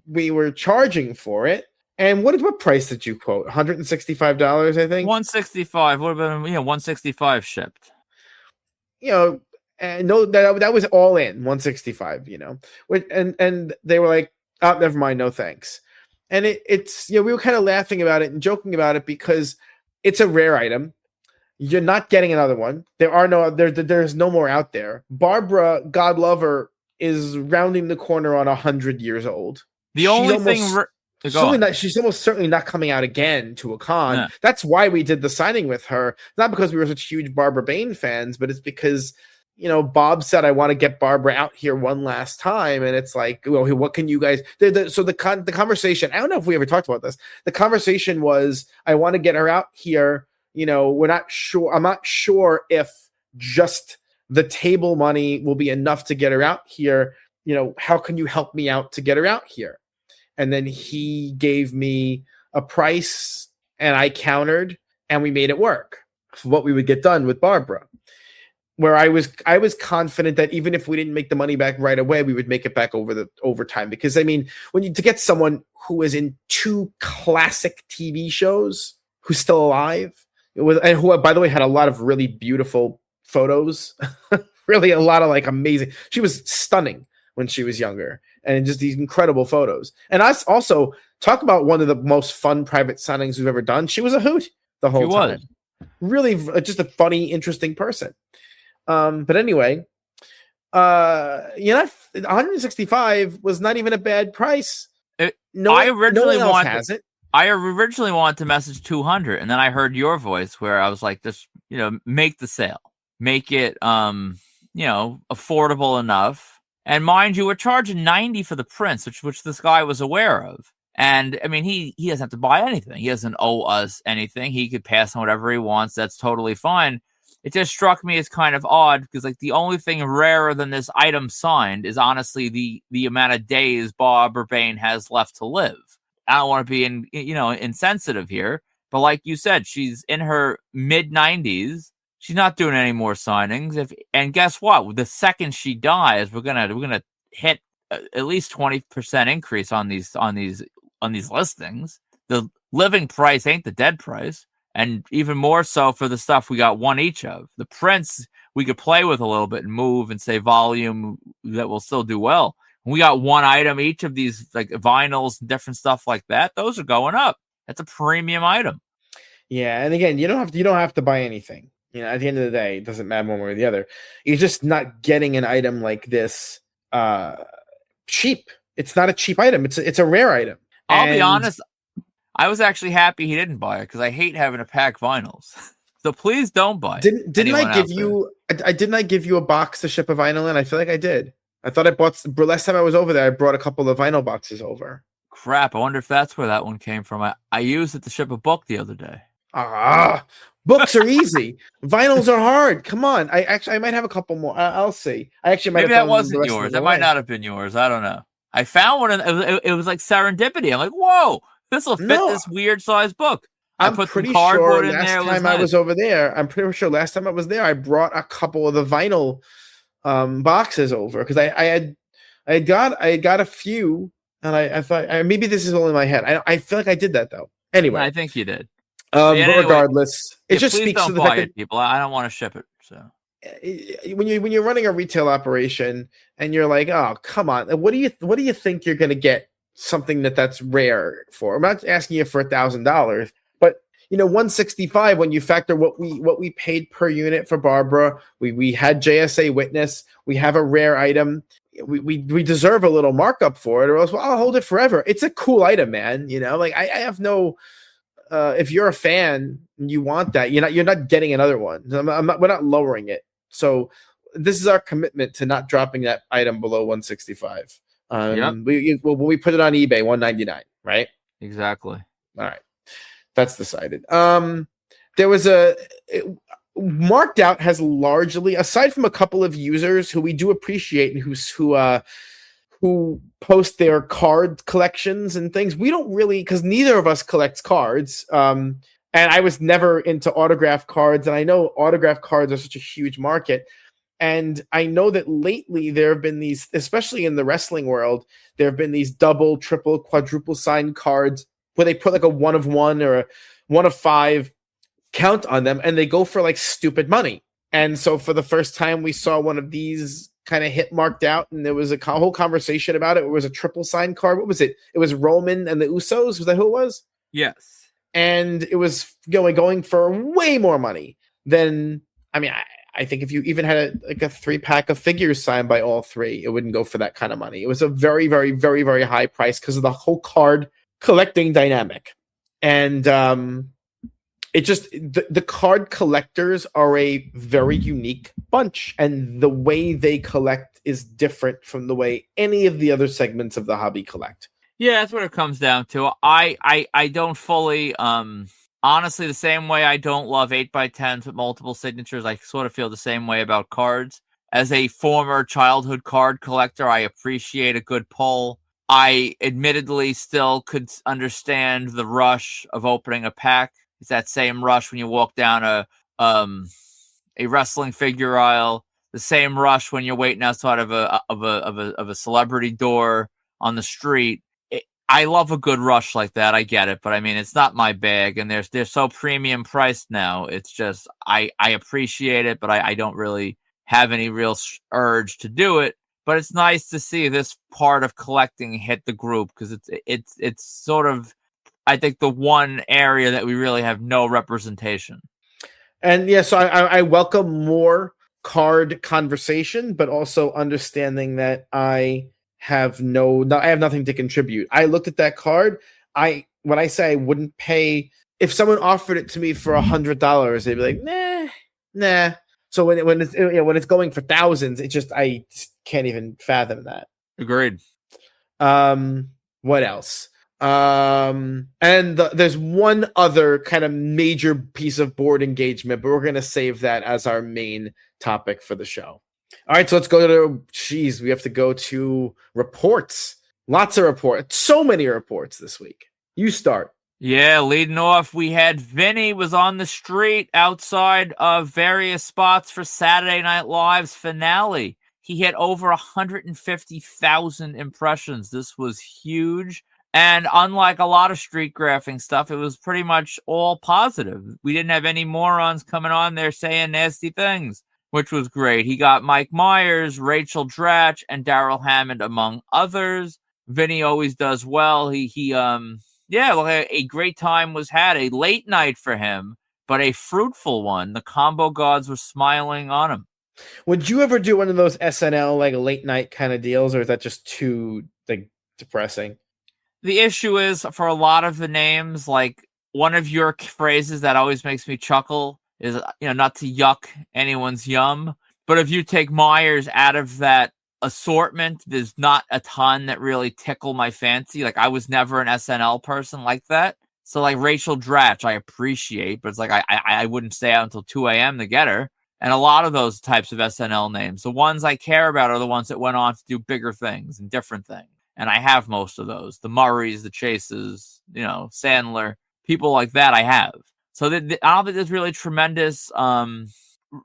we were charging for it. And what price did you quote? $165, I think. $165 would have been $165 shipped. And no, that was all in $165. And they were like, "Oh, never mind, no thanks." And it's we were kind of laughing about it and joking about it because it's a rare item. You're not getting another one. There's no more out there. Barbara, God love her, is rounding the corner on 100 years old. The only thing. She's almost certainly not coming out again to a con. Yeah. That's why we did the signing with her. Not because we were such huge Barbara Bain fans, but it's because, Bob said, I want to get Barbara out here one last time. And it's like, well, what can you guys... So the conversation, I don't know if we ever talked about this. The conversation was, I want to get her out here. We're not sure. I'm not sure if just the table money will be enough to get her out here. How can you help me out to get her out here? And then he gave me a price and I countered and we made it work for what we would get done with Barbara. Where I was confident that even if we didn't make the money back right away, we would make it back over time. Because to get someone who is in 2 classic TV shows who's still alive, and who, by the way, had a lot of really beautiful photos, really a lot of amazing. She was stunning when she was younger. And just these incredible photos. And us also talk about one of the most fun private signings we've ever done. She was a hoot the whole time. Really just a funny, interesting person. But anyway, 165 was not even a bad price. I originally wanted to message 200, and then I heard your voice where I was like, just, make the sale. Make it, affordable enough. And mind you, we're charging $90 for the prints, which this guy was aware of. And I mean, he doesn't have to buy anything. He doesn't owe us anything. He could pass on whatever he wants. That's totally fine. It just struck me as kind of odd because the only thing rarer than this item signed is honestly the amount of days Barbara Bain has left to live. I don't want to be insensitive here, but like you said, she's in her mid-90s. She's not doing any more signings. And guess what? The second she dies, we're gonna hit at least 20% increase on these listings. The living price ain't the dead price, and even more so for the stuff we got one each of. The prints we could play with a little bit and move and say volume that will still do well. We got one item each of these vinyls and different stuff like that. Those are going up. That's a premium item. Yeah, and again, you don't have to buy anything. At the end of the day, it doesn't matter one way or the other. You're just not getting an item like this cheap. It's not a cheap item. It's a rare item. I'll be And honest, I was actually happy he didn't buy it because I hate having to pack vinyls. So please don't buy it. didn't I give you? I didn't I give you a box to ship a vinyl in? I feel like I did. I thought I bought last time I was over there. I brought a couple of vinyl boxes over. Crap! I wonder if that's where that one came from. I used it to ship a book the other day. Books are easy. Vinyls are hard. Come on. I might have a couple more. I'll see. I actually might Maybe have that wasn't yours. That might might not have been yours. I don't know. I found one, and it was like serendipity. I'm like, whoa, this will fit this weird sized book. I put some cardboard in there. Last time I was over there, I'm pretty sure last time I was there, I brought a couple of the vinyl boxes over because I had got a few, and I thought maybe this is all in my head. I feel like I did that though. Anyway, I think you did. But regardless, it just speaks to the fact that people. I don't want to ship it. So when you're running a retail operation and you're like, oh come on, what do you think you're going to get something that's rare for? I'm not asking you for $1,000. But 165 when you factor what we paid per unit for Barbara, we had JSA witness, we have a rare item, we deserve a little markup for it, or else I'll hold it forever. It's a cool item, man. Like I have no. If you're a fan and you want that, you're not getting another one. We're not lowering it. So this is our commitment to not dropping that item below 165. We put it on eBay 199, right? Exactly. All right. That's decided. There was Marked Out has largely, aside from a couple of users who we do appreciate and who post their card collections and things, we don't really, because neither of us collects cards. And I was never into autograph cards, and I know autograph cards are such a huge market. And I know that lately there have been these, especially in the wrestling world, there have been these double, triple, quadruple signed cards where they put like a 1 of 1 or a 1 of 5 count on them, and they go for like stupid money. And so for the first time, we saw one of these kind of hit Marked Out, and there was a whole conversation about it. It was a triple signed card. What was it? It was Roman and the Usos. Was that who it was? Yes. And it was going for way more money than, I think if you even had a 3-pack of figures signed by all three, it wouldn't go for that kind of money. It was a very, very, very, very high price because of the whole card collecting dynamic. And it just, the card collectors are a very unique bunch, and the way they collect is different from the way any of the other segments of the hobby collect. Yeah, that's what it comes down to. I don't fully, honestly, the same way I don't love 8x10s with multiple signatures, I sort of feel the same way about cards. As a former childhood card collector, I appreciate a good pull. I admittedly still could understand the rush of opening a pack. It's that same rush when you walk down a wrestling figure aisle. The same rush when you're waiting outside of a celebrity door on the street. I love a good rush like that. I get it, but it's not my bag, and they're so premium priced now. It's just I appreciate it, but I don't really have any real urge to do it. But it's nice to see this part of collecting hit the group, because it's sort of, I think, the one area that we really have no representation. And yeah, so I welcome more card conversation, but also understanding that I have nothing to contribute. I looked at that card. When I say I wouldn't pay, if someone offered it to me for $100, they'd be like, nah. So when it's going for thousands, I just can't even fathom that. Agreed. What else? And there's one other kind of major piece of board engagement, but we're going to save that as our main topic for the show. All right, so let's go to, we have to go to reports. Lots of reports. So many reports this week. You start. Yeah, leading off, we had Vinny was on the street outside of various spots for Saturday Night Live's finale. He had over 150,000 impressions. This was huge. And unlike a lot of street graphing stuff, it was pretty much all positive. We didn't have any morons coming on there saying nasty things, which was great. He got Mike Myers, Rachel Dratch, and Daryl Hammond, among others. Vinny always does well. He Yeah, well, a great time was had, a late night for him, but a fruitful one. The combo gods were smiling on him. Would you ever do one of those SNL like late night kind of deals, or is that just too like depressing? The issue is for a lot of the names, like one of your phrases that always makes me chuckle is, not to yuck anyone's yum. But if you take Myers out of that assortment, there's not a ton that really tickle my fancy. Like I was never an SNL person like that. So like Rachel Dratch, I appreciate, but it's like I wouldn't stay out until 2 a.m. to get her. And a lot of those types of SNL names, the ones I care about are the ones that went on to do bigger things and different things. And I have most of those. The Murrays, the Chases, Sandler, people like that I have. So I don't think there's really tremendous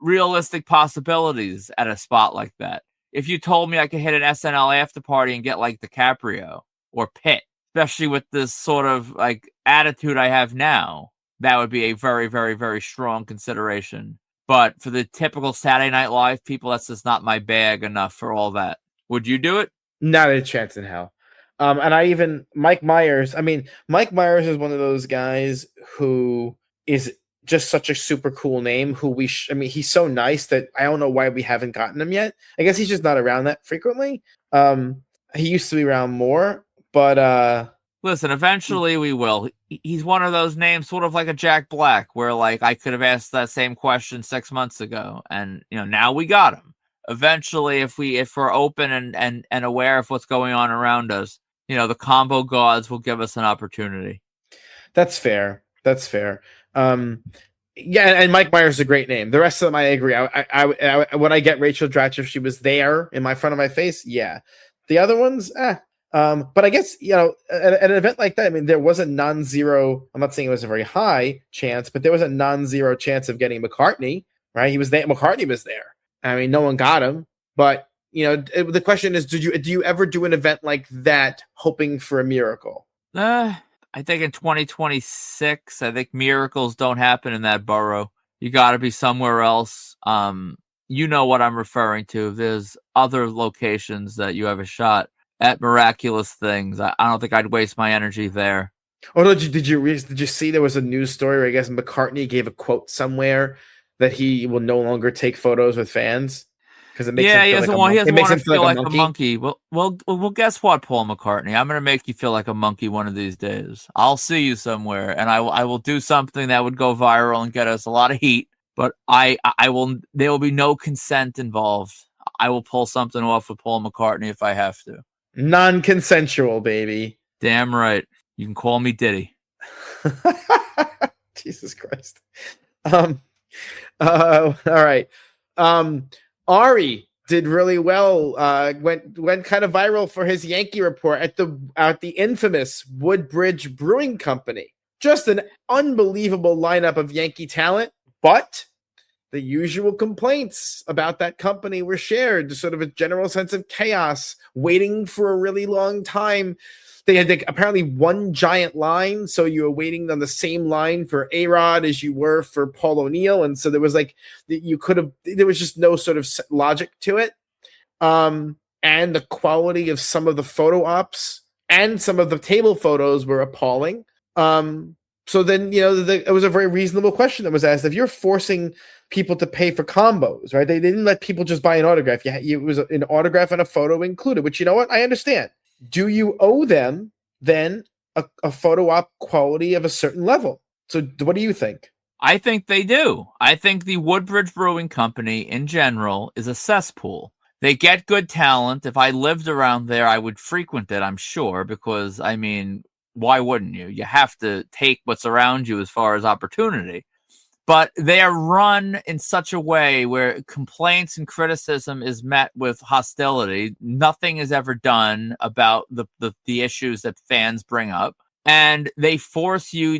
realistic possibilities at a spot like that. If you told me I could hit an SNL after party and get like DiCaprio or Pitt, especially with this sort of like attitude I have now, that would be a very, very, very strong consideration. But for the typical Saturday Night Live people, that's just not my bag enough for all that. Would you do it? Not a chance in hell. And Mike Myers. I mean, Mike Myers is one of those guys who is just such a super cool name. He's so nice that I don't know why we haven't gotten him yet. I guess he's just not around that frequently. He used to be around more, but listen, eventually we will. He's one of those names, sort of like a Jack Black, where like I could have asked that same question 6 months ago, and now we got him. Eventually, if we're open and aware of what's going on around us, the combo gods will give us an opportunity. That's fair. Yeah, and Mike Myers is a great name. The rest of them, I agree. I when I get Rachel Dratch, if she was there in my front of my face, yeah. The other ones, but I guess at an event like that, I mean, there was a non-zero. I'm not saying it was a very high chance, but there was a non-zero chance of getting McCartney. Right? He was there. McCartney was there. I mean, no one got him, but the question is, do you ever do an event like that hoping for a miracle? I think in 2026, I think miracles don't happen in that borough. You got to be somewhere else. You know what I'm referring to. There's other locations that you have a shot at miraculous things. I don't think I'd waste my energy there. Oh no! Did you see there was a news story where I guess McCartney gave a quote somewhere that he will no longer take photos with fans because it makes him feel like a monkey. Well, guess what, Paul McCartney? I'm going to make you feel like a monkey one of these days. I'll see you somewhere, and I will do something that would go viral and get us a lot of heat. But there will be no consent involved. I will pull something off with Paul McCartney if I have to. Non-consensual, baby. Damn right. You can call me Diddy. Jesus Christ. All right. Ari did really well. Went kind of viral for his Yankee report at the infamous Woodbridge Brewing Company. Just an unbelievable lineup of Yankee talent, but the usual complaints about that company were shared. Sort of a general sense of chaos, waiting for a really long time. They had apparently one giant line, so you were waiting on the same line for A-Rod as you were for Paul O'Neill, and so there was there was just no sort of logic to it. And the quality of some of the photo ops and some of the table photos were appalling. So then, it was a very reasonable question that was asked. If you're forcing people to pay for combos, right? They didn't let people just buy an autograph. It was an autograph and a photo included, which, you know what? I understand. Do you owe them then a photo op quality of a certain level? So what do you think? I think they do. I think the Woodbridge Brewing Company in general is a cesspool. They get good talent. If I lived around there, I would frequent it, I'm sure, because, I mean, why wouldn't you? You have to take what's around you as far as opportunity. But they are run in such a way where complaints and criticism is met with hostility. Nothing is ever done about the issues that fans bring up. And they force you,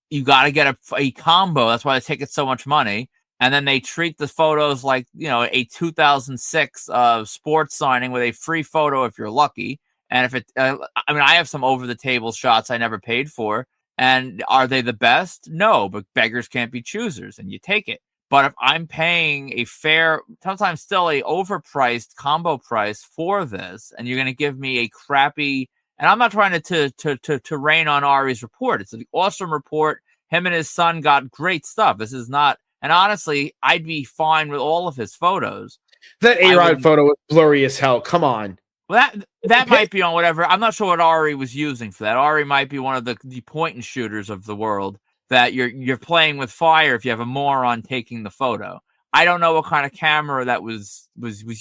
you got to get a combo. That's why they take it so much money. And then they treat the photos like, a 2006 sports signing with a free photo if you're lucky. And if I have some over-the-table shots I never paid for. And are they the best? No, but beggars can't be choosers, and you take it. But if I'm paying a fair, sometimes still a overpriced combo price for this, and you're going to give me a crappy And I'm not trying to rain on Ari's report. It's an awesome report. Him and his son got great stuff. This is not, and honestly, I'd be fine with all of his photos. That A-Rod photo was blurry as hell. Come on. Well, that might be on whatever. I'm not sure what Ari was using for that. Ari might be one of the point and shooters of the world that you're playing with fire if you have a moron taking the photo. I don't know what kind of camera that was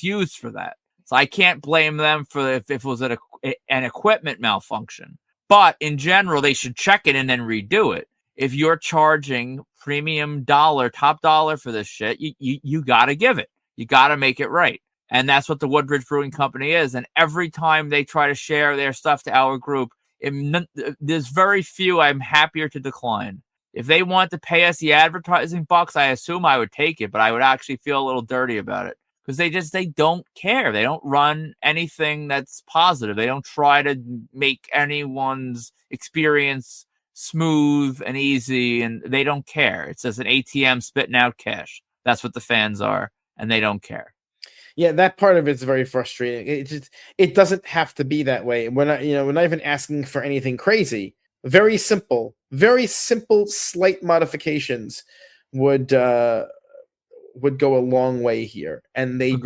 used for that. So I can't blame them for if it was an equipment malfunction. But in general, they should check it and then redo it. If you're charging premium top dollar for this shit, you got to give it. You got to make it right. And that's what the Woodbridge Brewing Company is. And every time they try to share their stuff to our group, there's very few I'm happier to decline. If they want to pay us the advertising bucks, I assume I would take it, but I would actually feel a little dirty about it because they don't care. They don't run anything that's positive. They don't try to make anyone's experience smooth and easy, and they don't care. It's just an ATM spitting out cash. That's what the fans are, and they don't care. Yeah, that part of it's very frustrating. It doesn't have to be that way. We're not even asking for anything crazy. Very simple, slight modifications would go a long way here. And they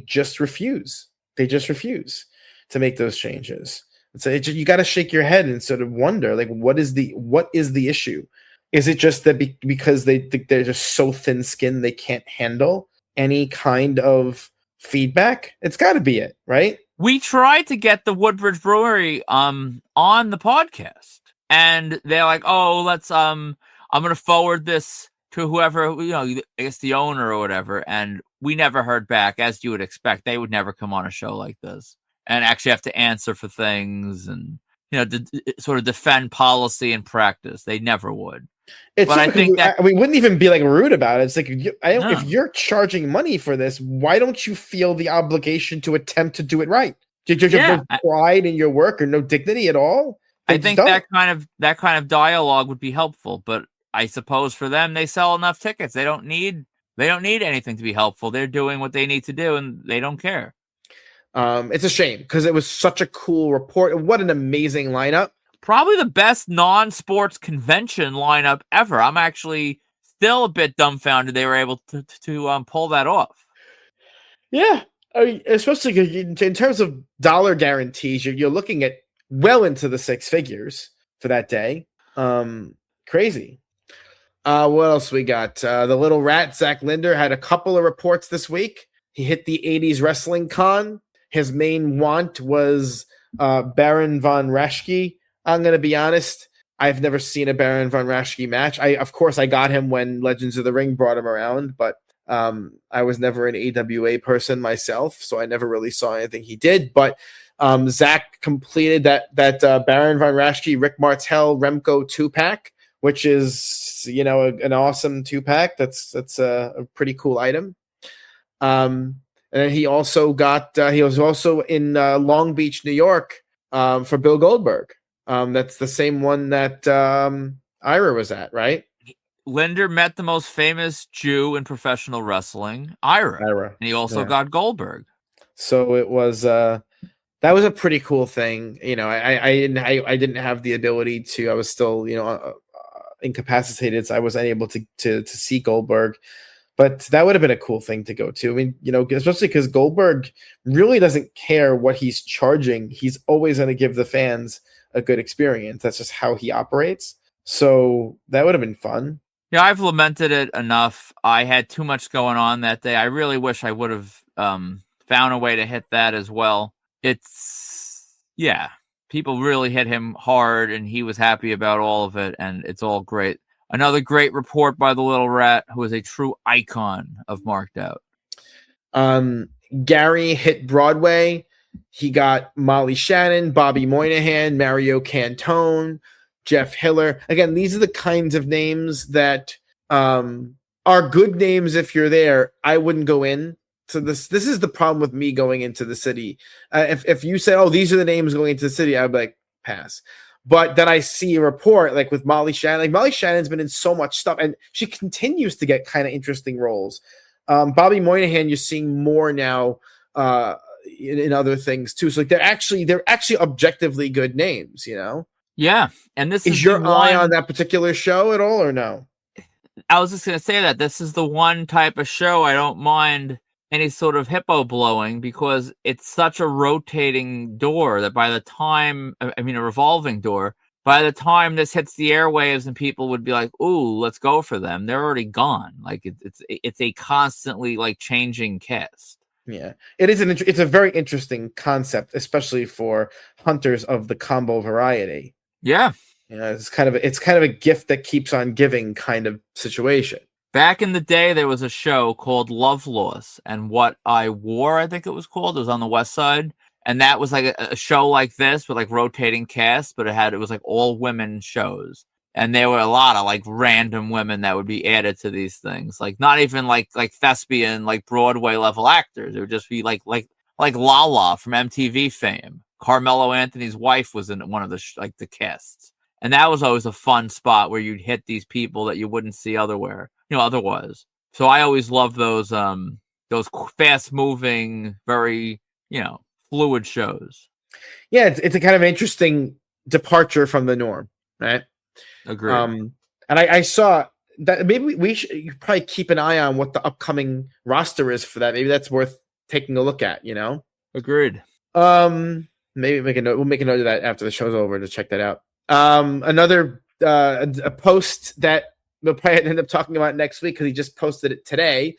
just refuse. They just refuse to make those changes. So you got to shake your head and sort of wonder, like, what is the issue? Is it just that because they think they're just so thin-skinned they can't handle any kind of feedback? It's got to be it, right? We tried to get the Woodbridge Brewery on the podcast, and they're like, "Oh, let's I'm going to forward this to whoever, I guess the owner or whatever." And we never heard back, as you would expect. They would never come on a show like this and actually have to answer for things and sort of defend policy and practice. They never would. But I think that we wouldn't even be like rude about it. It's like, if you're charging money for this, why don't you feel the obligation to attempt to do it right? Did you have no pride in your work or no dignity at all? I think that kind of dialogue would be helpful. But I suppose for them, they sell enough tickets. They don't need anything to be helpful. They're doing what they need to do, and they don't care. It's a shame because it was such a cool report. What an amazing lineup. Probably the best non-sports convention lineup ever. I'm actually still a bit dumbfounded they were able to pull that off. Yeah, especially in terms of dollar guarantees, you're looking at well into the six figures for that day. Crazy. What else we got? The little rat, Zach Linder, had a couple of reports this week. He hit the 80s wrestling con. His main want was Baron von Raschke. I'm going to be honest. I've never seen a Baron von Raschke match. Of course, I got him when Legends of the Ring brought him around, but I was never an AWA person myself, so I never really saw anything he did. But Zach completed that Baron von Raschke, Rick Martel, Remco 2-pack, which is an awesome 2-pack. That's a pretty cool item. And then he also he was also in Long Beach, New York, for Bill Goldberg. That's the same one that Ira was at, right? Linder met the most famous Jew in professional wrestling, Ira. And he also got Goldberg. So it was that was a pretty cool thing. I didn't have the ability to. I was still incapacitated, so I was unable to see Goldberg. But that would have been a cool thing to go to. I mean, especially because Goldberg really doesn't care what he's charging. He's always going to give the fans a good experience. That's just how he operates. So that would have been fun. Yeah, I've lamented it enough. I had too much going on that day. I really wish I would have found a way to hit that as well. People really hit him hard, and he was happy about all of it, and it's all great. Another great report by the Little Rat, who is a true icon of Marked Out. Gary hit Broadway. He got Molly Shannon, Bobby Moynihan, Mario Cantone, Jeff Hiller. Again, these are the kinds of names that are good names if you're there. I wouldn't go in. So this is the problem with me going into the city. If you say, oh, these are the names going into the city, I'd be like, pass. But then I see a report like with Molly Shannon. Like Molly Shannon's been in so much stuff, and she continues to get kind of interesting roles. Bobby Moynihan, you're seeing more now. in other things too. So like they're actually objectively good names, you know. Yeah, and this is your eye on that particular show at all, or no? I was just gonna say that this is the one type of show I don't mind any sort of hippo blowing, because it's such a rotating door that by the time, I mean, a revolving door, by the time this hits the airwaves and people would be like, "Ooh, let's go for them," they're already gone. Like it's a constantly like changing cast. Yeah, it is it's a very interesting concept, especially for hunters of the combo variety. Yeah. Yeah, it's kind of a gift that keeps on giving kind of situation. Back in the day, there was a show called Love Loss, and What I Wore, I think it was called. It was on the West Side, and that was like a show like this with like rotating cast, but it was like all women shows, and there were a lot of like random women that would be added to these things, like not even like thespian, like Broadway level actors. It would just be like Lala from MTV fame. Carmelo Anthony's wife was in one of the the casts. And that was always a fun spot where you'd hit these people that you wouldn't see otherwise. So I always love those fast moving, very, fluid shows. Yeah, it's a kind of interesting departure from the norm, right? Agreed. And I saw that maybe we should probably keep an eye on what the upcoming roster is for that. Maybe that's worth taking a look at, Agreed. Maybe we'll make a note of that after the show's over to check that out. Another a post that we'll probably end up talking about next week because he just posted it today,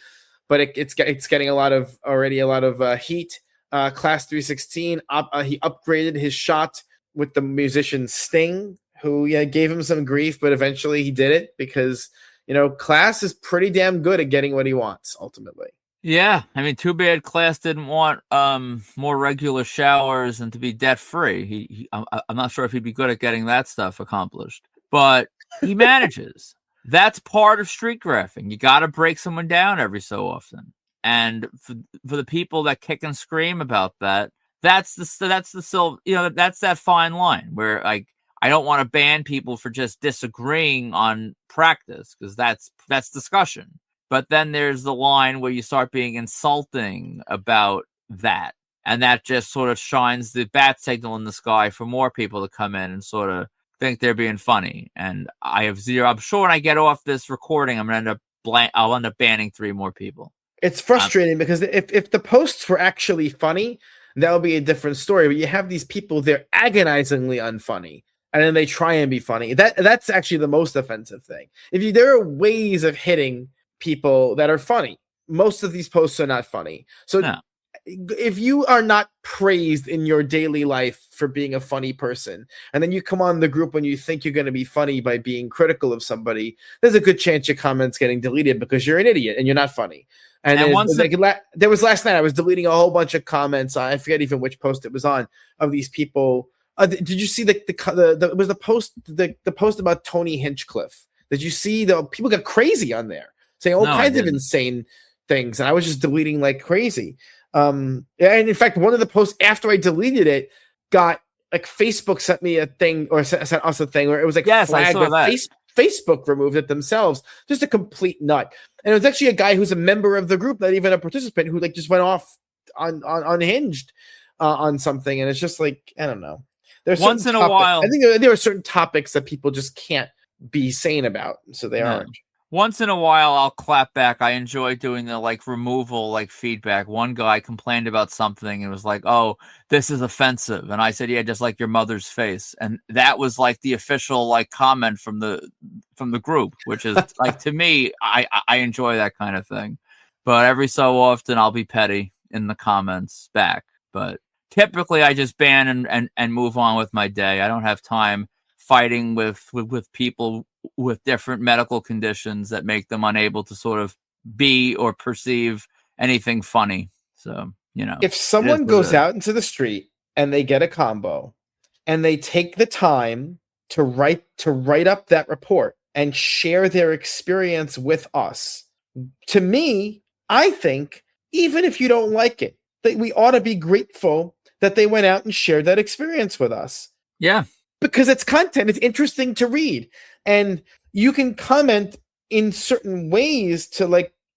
but it's getting a lot of heat. Class 316, he upgraded his shot with the musician Sting, who gave him some grief, but eventually he did it because Class is pretty damn good at getting what he wants ultimately. Yeah, I mean, too bad Class didn't want more regular showers and to be debt free. I'm not sure if he'd be good at getting that stuff accomplished, but he manages. That's part of street graphing. You got to break someone down every so often, and for the people that kick and scream about that, that's that fine line where like I don't want to ban people for just disagreeing on practice because that's discussion. But then there's the line where you start being insulting about that. And that just sort of shines the bat signal in the sky for more people to come in and sort of think they're being funny. And I'm sure when I get off this recording, I'll end up banning 3 more people. It's frustrating because if the posts were actually funny, that would be a different story. But you have these people, they're agonizingly unfunny. And then they try and be funny. That's actually the most offensive thing. There are ways of hitting people that are funny. Most of these posts are not funny. So if you are not praised in your daily life for being a funny person, and then you come on the group when you think you're going to be funny by being critical of somebody, there's a good chance your comment's getting deleted because you're an idiot and you're not funny. And there was last night, I was deleting a whole bunch of comments. I forget even which post it was on of these people. Did you see the post about Tony Hinchcliffe? Did you see the people got crazy on there? Saying all kinds of insane things, and I was just deleting like crazy. And in fact, one of the posts after I deleted it got like Facebook sent me a thing or sent us a thing where it was like flagged that Facebook removed it themselves. Just a complete nut. And it was actually a guy who's a member of the group, not even a participant, who like just went off on unhinged on something. And it's just like I don't know. There's once in a while, I think there are certain topics that people just can't be sane about, so they aren't. Once in a while, I'll clap back. I enjoy doing the removal, feedback. One guy complained about something and was like, "Oh, this is offensive," and I said, "Yeah, just like your mother's face." And that was the official comment from the group, which is to me, I enjoy that kind of thing. But every so often, I'll be petty in the comments back. But typically, I just ban and move on with my day. I don't have time fighting with people with different medical conditions that make them unable to sort of be or perceive anything funny. So, if someone goes out into the street and they get a combo and they take the time to write up that report and share their experience with us, to me, I think even if you don't like it, that we ought to be grateful that they went out and shared that experience with us. Yeah. Because it's content, it's interesting to read. And you can comment in certain ways to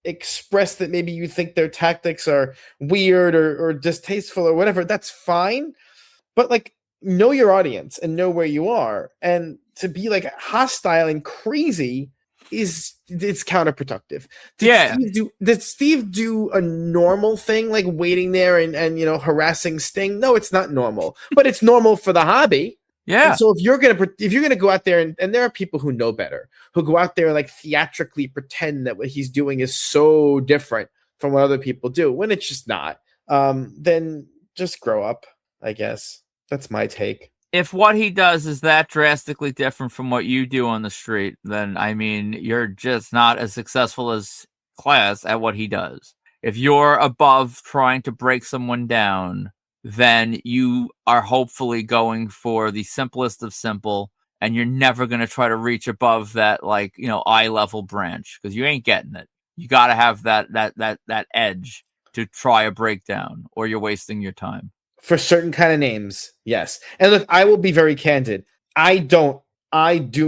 express that maybe you think their tactics are weird or distasteful or whatever, that's fine. But like, know your audience and know where you are. And to be like hostile and crazy it's counterproductive. Did Steve do a normal thing like waiting there and harassing Sting? No, it's not normal, but it's normal for the hobby. Yeah. And so if you're gonna go out there and there are people who know better, who go out there and like theatrically pretend that what he's doing is so different from what other people do when it's just not, then just grow up, I guess. That's my take. If what he does is that drastically different from what you do on the street, then I mean, you're just not as successful as Class at what he does. If you're above trying to break someone down, then you are hopefully going for the simplest of simple, and you're never going to try to reach above that, eye level branch, because you ain't getting it. You got to have that edge to try a breakdown, or you're wasting your time. For certain kind of names, yes. And look, I will be very candid. I do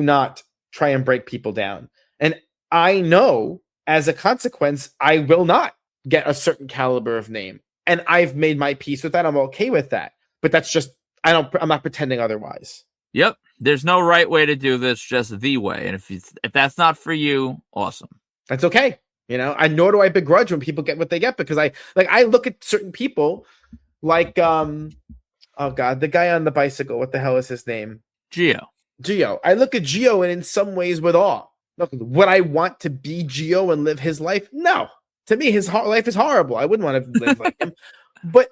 not try and break people down. And I know as a consequence, I will not get a certain caliber of name. And I've made my peace with that. I'm okay with that. But that's just, I'm not pretending otherwise. Yep. There's no right way to do this, just the way. And if that's not for you, awesome. That's okay. And nor do I begrudge when people get what they get, because I look at certain people like, oh God, the guy on the bicycle, what the hell is his name? Gio. I look at Gio and in some ways with awe. Look, would I want to be Gio and live his life? No. To me, his life is horrible. I wouldn't want to live like him. But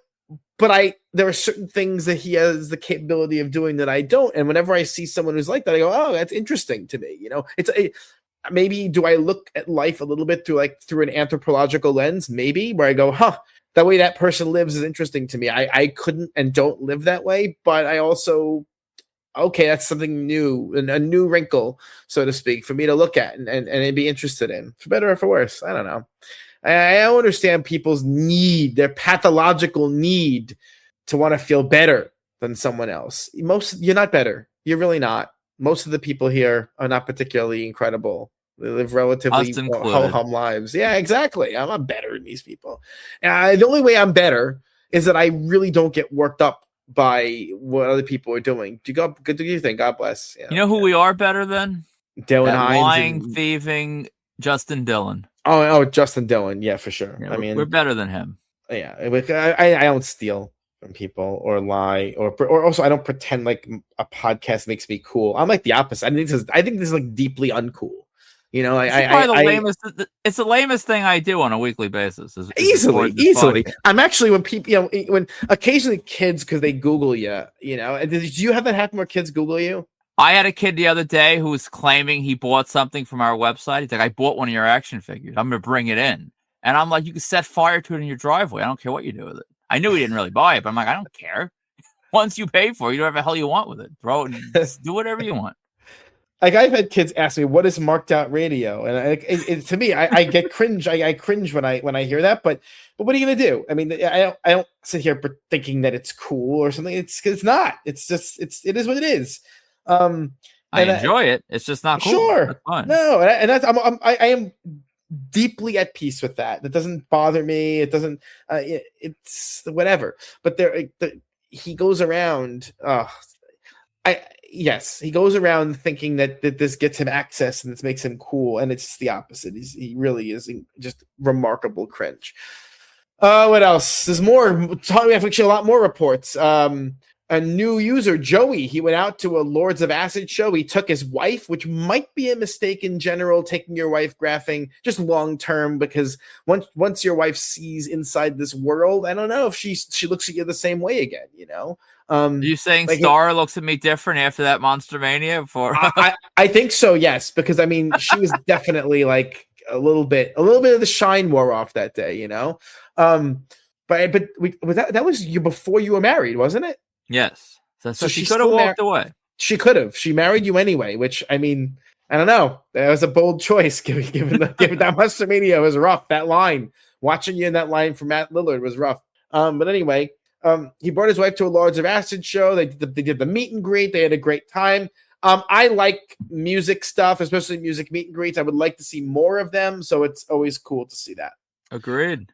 there are certain things that he has the capability of doing that I don't. And whenever I see someone who's like that, I go, oh, that's interesting to me. Maybe do I look at life a little bit through an anthropological lens? Maybe, where I go, that way that person lives is interesting to me. I couldn't and don't live that way, but I also, okay, that's something new, and a new wrinkle, so to speak, for me to look at and be interested in, for better or for worse. I don't know. I don't understand people's need, their pathological need to want to feel better than someone else. You're not better. You're really not. Most of the people here are not particularly incredible. They live relatively ho-hum lives. Yeah, exactly. I'm not better than these people. The only way I'm better is that I really don't get worked up by what other people are doing. Do you think? God bless. You know who we are better than? Dylan Hines. Lying, thieving, Justin Dhillon. Oh, Justin Dhillon. Yeah, for sure. Yeah, we're better than him. Yeah, I don't steal from people or lie or also I don't pretend like a podcast makes me cool. I'm like the opposite. I think this is like deeply uncool. It's the lamest thing I do on a weekly basis. Easily. I'm actually, when people, when occasionally kids, because they Google you, and did you have that happen where kids Google you? I had a kid the other day who was claiming he bought something from our website. He's like, I bought one of your action figures. I'm going to bring it in. And I'm like, you can set fire to it in your driveway. I don't care what you do with it. I knew he didn't really buy it, but I'm like, I don't care. Once you pay for it, you do whatever the hell you want with it. Throw it and do whatever you want. Like, I've had kids ask me, what is marked out radio? And to me, I get cringe. I cringe when I hear that, but what are you going to do? I mean, I don't sit here thinking that it's cool or something. It's not, it is what it is. I enjoy it. It's just not cool. Sure. That's fun. No. And that's, I am deeply at peace with that. That doesn't bother me. It doesn't, it's whatever, but he goes around, yes, he goes around thinking that this gets him access and this makes him cool, and it's the opposite. He really is just remarkable cringe. What else? There's more. We have actually a lot more reports. A new user, Joey, he went out to a Lords of Acid show. He took his wife, which might be a mistake in general, taking your wife graphing just long term, because once your wife sees inside this world, I don't know if she looks at you the same way again, Are you saying like Star looks at me different after that Monster Mania? Before I think so, yes, because I mean she was definitely like a little bit of the shine wore off that day, But that was you before you were married, wasn't it? Yes. So she could have walked away. She could have. She married you anyway, which, I mean, I don't know. That was a bold choice, given that Monster Mania was rough. That line, watching you in that line for Matt Lillard was rough. But anyway, he brought his wife to a Lords of Acid show. They did the meet and greet. They had a great time. I like music stuff, especially music meet and greets. I would like to see more of them, so it's always cool to see that. Agreed.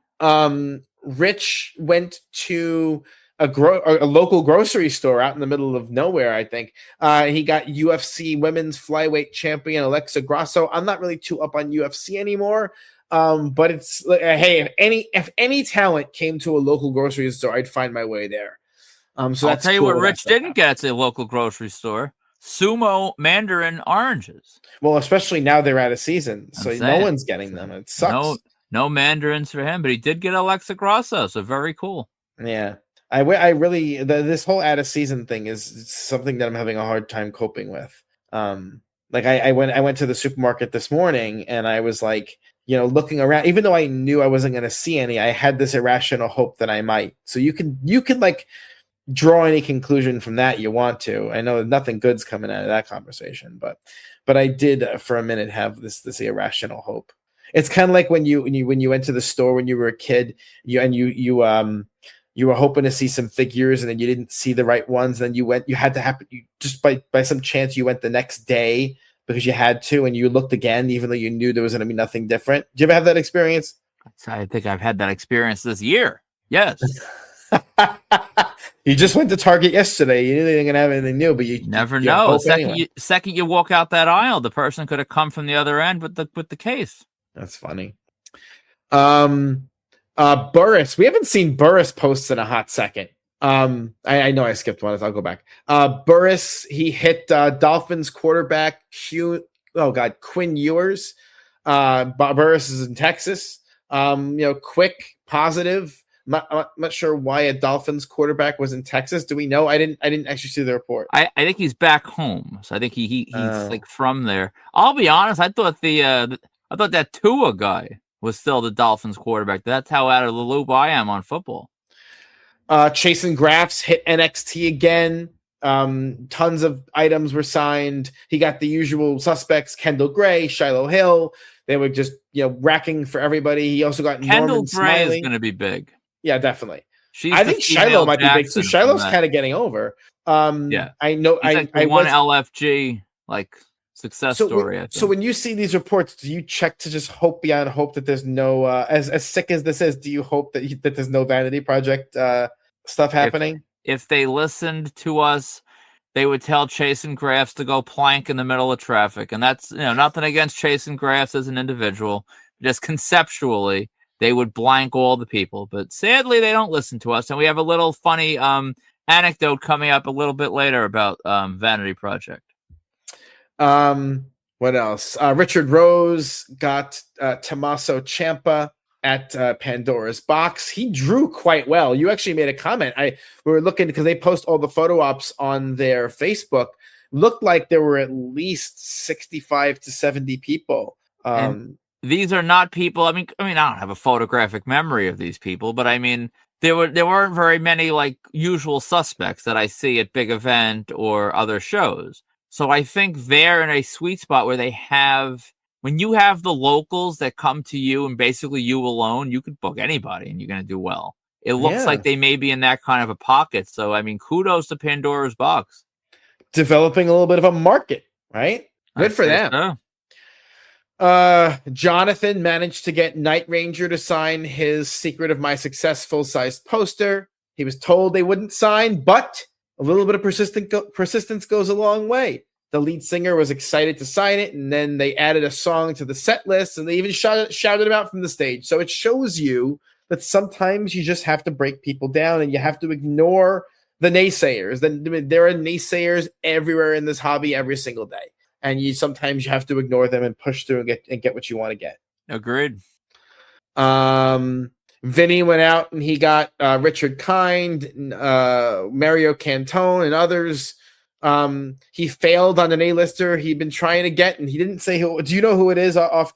Rich went to a local grocery store out in the middle of nowhere, I think. He got UFC women's flyweight champion Alexa Grasso. I'm not really too up on UFC anymore, but it's hey, if any talent came to a local grocery store, I'd find my way there. So I'll tell you what Rich didn't get at a local grocery store: Sumo Mandarin oranges. Well, especially now they're out of season, so no one's getting them. It sucks. No mandarins for him, but he did get Alexa Grasso, so very cool. Yeah. I really this whole out of season thing is something that I'm having a hard time coping with. Like I went to the supermarket this morning and I was like, looking around, even though I knew I wasn't going to see any, I had this irrational hope that I might. So you can like draw any conclusion from that you want to. I know nothing good's coming out of that conversation, but I did for a minute have this irrational hope. It's kind of like when you went to the store when you were a kid, you were hoping to see some figures and then you didn't see the right ones. Then you had to happen. You just by some chance you went the next day because you had to, and you looked again, even though you knew there was going to be nothing different. Do you ever have that experience? I think I've had that experience this year. Yes. You just went to Target yesterday. You knew they didn't have anything new, but you never know. Second you walk out that aisle, the person could have come from the other end with the case. That's funny. Burris. We haven't seen Burris post in a hot second. I know I skipped one. I'll go back. Burris, he hit Dolphins quarterback Quinn Ewers. Burris is in Texas. Quick, positive. I'm not sure why a Dolphins quarterback was in Texas. Do we know? I didn't actually see the report. I think he's back home, so I think he's like from there. I'll be honest. I thought that Tua guy was still the Dolphins quarterback. That's how out of the loop I am on football. Chasen Graffs hit NXT again. Tons of items were signed. He got the usual suspects: Kendall Gray, Shiloh Hill. They were just racking for everybody. He also got Kendall Norman Gray Smiley. Is going to be big. Yeah, definitely. I think Shiloh might be big too. Shiloh's kind of getting over. Yeah, I know. He's I one LFG success story. So when you see these reports, do you check to just hope beyond hope that there's no as sick as this is? Do you hope that there's no Vanity Project stuff happening? If they listened to us, they would tell Chasen Graffs to go plank in the middle of traffic, and that's nothing against Chasen Graffs as an individual, just conceptually. They would blank all the people, but sadly they don't listen to us. And we have a little funny anecdote coming up a little bit later about Vanity Project. What else? Richard Rose got Tommaso Ciampa at Pandora's Box. He drew quite well. You actually made a comment. We were looking because they post all the photo ops on their Facebook. Looked like there were at least 65 to 70 people. These are not people. I mean, I don't have a photographic memory of these people, but I mean, there weren't very many usual suspects that I see at big event or other shows. So I think they're in a sweet spot where when you have the locals that come to you and basically you alone, you could book anybody and you're going to do well. It looks like they may be in that kind of a pocket. So I mean, kudos to Pandora's Box, developing a little bit of a market, right? Good for them. So. Jonathan managed to get Night Ranger to sign his Secret of My Success full-size poster. He was told they wouldn't sign, but a little bit of persistence goes a long way. The lead singer was excited to sign it, and then they added a song to the set list, and they even shouted him out from the stage. So it shows you that sometimes you just have to break people down, and you have to ignore the naysayers. There are naysayers everywhere in this hobby every single day. And sometimes you have to ignore them and push through and get what you want to get. Agreed. Vinny went out and he got Richard Kind, Mario Cantone, and others. He failed on an A-lister he'd been trying to get, and he didn't say who. Do you know who it is off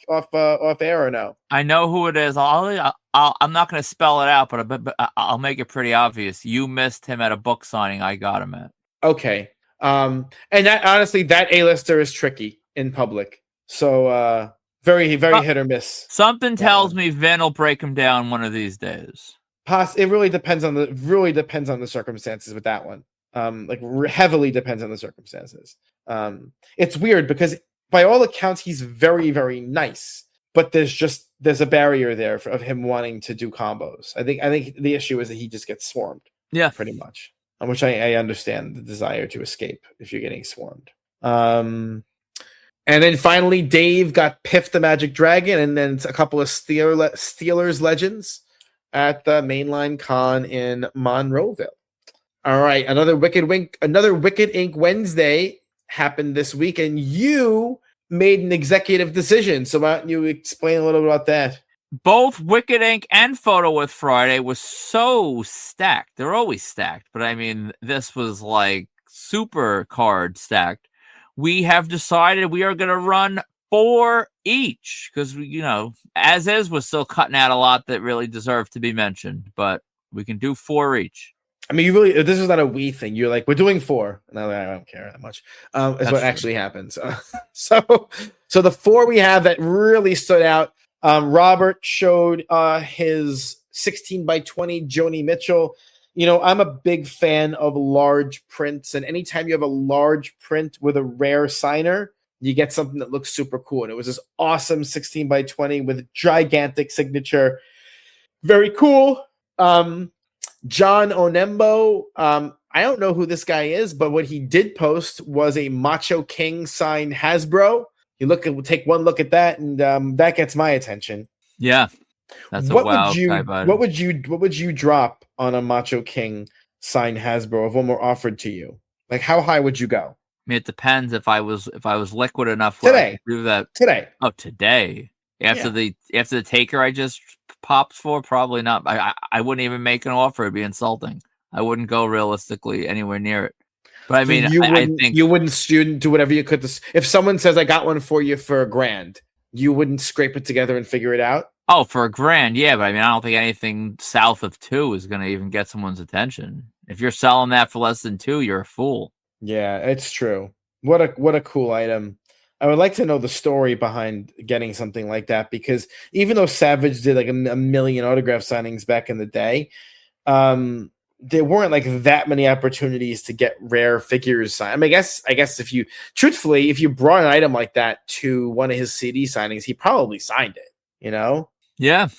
air or no? I know who it is. I'm not going to spell it out, but I'll make it pretty obvious. You missed him at a book signing I got him at. Okay. And that honestly, that A-lister is tricky in public. So very, very hit or miss. Something tells me Vin will break him down one of these days. It really depends on the circumstances with that one. Heavily depends on the circumstances. It's weird because by all accounts he's very, very nice, but there's a barrier there of him wanting to do combos. I think the issue is that he just gets swarmed. Yeah, pretty much. Which I understand the desire to escape if you're getting swarmed. And then finally, Dave got Piff the Magic Dragon, and then a couple of Steelers legends at the Mainline Con in Monroeville. All right, another Wicked Ink Wednesday happened this week, and you made an executive decision. So why don't you explain a little bit about that? Both Wicked Ink and Photo with Friday was so stacked. They're always stacked, but I mean, this was like super card stacked. We have decided we are going to run 4 each because, as is, we're still cutting out a lot that really deserve to be mentioned, but we can do 4 each. I mean, this is not a we thing. You're like, we're doing 4. And I don't care that much. Is what actually happens. So the 4 we have that really stood out. Robert showed his 16 by 20 Joni Mitchell. I'm a big fan of large prints, and anytime you have a large print with a rare signer, you get something that looks super cool. And it was this awesome 16 by 20 with gigantic signature. Very cool. John Onembo. I don't know who this guy is, but what he did post was a Macho King signed Hasbro. Take one look at that, and that gets my attention. Yeah, that's what would you drop on a Macho King signed Hasbro if one were offered to you? Like, how high would you go? I mean, it depends if I was liquid enough today. To do that today. Oh, today after the taker I just popped for, probably not. I wouldn't even make an offer. It'd be insulting. I wouldn't go realistically anywhere near it. But I mean, I think you wouldn't do whatever you could. If someone says, I got one for you for $1,000, you wouldn't scrape it together and figure it out? Oh, for $1,000, yeah. But I mean, I don't think anything south of 2 is going to even get someone's attention. If you're selling that for less than 2, you're a fool. Yeah, it's true. What a cool item. I would like to know the story behind getting something like that, because even though Savage did like a million autograph signings back in the day, there weren't like that many opportunities to get rare figures signed. I mean, I guess if you brought an item like that to one of his CD signings, he probably signed it, Yeah.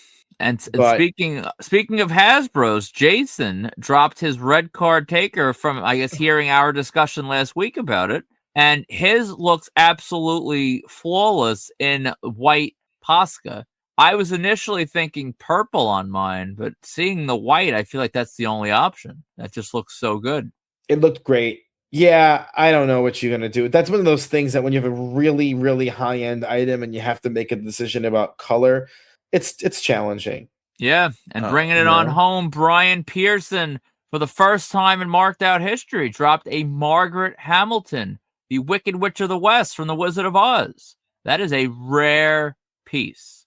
And speaking of Hasbro's, Jason dropped his red card taker from, I guess, hearing our discussion last week about it. And his looks absolutely flawless in white Posca. I was initially thinking purple on mine, but seeing the white, I feel like that's the only option. That just looks so good. It looked great. Yeah, I don't know what you're going to do. That's one of those things that when you have a really, really high-end item and you have to make a decision about color, it's challenging. Yeah, and bringing it on home, Brian Pearson, for the first time in Marked Out history, dropped a Margaret Hamilton, the Wicked Witch of the West from The Wizard of Oz. That is a rare piece.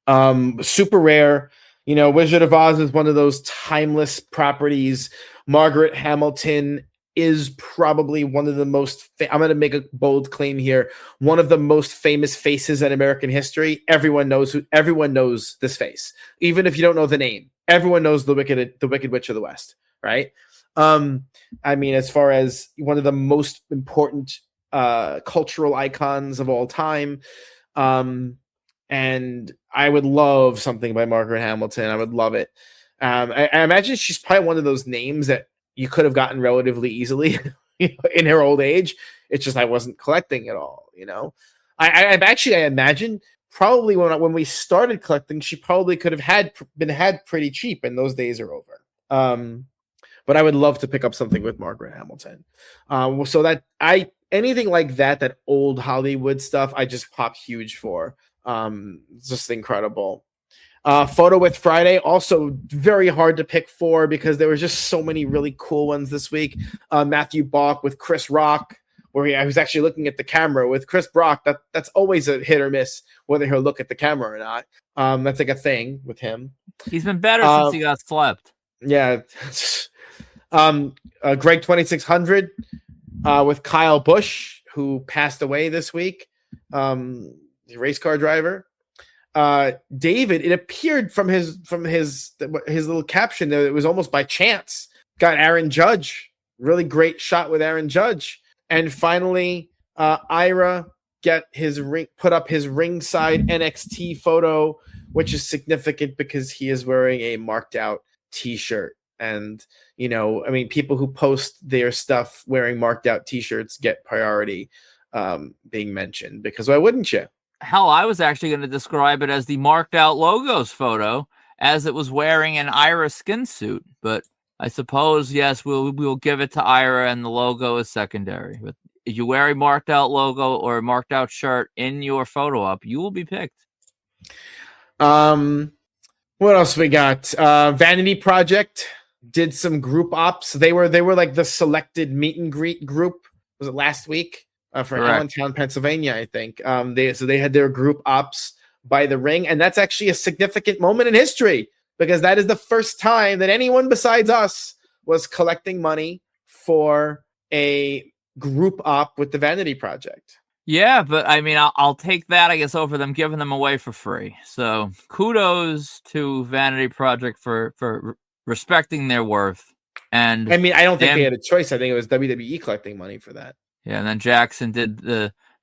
Super rare. Wizard of Oz is one of those timeless properties. Margaret Hamilton is probably one of the most I'm going to make a bold claim here, one of the most famous faces in American history. Everyone knows this face, even if you don't know the name. Everyone knows the Wicked Witch of the West, right? I mean, as far as one of the most important cultural icons of all time, and I would love something by Margaret Hamilton. I would love it. I imagine she's probably one of those names that you could have gotten relatively easily in her old age. It's just I wasn't collecting at all. I imagine probably when we started collecting, she probably could have been had pretty cheap, and those days are over. But I would love to pick up something with Margaret Hamilton. So that anything like that old Hollywood stuff, I just pop huge for. It's just incredible. Photo with Friday, also very hard to pick for because there were just so many really cool ones this week. Matthew Balk with Chris Rock, where I was actually looking at the camera with Chris Brock. That's always a hit or miss whether he'll look at the camera or not. That's like a thing with him. He's been better since he got slept. Yeah. Greg 2600 with Kyle Busch, who passed away this week. The race car driver. David, it appeared from his little caption that it was almost by chance. Got Aaron Judge, really great shot with Aaron Judge. And finally, Ira put up his ringside NXT photo, which is significant because he is wearing a marked out t-shirt. And, people who post their stuff wearing marked out t-shirts get priority being mentioned, because why wouldn't you? Hell, I was actually going to describe it as the marked out logos photo, as it was wearing an Ira skin suit. But I suppose, yes, we'll give it to Ira, and the logo is secondary. But if you wear a marked out logo or a marked out shirt in your photo op, you will be picked. What else we got? Vanity Project did some group ops. They were like the selected meet and greet group. Was it last week? For Allentown, Pennsylvania, I think. They had their group ops by the ring, and that's actually a significant moment in history, because that is the first time that anyone besides us was collecting money for a group op with the Vanity Project. Yeah, but I mean, I'll take that, I guess, over them giving them away for free. So kudos to Vanity Project for respecting their worth. And I mean, I don't think they had a choice. I think it was WWE collecting money for that. Yeah, and then Jackson did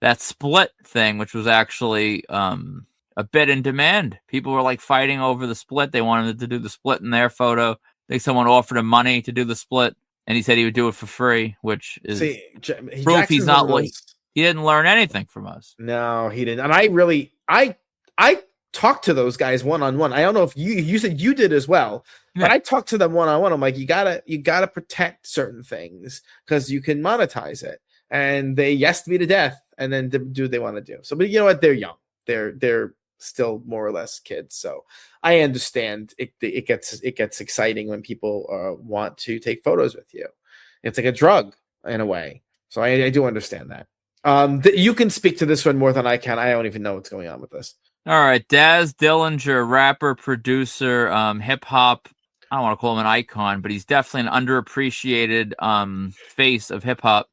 that split thing, which was actually a bit in demand. People were like fighting over the split. They wanted to do the split in their photo. I think someone offered him money to do the split, and he said he would do it for free, which is proof he's not he didn't learn anything from us. No, he didn't. And I talked to those guys one-on-one. I don't know if you said you did as well, but I talked to them one-on-one. I'm like, you gotta protect certain things because you can monetize it. And they yesed me to death, and then do what they want to do. So, but you know what? They're young. They're still more or less kids. So I understand it gets exciting when people want to take photos with you. It's like a drug in a way. So I do understand that. You can speak to this one more than I can. I don't even know what's going on with this. All right, Daz Dillinger, rapper, producer, hip hop. I don't want to call him an icon, but he's definitely an underappreciated face of hip hop.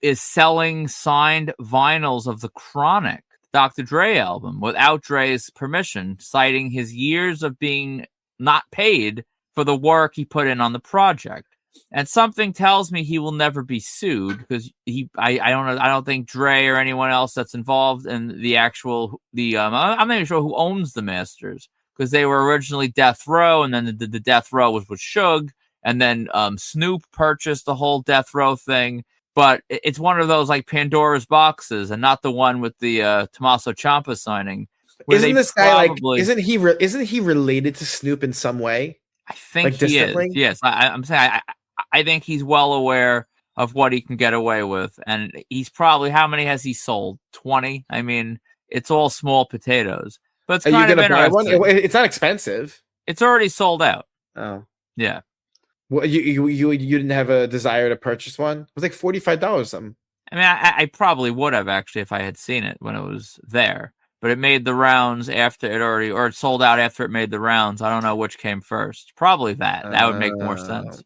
Is selling signed vinyls of the Chronic Dr. Dre album without Dre's permission, citing his years of being not paid for the work he put in on the project. And something tells me he will never be sued, because I don't know. I don't think Dre or anyone else that's involved in the actual I'm not even sure who owns the masters, because they were originally Death Row, and then the Death Row was with Suge. And then Snoop purchased the whole Death Row thing. But it's one of those like Pandora's boxes, and not the one with the Tommaso Ciampa signing. Isn't this guy isn't he related to Snoop in some way? I think he is. Yes, I'm saying I think he's well aware of what he can get away with. And he's probably, how many has he sold? 20? I mean, it's all small potatoes. But it's kind of interesting. Buy one? It's not expensive. It's already sold out. Oh. Yeah. Well, you didn't have a desire to purchase one? It was like $45 something. I mean, I probably would have actually if I had seen it when it was there, but it made the rounds after it sold out after it made the rounds. I don't know which came first. Probably that. That would make more sense.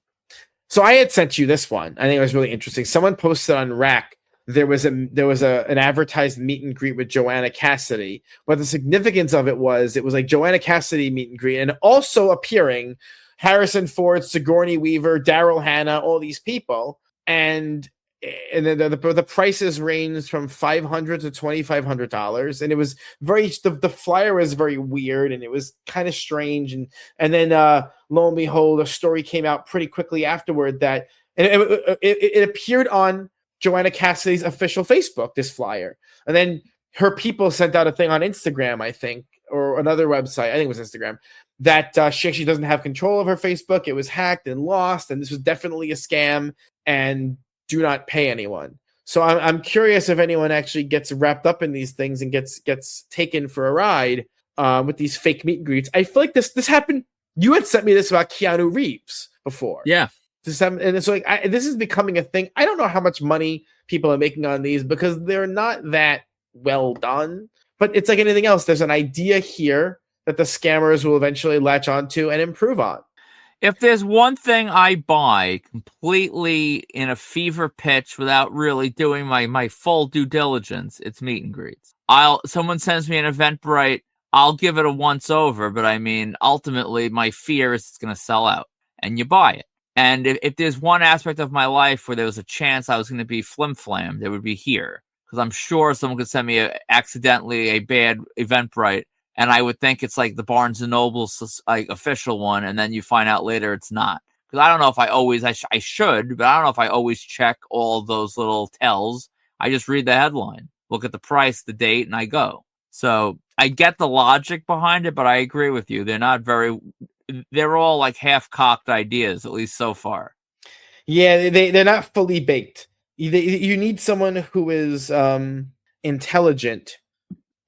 So I had sent you this one. I think it was really interesting. Someone posted on Rack. There was an advertised meet and greet with Joanna Cassidy, but the significance of it was like Joanna Cassidy meet and greet, and also appearing Harrison Ford, Sigourney Weaver, Daryl Hannah, all these people, and the prices ranged from $500 to $2,500, and it was the flyer was very weird, and it was kind of strange, and then lo and behold, a story came out pretty quickly afterward that it appeared on Joanna Cassidy's official Facebook, this flyer, and then her people sent out a thing on Instagram, I think, or another website, I think it was Instagram, that she actually doesn't have control of her Facebook. It was hacked and lost, and this was definitely a scam, and do not pay anyone. So I'm curious if anyone actually gets wrapped up in these things and gets taken for a ride with these fake meet and greets. I feel like this happened. You had sent me this about Keanu Reeves before. Yeah. And so this is becoming a thing. I don't know how much money people are making on these because they're not that well done. But it's like anything else. There's an idea here that the scammers will eventually latch onto and improve on. If there's one thing I buy completely in a fever pitch without really doing my full due diligence, it's meet and greets. Someone sends me an Eventbrite, I'll give it a once over, but I mean, ultimately my fear is it's going to sell out, and you buy it. And if there's one aspect of my life where there was a chance I was going to be flim-flammed, it would be here. Because I'm sure someone could send me accidentally a bad Eventbrite, and I would think it's like the Barnes & Noble's like official one, and then you find out later it's not. Because I don't know if I always, I should, but I don't know if I always check all those little tells. I just read the headline, look at the price, the date, and I go. So I get the logic behind it, but I agree with you. They're all like half-cocked ideas, at least so far. Yeah, they're not fully baked. You need someone who is intelligent,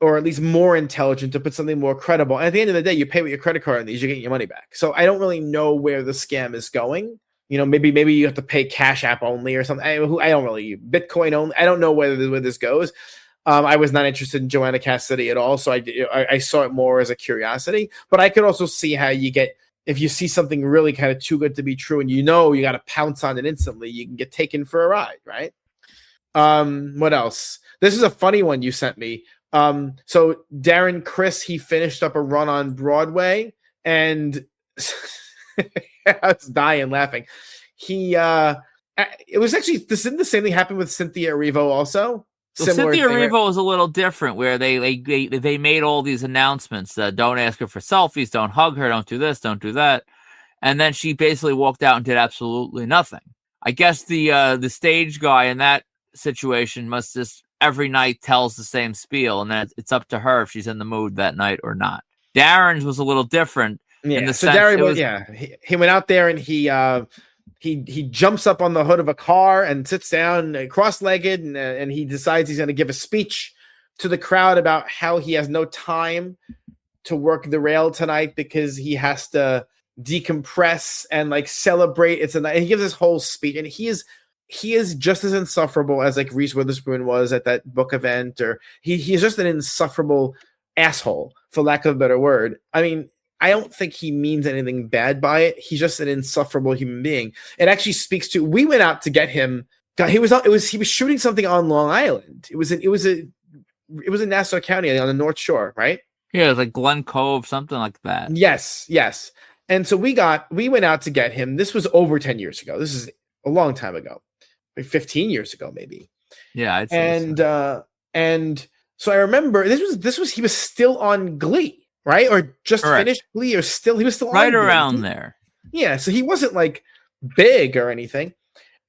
or at least more intelligent, to put something more credible. And at the end of the day, you pay with your credit card on these, you're getting your money back. So I don't really know where the scam is going. You know, maybe you have to pay Cash App only or something. I don't really, Bitcoin only. I don't know where this goes. I was not interested in Joanna Cassidy at all, so I saw it more as a curiosity. But I could also see how you get, if you see something really kind of too good to be true, and you got to pounce on it instantly, you can get taken for a ride, right? What else? This is a funny one you sent me. So Darren Criss, he finished up a run on Broadway, and I was dying laughing. It was actually, didn't the same thing happen with Cynthia Erivo also? So Cynthia Erivo was a little different, where they made all these announcements that don't ask her for selfies, don't hug her, don't do this, don't do that, and then she basically walked out and did absolutely nothing. I guess the stage guy in that situation must just every night tells the same spiel, and then it's up to her if she's in the mood that night or not. Darren's was a little different. Yeah, so Darren he went out there and he jumps up on the hood of a car and sits down cross-legged, and he decides he's going to give a speech to the crowd about how he has no time to work the rail tonight because he has to decompress and like celebrate. And he gives this whole speech, and he is just as insufferable as like Reese Witherspoon was at that book event, or he's just an insufferable asshole, for lack of a better word. I mean, I don't think he means anything bad by it. He's just an insufferable human being. It actually speaks to, we went out to get him. God, he was shooting something on Long Island. It was in Nassau County on the North Shore, right? Yeah, it was like Glen Cove, something like that. Yes. And so we went out to get him. This was over 10 years ago. This is a long time ago, like 15 years ago, maybe. Yeah, I'd say and so I remember he was still on Glee. Right? Or just Correct. Finished Glee, or he was still right on around Glee. there. Yeah, so he wasn't like big or anything.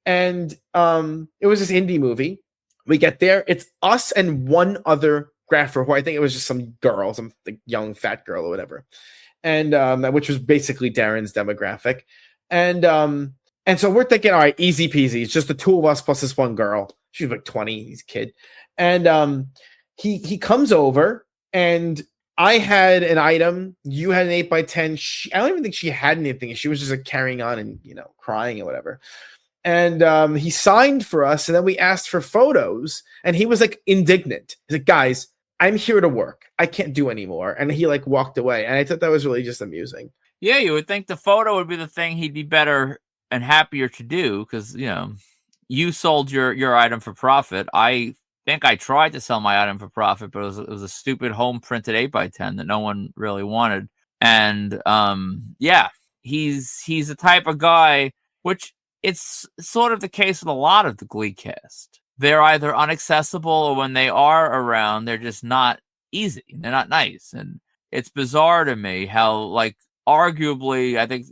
And it was this indie movie. We get there, it's us and one other grapher, who I think it was just some girl, some like young fat girl or whatever. And which was basically Darren's demographic. And so we're thinking, all right, easy peasy. It's just the two of us plus this one girl. She was like 20, he's a kid. And he comes over, and I had an item. You had an 8x10. I don't even think she had anything. She was just like carrying on and, crying or whatever. And he signed for us. And then we asked for photos. And he was like indignant. He's like, guys, I'm here to work. I can't do anymore. And he like walked away. And I thought that was really just amusing. Yeah, you would think the photo would be the thing he'd be better and happier to do. Because, you sold your item for profit. I think I tried to sell my item for profit, but it was a stupid home printed 8x10 that no one really wanted. And he's the type of guy, which it's sort of the case with a lot of the Glee cast. They're either inaccessible, or when they are around, they're just not easy. They're not nice. And it's bizarre to me how, like, arguably, I think,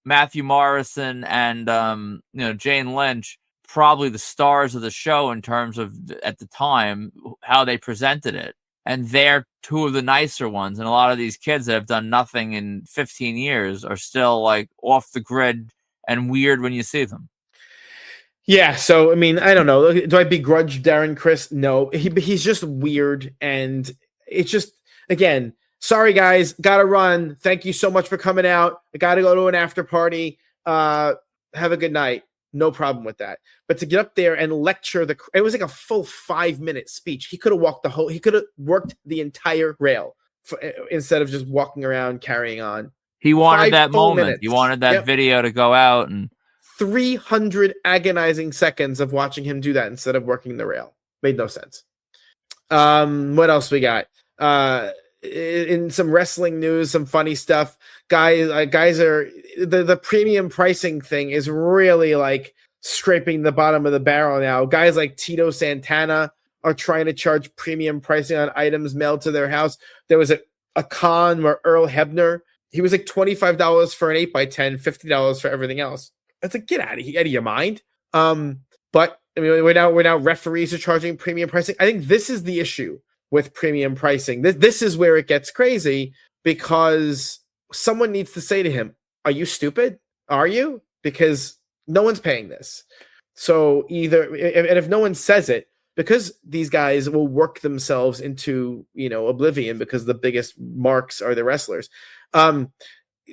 Matthew Morrison and, Jane Lynch, probably the stars of the show in terms of, at the time, how they presented it. And they're two of the nicer ones. And a lot of these kids that have done nothing in 15 years are still like off the grid and weird when you see them. Yeah. So, I mean, I don't know. Do I begrudge Darren Criss? No, he's just weird. And it's just, again, sorry guys, gotta run. Thank you so much for coming out. I gotta go to an after party. Have a good night. No problem with that. But to get up there and lecture it was like a full 5-minute speech. He could have worked the entire rail instead of just walking around carrying on. He wanted that moment. Minutes. He wanted that video to go out, and 300 agonizing seconds of watching him do that instead of working the rail. Made no sense. What else we got? in some wrestling news, some funny stuff. Guys are the premium pricing thing is really like scraping the bottom of the barrel now. Guys like Tito Santana are trying to charge premium pricing on items mailed to their house. There was a con where Earl Hebner, he was like $25 for an 8x10, $50 for everything else. It's like, get out of your mind. But I mean, we're now referees are charging premium pricing. I think this is the issue with premium pricing. This is where it gets crazy, because someone needs to say to him, are you stupid? Are you? Because no one's paying this. So and if no one says it, because these guys will work themselves into, oblivion, because the biggest marks are the wrestlers.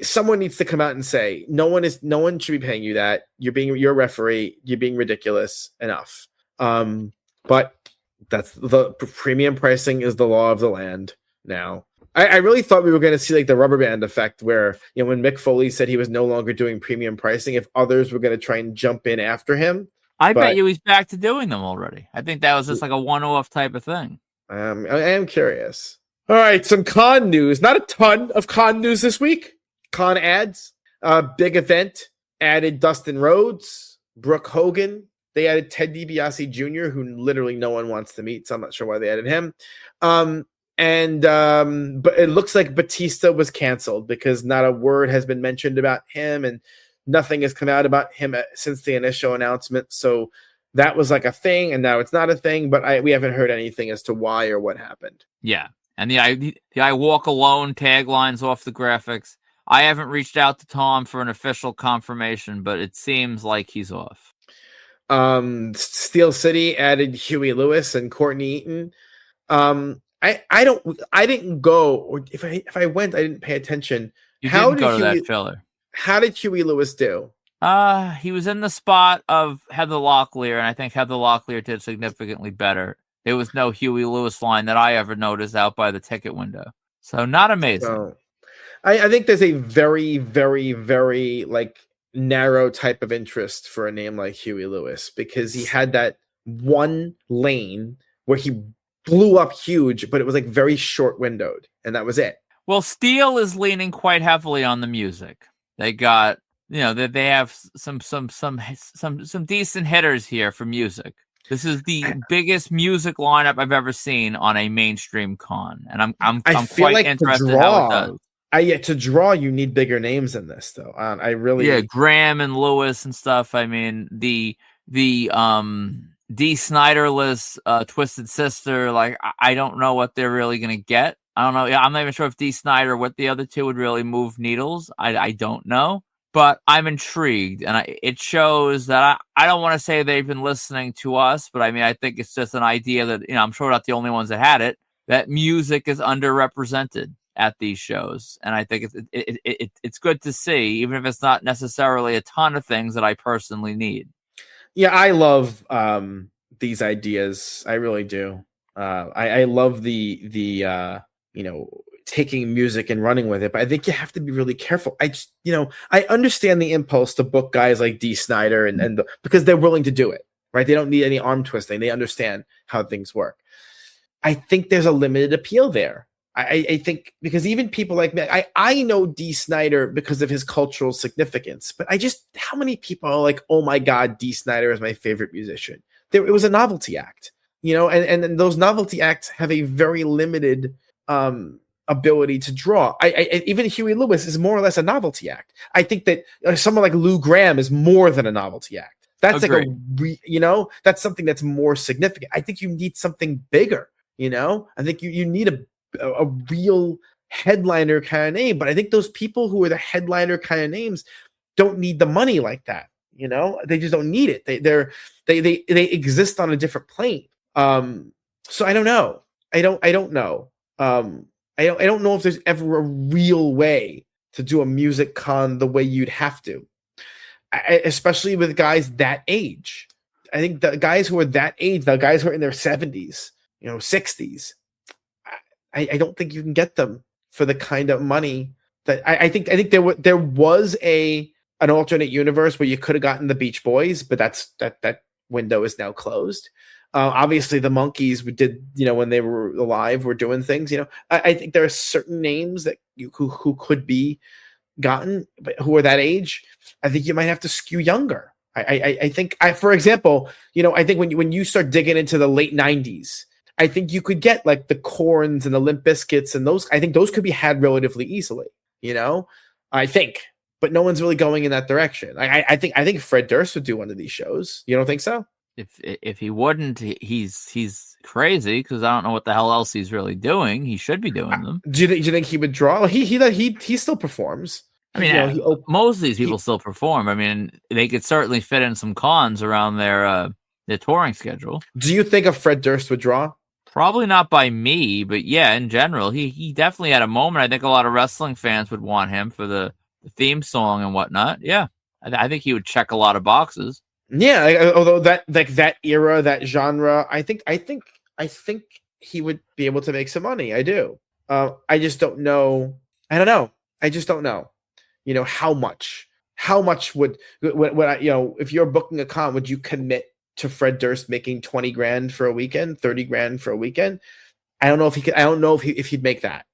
Someone needs to come out and say, no one should be paying you that. You're a referee. You're being ridiculous. Enough. But that's the premium pricing is the law of the land now. I really thought we were going to see like the rubber band effect where, when Mick Foley said he was no longer doing premium pricing, if others were going to try and jump in after him. I bet you he's back to doing them already. I think that was just like a one-off type of thing. I am curious. All right, some con news. Not a ton of con news this week. Con ads. Big event. Added Dustin Rhodes, Brooke Hogan. They added Ted DiBiase Jr., who literally no one wants to meet, so I'm not sure why they added him. But it looks like Batista was canceled because not a word has been mentioned about him, and nothing has come out about him since the initial announcement. So that was like a thing, and now it's not a thing, but we haven't heard anything as to why or what happened. Yeah, and the I walk alone taglines off the graphics. I haven't reached out to Tom for an official confirmation, but it seems like he's off. Steel City added Huey Lewis and Courtney Eaton. I didn't go, or if I went, I didn't pay attention. You didn't go to that filler. How did Huey Lewis do? He was in the spot of Heather Locklear, and I think Heather Locklear did significantly better. There was no Huey Lewis line that I ever noticed out by the ticket window. So not amazing. So, I think there's a very, very, very like narrow type of interest for a name like Huey Lewis, because he had that one lane where he blew up huge, but it was like very short windowed, and that was it. Well, Steel is leaning quite heavily on the music. They got, they have some decent hitters here for music. This is the biggest music lineup I've ever seen on a mainstream con, and I'm quite like interested in how it does. To draw, you need bigger names than this, though. Graham and Lewis and stuff. I mean, the D. Snyderless Twisted Sister. Like, I don't know what they're really gonna get. I don't know. Yeah, I'm not even sure if D. Snyder, what the other two would really move needles. I don't know, but I'm intrigued, and it shows that I don't want to say they've been listening to us, but I mean, I think it's just an idea that, I'm sure not the only ones that had it, that music is underrepresented at these shows, and I think it's good to see, even if it's not necessarily a ton of things that I personally need. Yeah, I love these ideas. I really do. I love the taking music and running with it, but I think you have to be really careful. I understand the impulse to book guys like D. Snyder and because they're willing to do it, right? They don't need any arm twisting. They understand how things work. I think there's a limited appeal there. I think because even people like me, I know D. Snyder because of his cultural significance, but how many people are like, oh my God, D. Snyder is my favorite musician? It was a novelty act, and those novelty acts have a very limited ability to draw. Even Huey Lewis is more or less a novelty act. I think that someone like Lou Gramm is more than a novelty act. That's Agreed. That's something that's more significant. I think you need something bigger. I think you need a real headliner kind of name, but I think those people who are the headliner kind of names don't need the money like that. They just don't need it. They exist on a different plane. So I don't know. I don't know. I don't know if there's ever a real way to do a music con the way you'd have to, especially with guys that age. I think the guys who are that age, the guys who are in their 70s, 60s, I don't think you can get them for the kind of money that I think there was an alternate universe where you could have gotten the Beach Boys, but that window is now closed. Obviously, the Monkees did, when they were alive, were doing things. I think there are certain names that who could be gotten, but who are that age. I think you might have to skew younger. I think, for example, I think when you start digging into the late '90s, I think you could get like the Corns and the Limp Bizkits and those. I think those could be had relatively easily. I think, but no one's really going in that direction. I think Fred Durst would do one of these shows. You don't think so? If he wouldn't, he's crazy, because I don't know what the hell else he's really doing. He should be doing them. Do you think he would draw? He still performs. I mean, most of these people still perform. I mean, they could certainly fit in some cons around their touring schedule. Do you think a Fred Durst would draw? Probably not by me, but yeah, in general, he definitely had a moment. I think a lot of wrestling fans would want him for the theme song and whatnot. Yeah, I think he would check a lot of boxes. Yeah, although that era, that genre, I think he would be able to make some money. I do. I just don't know. I don't know. I just don't know. How much? How much would if you're booking a con, would you commit to Fred Durst making $20,000 for a weekend, $30,000 for a weekend? I don't know if he could. I don't know if he'd make that.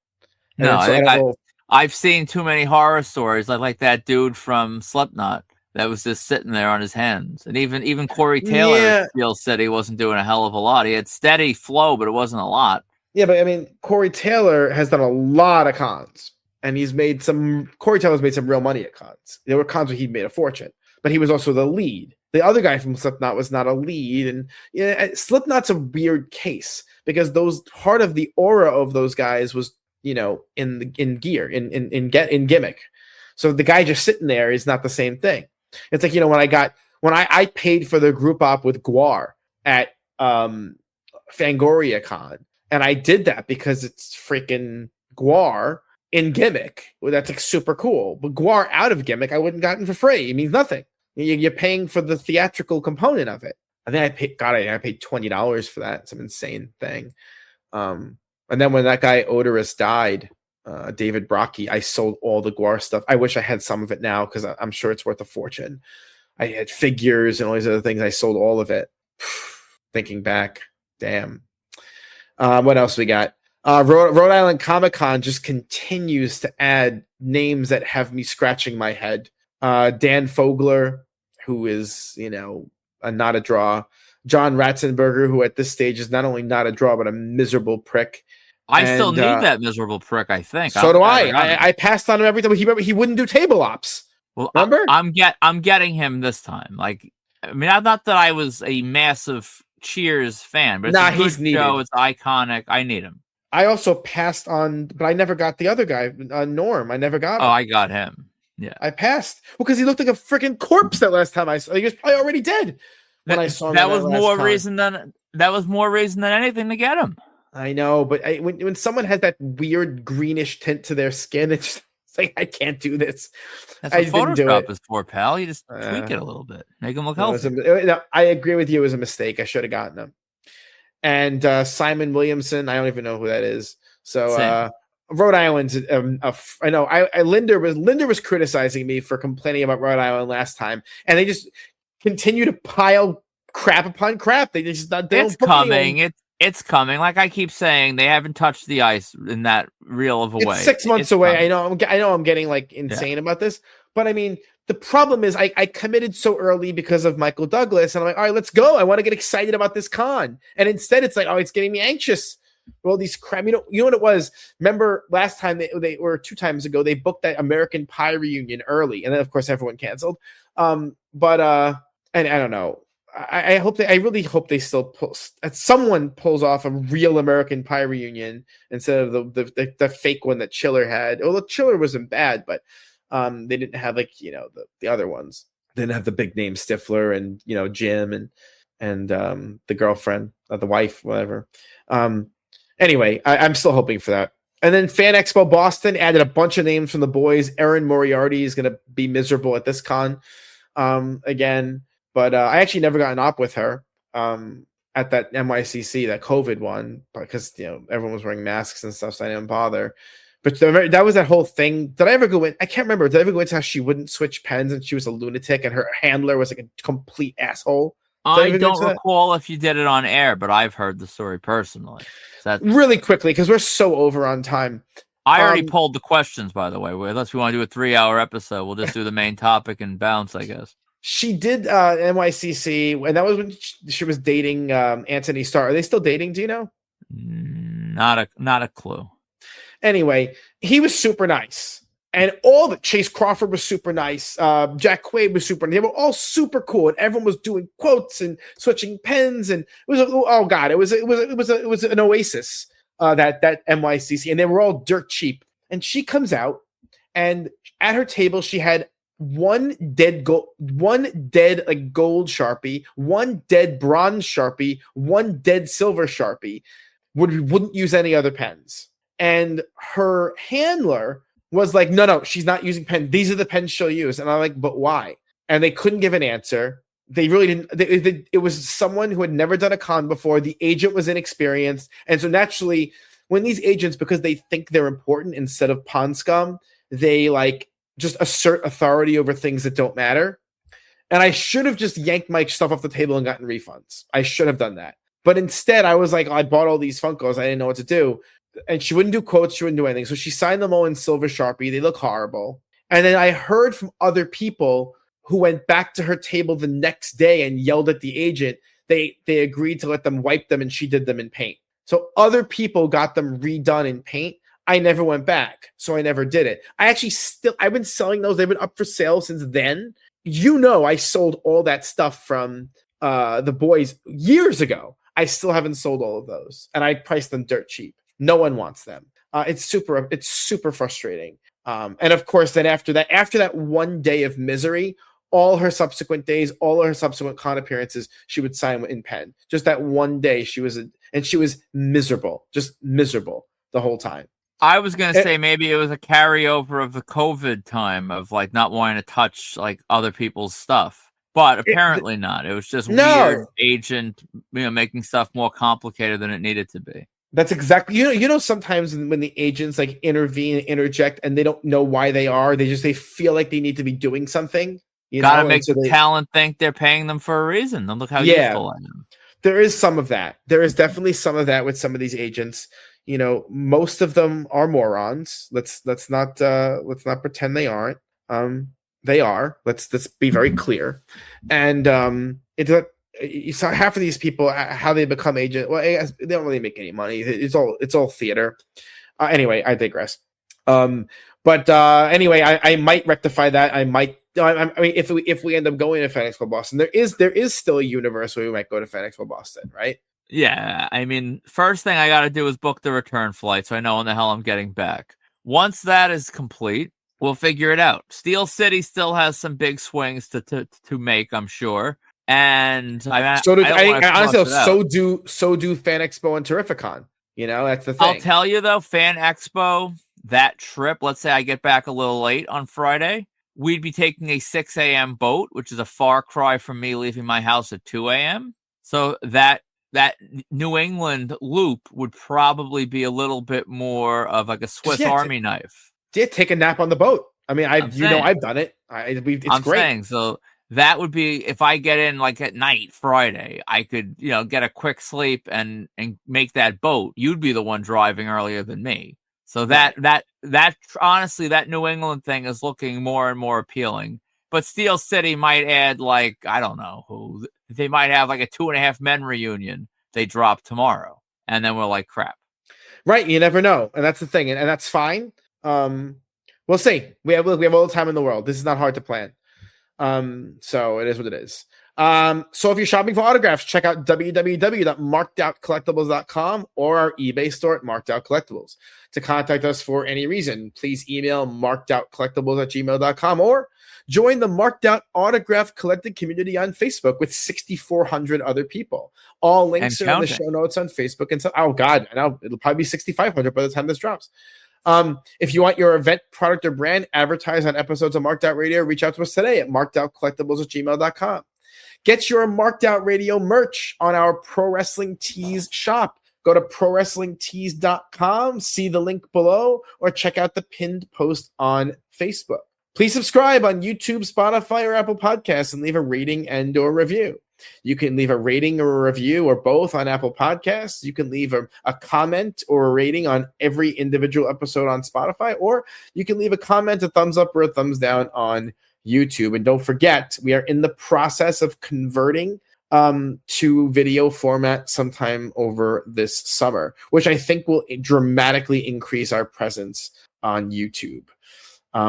No, I've seen too many horror stories like that dude from Slipknot that was just sitting there on his hands. And even Corey Taylor said he wasn't doing a hell of a lot. He had steady flow, but it wasn't a lot. Yeah, but I mean, Corey Taylor has done a lot of cons, and Corey Taylor's made some real money at cons. There were cons where he made a fortune, but he was also the lead. The other guy from Slipknot was not a lead, and Slipknot's a weird case because part of the aura of those guys was, in gear, in gimmick. So the guy just sitting there is not the same thing. It's like, when I paid for the group op with Gwar at Fangoria Con, and I did that because it's freaking Gwar in gimmick. Well, that's like super cool. But Gwar out of gimmick, I wouldn't gotten for free. It means nothing. You're paying for the theatrical component of it. I think I paid $20 for that. It's an insane thing. And then when that guy Odorous died, David Brocky, I sold all the Gwar stuff. I wish I had some of it now because I'm sure it's worth a fortune. I had figures and all these other things. I sold all of it. Thinking back, damn. What else we got? Rhode Island Comic Con just continues to add names that have me scratching my head. Dan Fogler, who is, not a draw. John Ratzenberger, who at this stage is not only not a draw, but a miserable prick. I still need that miserable prick, I think. So do I. I passed on him every time. He wouldn't do table ops. Well, remember? I'm getting him this time. Not that I was a massive Cheers fan, but he's needed. Show. It's iconic. I need him. I also passed on, but I never got the other guy, Norm. I never got him. Oh, I got him. Yeah, I passed because he looked like a freaking corpse that last time I saw. He was probably already dead when I saw him. That was more reason than anything to get him. I know, but when someone has that weird greenish tint to their skin, it's like I can't do this. That's what Photoshop is for, pal. You just tweak it a little bit, make them look healthy. I agree with you. It was a mistake. I should have gotten him. And Simon Williamson, I don't even know who that is. So Rhode Island's I know. Linda was criticizing me for complaining about Rhode Island last time, and they just continue to pile crap upon crap. They just it's coming. It's coming. Like I keep saying, they haven't touched the ice in that real of a way. It's 6 months away. Coming. I know. I'm getting insane about this, but I mean, the problem is I committed so early because of Michael Douglas, and I'm like, all right, let's go. I want to get excited about this con, and instead, it's like, oh, it's getting me anxious. All these crap. You know what it was? Remember last time they were 2 times ago, they booked that American Pie reunion early, and then of course everyone canceled. And I don't know. I really hope they still someone pulls off a real American Pie reunion instead of the fake one that Chiller had. Well, Chiller wasn't bad, but they didn't have the other ones. They didn't have the big name Stifler and Jim and the girlfriend, the wife, whatever. Anyway, I'm still hoping for that. And then Fan Expo Boston added a bunch of names from the boys. Erin Moriarty is going to be miserable at this con again. But I actually never got an op with her at that NYCC, that COVID one, because everyone was wearing masks and stuff, so I didn't bother. But that was that whole thing. Did I ever go in? I can't remember. Did I ever go into how she wouldn't switch pens and she was a lunatic and her handler was like a complete asshole? I don't recall if you did it on air, but I've heard the story personally. So really quickly, because we're so over on time. I already pulled the questions, by the way. Unless we want to do a 3-hour episode, we'll just do the main topic and bounce, I guess. She did NYCC, and that was when she was dating Anthony Starr. Are they still dating? Do you know? Not a clue. Anyway, he was super nice. And Chase Crawford was super nice. Jack Quaid was super nice. They were all super cool, and everyone was doing quotes and switching pens. And it was it was an oasis. That NYCC, and they were all dirt cheap. And she comes out, and at her table she had one dead gold Sharpie, one dead bronze Sharpie, one dead silver Sharpie. Wouldn't use any other pens. And her handler was like, no, she's not using pens. These are the pens she'll use. And I'm like, but why? And they couldn't give an answer. They really didn't. It was someone who had never done a con before. The agent was inexperienced. And so naturally, when these agents, because they think they're important instead of pond scum, they like just assert authority over things that don't matter. And I should have just yanked my stuff off the table and gotten refunds. I should have done that. But instead, I was like, I bought all these Funkos. I didn't know what to do. And she wouldn't do quotes. She wouldn't do anything. So she signed them all in silver Sharpie. They look horrible. And then I heard from other people who went back to her table the next day and yelled at the agent. They agreed to let them wipe them, and she did them in paint. So other people got them redone in paint. I never went back, so I never did it. I've been selling those. They've been up for sale since then. I sold all that stuff from the boys years ago. I still haven't sold all of those, and I priced them dirt cheap. No one wants them. It's super frustrating. And of course, then after that one day of misery, all her subsequent days, all her subsequent con appearances, she would sign in pen. Just that one day, she was miserable, just miserable the whole time. I was going to say maybe it was a carryover of the COVID time of like not wanting to touch like other people's stuff, but apparently not. It was just weird agent, making stuff more complicated than it needed to be. That's exactly, sometimes when the agents like intervene, interject, and they don't know why they are, they feel like they need to be doing something. Gotta make the talent think they're paying them for a reason. Then look how useful I am. There is some of that. There is definitely some of that with some of these agents. Most of them are morons. Let's not pretend they aren't. They are. Let's be very clear. And you saw half of these people, how they become agent. Well, they don't really make any money. It's all theater. Anyway, I digress. But anyway, I might rectify that. I mean, if we end up going to Fan Expo Boston, there is still a universe where we might go to Fan Expo Boston, right? Yeah, I mean, first thing I got to do is book the return flight, so I know when the hell I'm getting back. Once that is complete, we'll figure it out. Steel City still has some big swings to make, I'm sure. And so do Fan Expo and Terrificon. That's the thing. I'll tell you though, Fan Expo, that trip, let's say I get back a little late on Friday, we'd be taking a 6 a.m. boat, which is a far cry from me leaving my house at 2 a.m. So that New England loop would probably be a little bit more of like a Swiss Army knife. Yeah, take a nap on the boat. I mean, I've done it. It's great. Saying, so that would be if I get in like at night Friday, I could get a quick sleep and make that boat. You'd be the one driving earlier than me. So that honestly, that New England thing is looking more and more appealing. But Steel City might add like, I don't know who, they might have like a 2.5 Men reunion they drop tomorrow. And then we're like, crap. Right. You never know. And that's the thing. And that's fine. We'll see. We have all the time in the world. This is not hard to plan. So it is what it is. So if you're shopping for autographs, check out www.markedoutcollectibles.com or our eBay store at Marked Out Collectibles. To contact us for any reason, please email markedoutcollectibles@gmail.com or join the Marked Out Autograph Collecting community on Facebook with 6,400 other people. All links are in the show notes on Facebook. And so, oh God, I know it'll probably be 6,500 by the time this drops. If you want your event, product, or brand advertised on episodes of Marked Out Radio, reach out to us today at markedoutcollectibles@gmail.com. Get your Marked Out Radio merch on our Pro Wrestling Tees shop. Go to prowrestlingtees.com, see the link below, or check out the pinned post on Facebook. Please subscribe on YouTube, Spotify, or Apple Podcasts and leave a rating and or review. You can leave a rating or a review or both on Apple Podcasts. You can leave a comment or a rating on every individual episode on Spotify, or you can leave a comment, a thumbs up or a thumbs down on YouTube. And don't forget, we are in the process of converting to video format sometime over this summer, which I think will dramatically increase our presence on YouTube.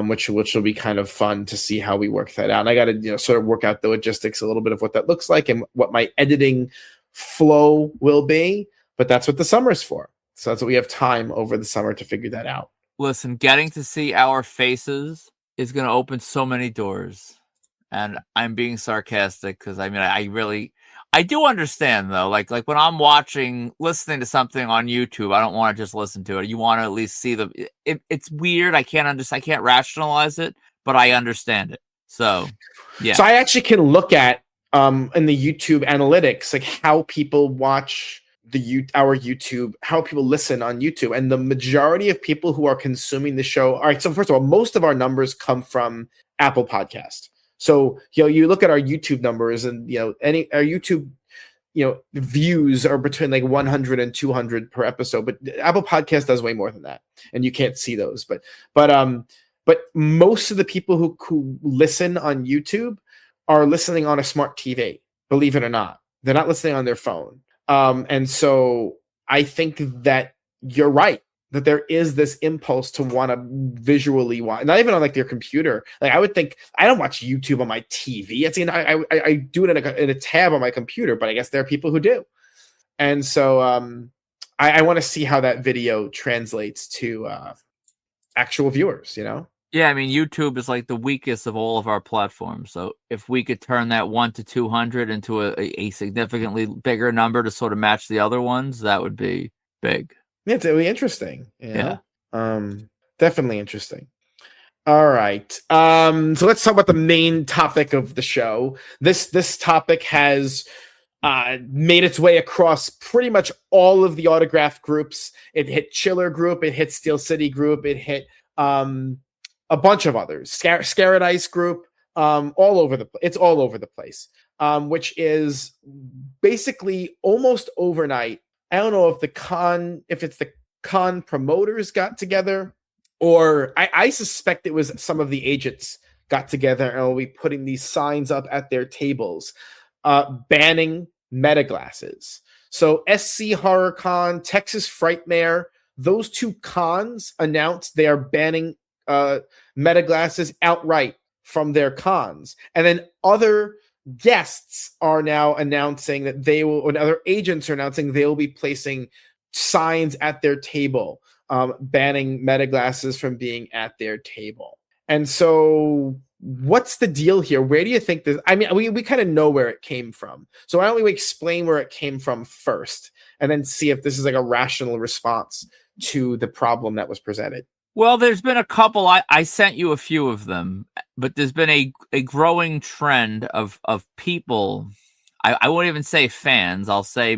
Which will be kind of fun to see how we work that out. And I got to sort of work out the logistics a little bit of what that looks like and what my editing flow will be. But that's what the summer is for. So that's what we have time over the summer to figure that out. Listen, getting to see our faces is going to open so many doors. And I'm being sarcastic because I mean, I do understand though. Like when I'm listening to something on YouTube, I don't want to just listen to it. You want to at least see it's weird. I can't rationalize it, but I understand it. So, yeah. So I actually can look at in the YouTube analytics, like how people watch our YouTube, how people listen on YouTube, and the majority of people who are consuming the show. All right. So first of all, most of our numbers come from Apple Podcast. So, you look at our YouTube numbers and, our YouTube, views are between like 100 and 200 per episode, but Apple Podcast does way more than that. And you can't see those, but most of the people who listen on YouTube are listening on a smart TV, believe it or not. They're not listening on their phone. And so I think that you're right, that there is this impulse to want to visually watch, not even on like their computer. Like I would think, I don't watch YouTube on my TV. I do it in a tab on my computer, but I guess there are people who do. And so I want to see how that video translates to actual viewers, Yeah, I mean, YouTube is like the weakest of all of our platforms. So if we could turn that 1 to 200 into a significantly bigger number to sort of match the other ones, that would be big. Yeah, it's really interesting. Yeah. Definitely interesting. All right. So let's talk about the main topic of the show. This topic has made its way across pretty much all of the autograph groups. It hit Chiller Group, it hit Steel City Group, it hit a bunch of others. Scared Ice Group, all over the place. It's all over the place. Which is basically almost overnight. I don't know if it's the con promoters got together, or I suspect it was some of the agents got together and will be putting these signs up at their tables, banning metaglasses. So SC Horror Con, Texas Frightmare, those two cons announced they are banning metaglasses outright from their cons. And then other guests are now announcing that other agents are announcing they will be placing signs at their table, banning metaglasses from being at their table. And so what's the deal here? Where do you think this, I mean, we kind of know where it came from. So why don't we explain where it came from first and then see if this is like a rational response to the problem that was presented? Well, there's been a couple. I sent you a few of them, but there's been a growing trend of people. I won't even say fans. I'll say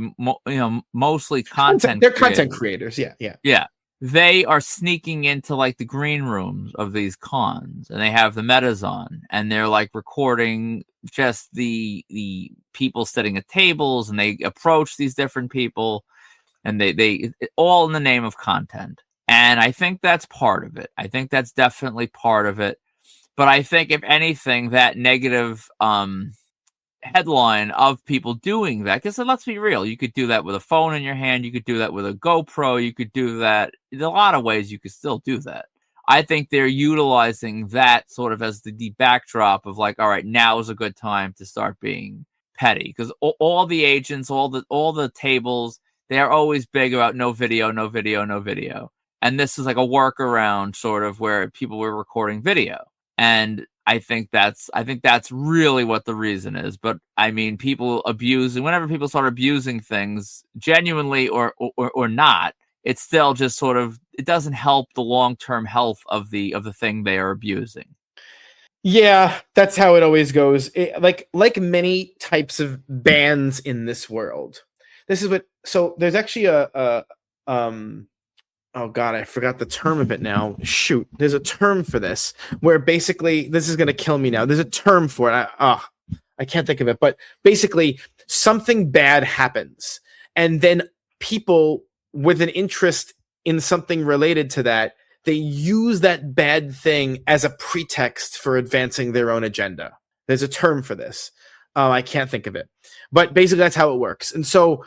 mostly content. They're content creators. Yeah. They are sneaking into like the green rooms of these cons, and they have the metas on, and they're like recording just the people sitting at tables, and they approach these different people, and they all in the name of content. And I think that's part of it. I think that's definitely part of it. But I think, if anything, that negative headline of people doing that, because let's be real, you could do that with a phone in your hand. You could do that with a GoPro. You could do that. In a lot of ways, you could still do that. I think they're utilizing that sort of as the backdrop of like, all right, now is a good time to start being petty. Because all the agents, all the tables, they're always big about no video, no video, no video. And this is like a workaround sort of where people were recording video. And I think that's really what the reason is. But I mean, whenever people start abusing things, genuinely or not, it's still just sort of, it doesn't help the long-term health of the thing they are abusing. Yeah, that's how it always goes. Like many types of bans in this world. So there's actually oh God, I forgot the term of it now. Shoot, there's a term for this where basically, this is going to kill me now. There's a term for it. I I can't think of it, but basically something bad happens, and then people with an interest in something related to that, they use that bad thing as a pretext for advancing their own agenda. There's a term for this. I can't think of it, but basically that's how it works. And so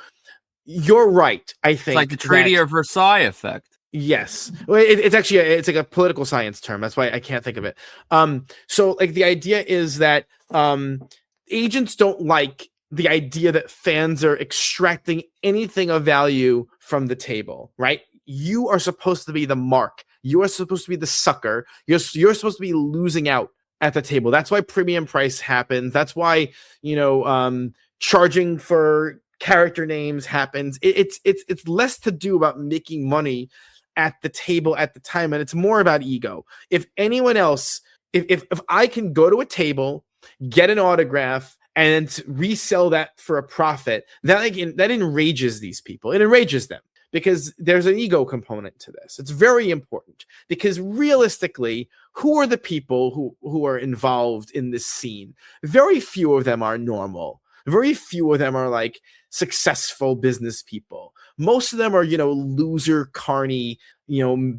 you're right. I think it's like the Treaty of Versailles effect. Yes. Well, it's actually it's like a political science term. That's why I can't think of it. So like the idea is that agents don't like the idea that fans are extracting anything of value from the table, right? You are supposed to be the mark. You are supposed to be the sucker. You're supposed to be losing out at the table. That's why premium price happens. That's why, charging for character names happens. It's less to do about making money at the table at the time, and it's more about ego. If anyone else, if I can go to a table, get an autograph, and resell that for a profit, that enrages these people. It enrages them because there's an ego component to this. It's very important because realistically, who are the people who are involved in this scene? Very few of them are normal. Very few of them are like successful business people. Most of them are, loser, carny,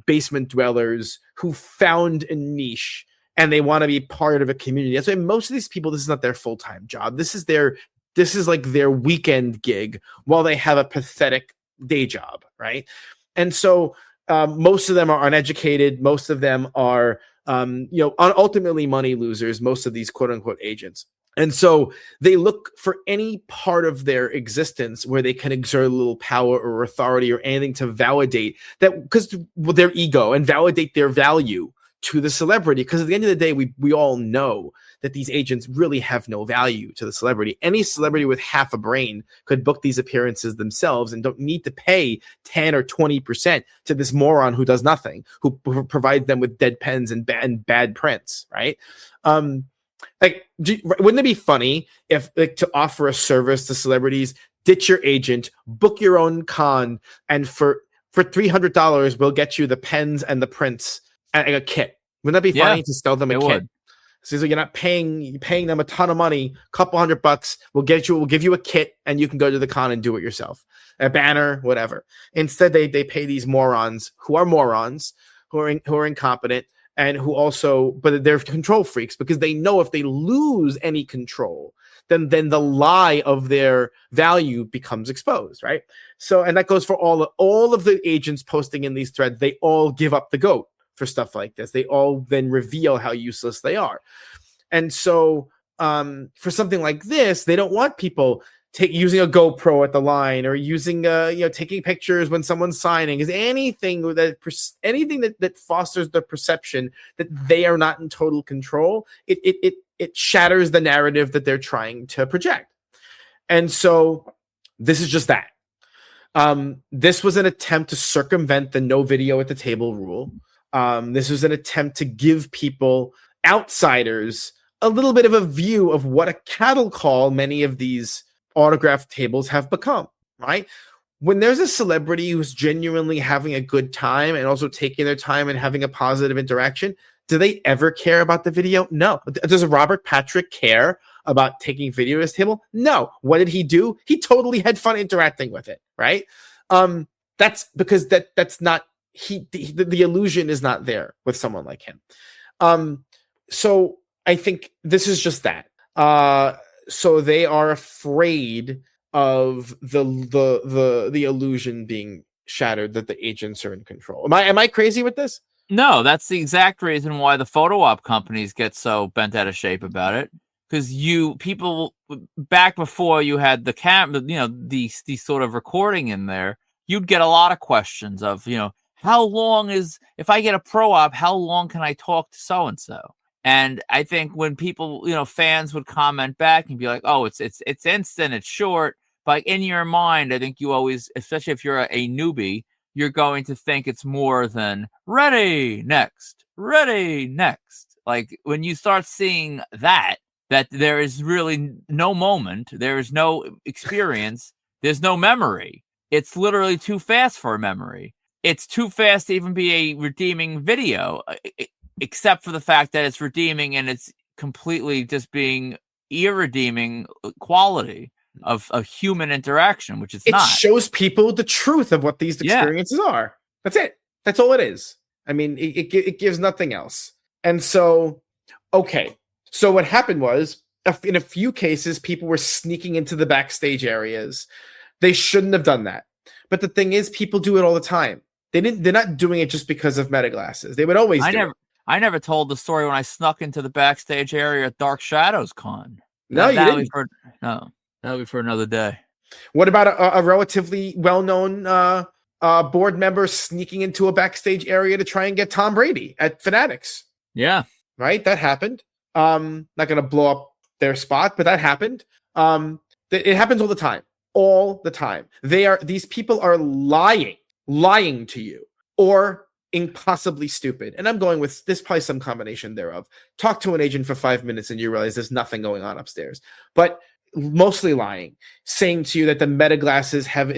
basement dwellers who found a niche and they want to be part of a community. That's why most of these people, this is not their full-time job. This is like their weekend gig while they have a pathetic day job, right? And so most of them are uneducated. Most of them are, ultimately money losers, most of these quote-unquote agents. And so they look for any part of their existence where they can exert a little power or authority or anything to validate that, because their ego, and validate their value to the celebrity. Because at the end of the day, we all know that these agents really have no value to the celebrity. Any celebrity with half a brain could book these appearances themselves and don't need to pay 10 or 20% to this moron who does nothing, who provides them with dead pens and bad prints, right? Wouldn't it be funny if, to offer a service to celebrities, ditch your agent, book your own con, and for $300 we'll get you the pens and the prints and a kit? Wouldn't that be funny to sell them a kit? Would. So you're not paying them a ton of money, couple $100. We'll give you a kit, and you can go to the con and do it yourself, a banner, whatever. Instead, they pay these morons who are incompetent. And but they're control freaks because they know if they lose any control, then the lie of their value becomes exposed, right? So, and that goes for all of the agents posting in these threads. They all give up the goat for stuff like this. They all then reveal how useless they are. And so, for something like this, they don't want people using a GoPro at the line or using taking pictures when someone's signing, is anything that fosters the perception that they are not in total control. It shatters the narrative that they're trying to project. And so this is just that. This was an attempt to circumvent the no video at the table rule. This was an attempt to give people, outsiders, a little bit of a view of what a cattle call many of these autograph tables have become, right? When there's a celebrity who's genuinely having a good time and also taking their time and having a positive interaction, do they ever care about the video? No. Does Robert Patrick care about taking video at his table? No. What did he do? He totally had fun interacting with it, right? That's because that's not the illusion is not there with someone like him. So I think this is just that. So they are afraid of the illusion being shattered, that the agents are in control. Am I crazy with this? No, that's the exact reason why the photo op companies get so bent out of shape about it. Because people back before you had the camera, these sort of recording in there, you'd get a lot of questions of, how long if I get a pro op, how long can I talk to so and so? And I think when people, fans would comment back and be like, "Oh, it's instant, it's short," but in your mind, I think you always, especially if you're a newbie, you're going to think it's more than ready next. Like when you start seeing that there is really no moment, there is no experience, there's no memory. It's literally too fast for a memory. It's too fast to even be a redeeming video. Except for the fact that it's redeeming and it's completely just being irredeeming quality of human interaction, which it's it not. shows people the truth of what these experiences are. That's it. That's all it is. I mean, it gives nothing else. And so, okay. So what happened was, in a few cases, people were sneaking into the backstage areas. They shouldn't have done that. But the thing is, people do it all the time. They're not doing it just because of meta glasses. They would always do it. I never told the story when I snuck into the backstage area at Dark Shadows Con. No, you didn't. That'll be for another day. What about a relatively well-known board member sneaking into a backstage area to try and get Tom Brady at Fanatics? Yeah. Right? That happened. Not going to blow up their spot, but that happened. It happens all the time. All the time. These people are lying to you, or impossibly stupid. And I'm going with this, probably some combination thereof. Talk to an agent for 5 minutes and you realize there's nothing going on upstairs. But mostly lying, saying to you that the meta glasses have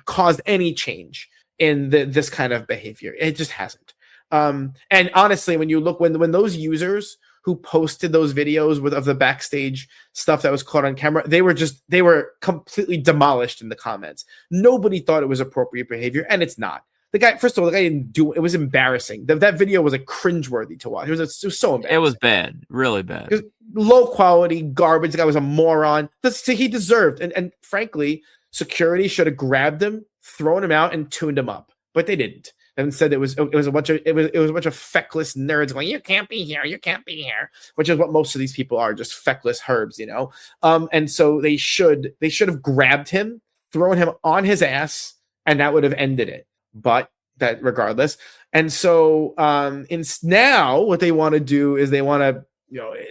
caused any change in this kind of behavior. It just hasn't. And honestly, when you look, when those users who posted those videos of the backstage stuff that was caught on camera, they were completely demolished in the comments. Nobody thought it was appropriate behavior, and it's not. The guy didn't do it. It was embarrassing. That video was cringeworthy to watch. It was so embarrassing. It was bad, really bad. It was low quality garbage. The guy was a moron. He deserved, and frankly, security should have grabbed him, thrown him out, and tuned him up, but they didn't. And instead, it was a bunch of feckless nerds going, "You can't be here, you can't be here," which is what most of these people are, just feckless herbs, you know. And so they should have grabbed him, thrown him on his ass, and that would have ended it. But that regardless. And so now what they want to do is they want to,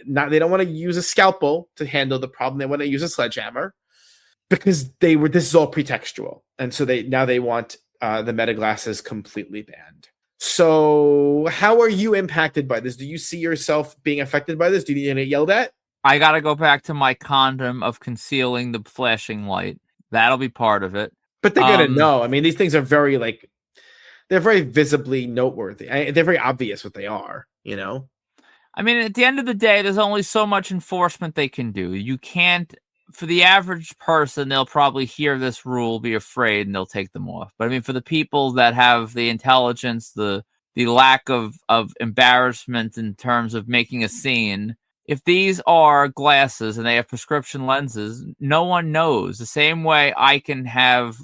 they don't want to use a scalpel to handle the problem. They want to use a sledgehammer, because this is all pretextual. And so they want the meta glasses completely banned. So how are you impacted by this? Do you see yourself being affected by this? Do you need to get yelled at? I got to go back to my condom of concealing the flashing light. That'll be part of it. But they're going to know. I mean, these things are very they're very visibly noteworthy. They're very obvious what they are, you know? I mean, at the end of the day, there's only so much enforcement they can do. You can't, for the average person, they'll probably hear this rule, be afraid, and they'll take them off. But I mean, for the people that have the intelligence, the lack of embarrassment in terms of making a scene, if these are glasses and they have prescription lenses, no one knows. The same way I can have,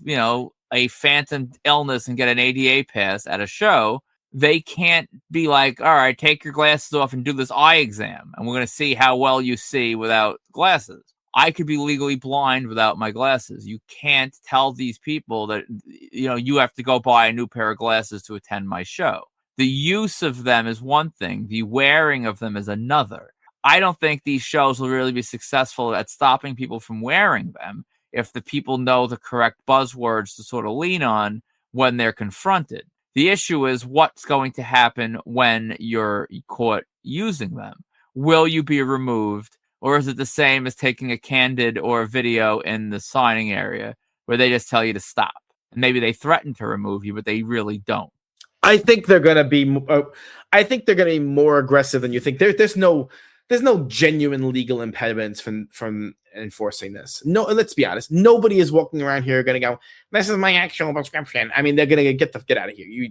a phantom illness and get an ADA pass at a show, they can't be like, all right, take your glasses off and do this eye exam, and we're going to see how well you see without glasses. I could be legally blind without my glasses. You can't tell these people that, you have to go buy a new pair of glasses to attend my show. The use of them is one thing. The wearing of them is another. I don't think these shows will really be successful at stopping people from wearing them if the people know the correct buzzwords to sort of lean on when they're confronted. The issue is what's going to happen when you're caught using them. Will you be removed, or is it the same as taking a candid or a video in the signing area where they just tell you to stop? And maybe they threaten to remove you, but they really don't. I think they're going to be more aggressive than you think. There's no genuine legal impediments from enforcing this. No, let's be honest. Nobody is walking around here going to go, "This is my actual prescription." I mean, they're going to get out of here.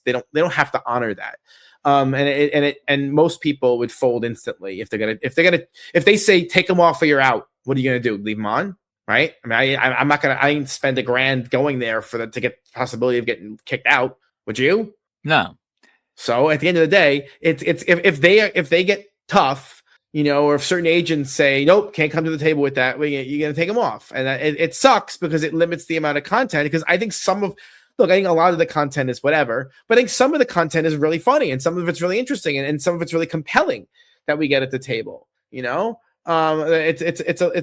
They don't have to honor that. And most people would fold instantly if they say take them off or you're out. What are you going to do? Leave them on, right? I mean, I ain't spend $1,000 going there to get the possibility of getting kicked out. Would you? No. So at the end of the day, it's if they get tough, or if certain agents say, nope, can't come to the table with that, you're going to take them off. And it sucks because it limits the amount of content, because I think I think a lot of the content is whatever, but I think some of the content is really funny and some of it's really interesting and some of it's really compelling that we get at the table. It's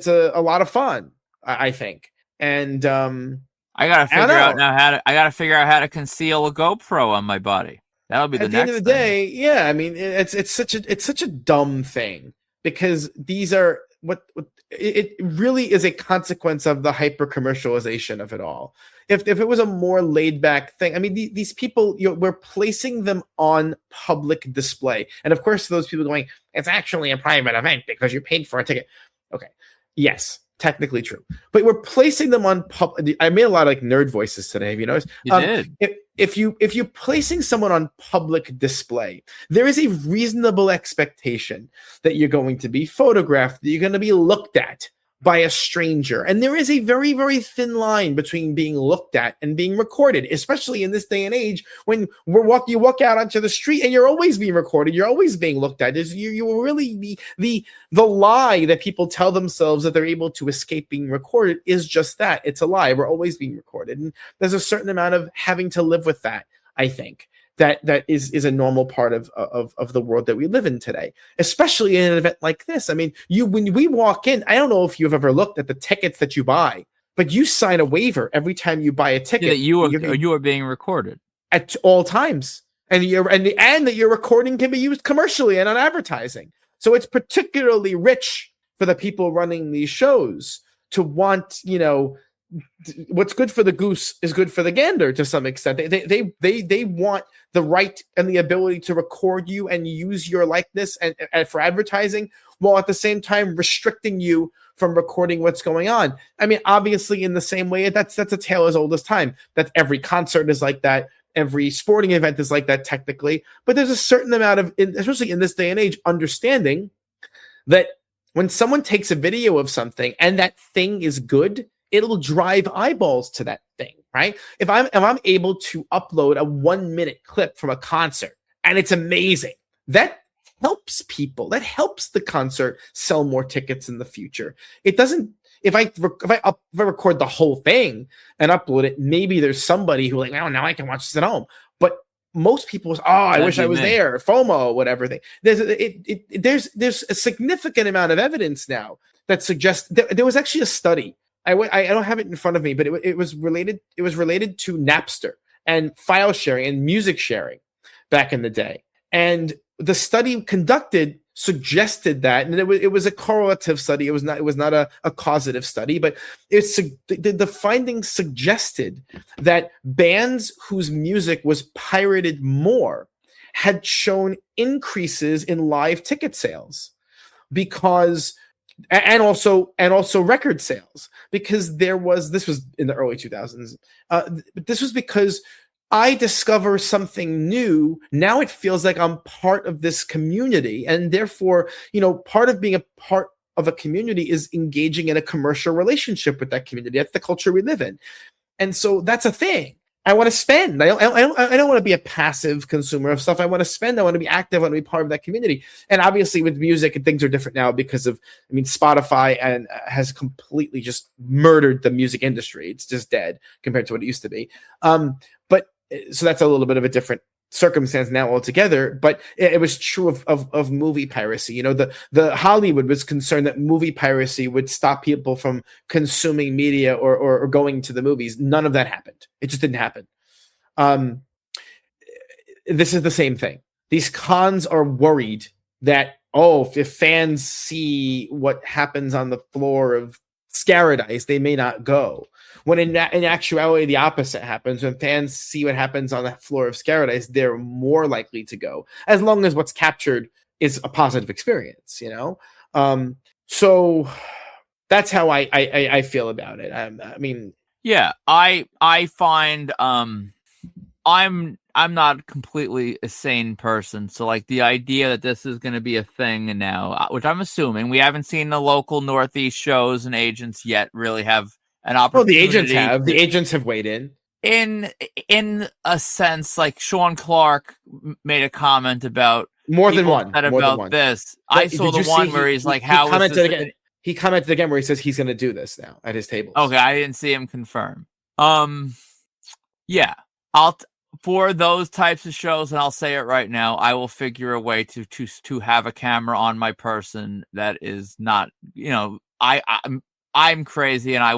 a lot of fun, I think. And I gotta figure out how to conceal a GoPro on my body. That'll be the next thing. At the end of the day, yeah. I mean, it's such a dumb thing, because these are what it really is a consequence of the hyper commercialization of it all. if it was a more laid back thing, I mean, these people, we're placing them on public display. And of course, those people going, it's actually a private event because you paid for a ticket. Okay. Yes, technically true. But we're placing them on public. I made a lot of like nerd voices today. Have you noticed? You did. If you're placing someone on public display, there is a reasonable expectation that you're going to be photographed, that you're going to be looked at by a stranger. And there is a very, very thin line between being looked at and being recorded, especially in this day and age when you walk out onto the street and you're always being recorded. You're always being looked at. You really, the lie that people tell themselves that they're able to escape being recorded is just that. It's a lie. We're always being recorded. And there's a certain amount of having to live with that, I think. That is a normal part of the world that we live in today, especially in an event like this. I mean, when we walk in, I don't know if you've ever looked at the tickets that you buy, but you sign a waiver every time you buy a ticket. That you are being recorded at all times, and that your recording can be used commercially and on advertising. So it's particularly rich for the people running these shows to want, what's good for the goose is good for the gander to some extent. They want the right and the ability to record you and use your likeness and for advertising, while at the same time restricting you from recording what's going on. I mean, obviously, in the same way, that's a tale as old as time. That every concert is like that. Every sporting event is like that technically. But there's a certain amount of, especially in this day and age, understanding that when someone takes a video of something and that thing is good, it'll drive eyeballs to that thing, right? If I'm able to upload a 1-minute clip from a concert and it's amazing, that helps people. That helps the concert sell more tickets in the future. It doesn't. If I record the whole thing and upload it, maybe there's somebody who like, oh, now I can watch this at home. But most people, I wish I was there. FOMO, whatever thing. There's a significant amount of evidence now that suggests there was actually a study. I don't have it in front of me, but it was related. It was related to Napster and file sharing and music sharing back in the day. And the study conducted suggested that, and it was a correlative study. It was not a causative study, but the findings suggested that bands whose music was pirated more had shown increases in live ticket sales because. And also record sales, because this was in the early 2000s. But this was because I discover something new. Now it feels like I'm part of this community. And therefore, part of being a part of a community is engaging in a commercial relationship with that community. That's the culture we live in. And so that's a thing. I want to spend. I don't want to be a passive consumer of stuff. I want to spend. I want to be active. I want to be part of that community. And obviously, with music, things are different now because of, Spotify and has completely just murdered the music industry. It's just dead compared to what it used to be. But so that's a little bit of a different circumstance now altogether. But it was true of movie piracy. The Hollywood was concerned that movie piracy would stop people from consuming media or going to the movies. None of that happened. It just didn't happen. This is the same thing. These cons are worried that, if fans see what happens on the floor of Scaradise, they may not go. When in actuality, the opposite happens. When fans see what happens on the floor of Scaradise, they're more likely to go, as long as what's captured is a positive experience, So that's how I feel about it. I find I'm not a completely a sane person, so like the idea that this is going to be a thing now, which I'm assuming we haven't seen the local Northeast shows and agents yet really have an opportunity. Well, the agents have weighed in a sense. Like Sean Clark made a comment about more than one this. I saw the one where he's like, "How is this?" He commented again where he says he's going to do this now at his table. Okay, I didn't see him confirm. Yeah, for those types of shows, and I'll say it right now, I will figure a way to have a camera on my person that is not, I'm crazy, and I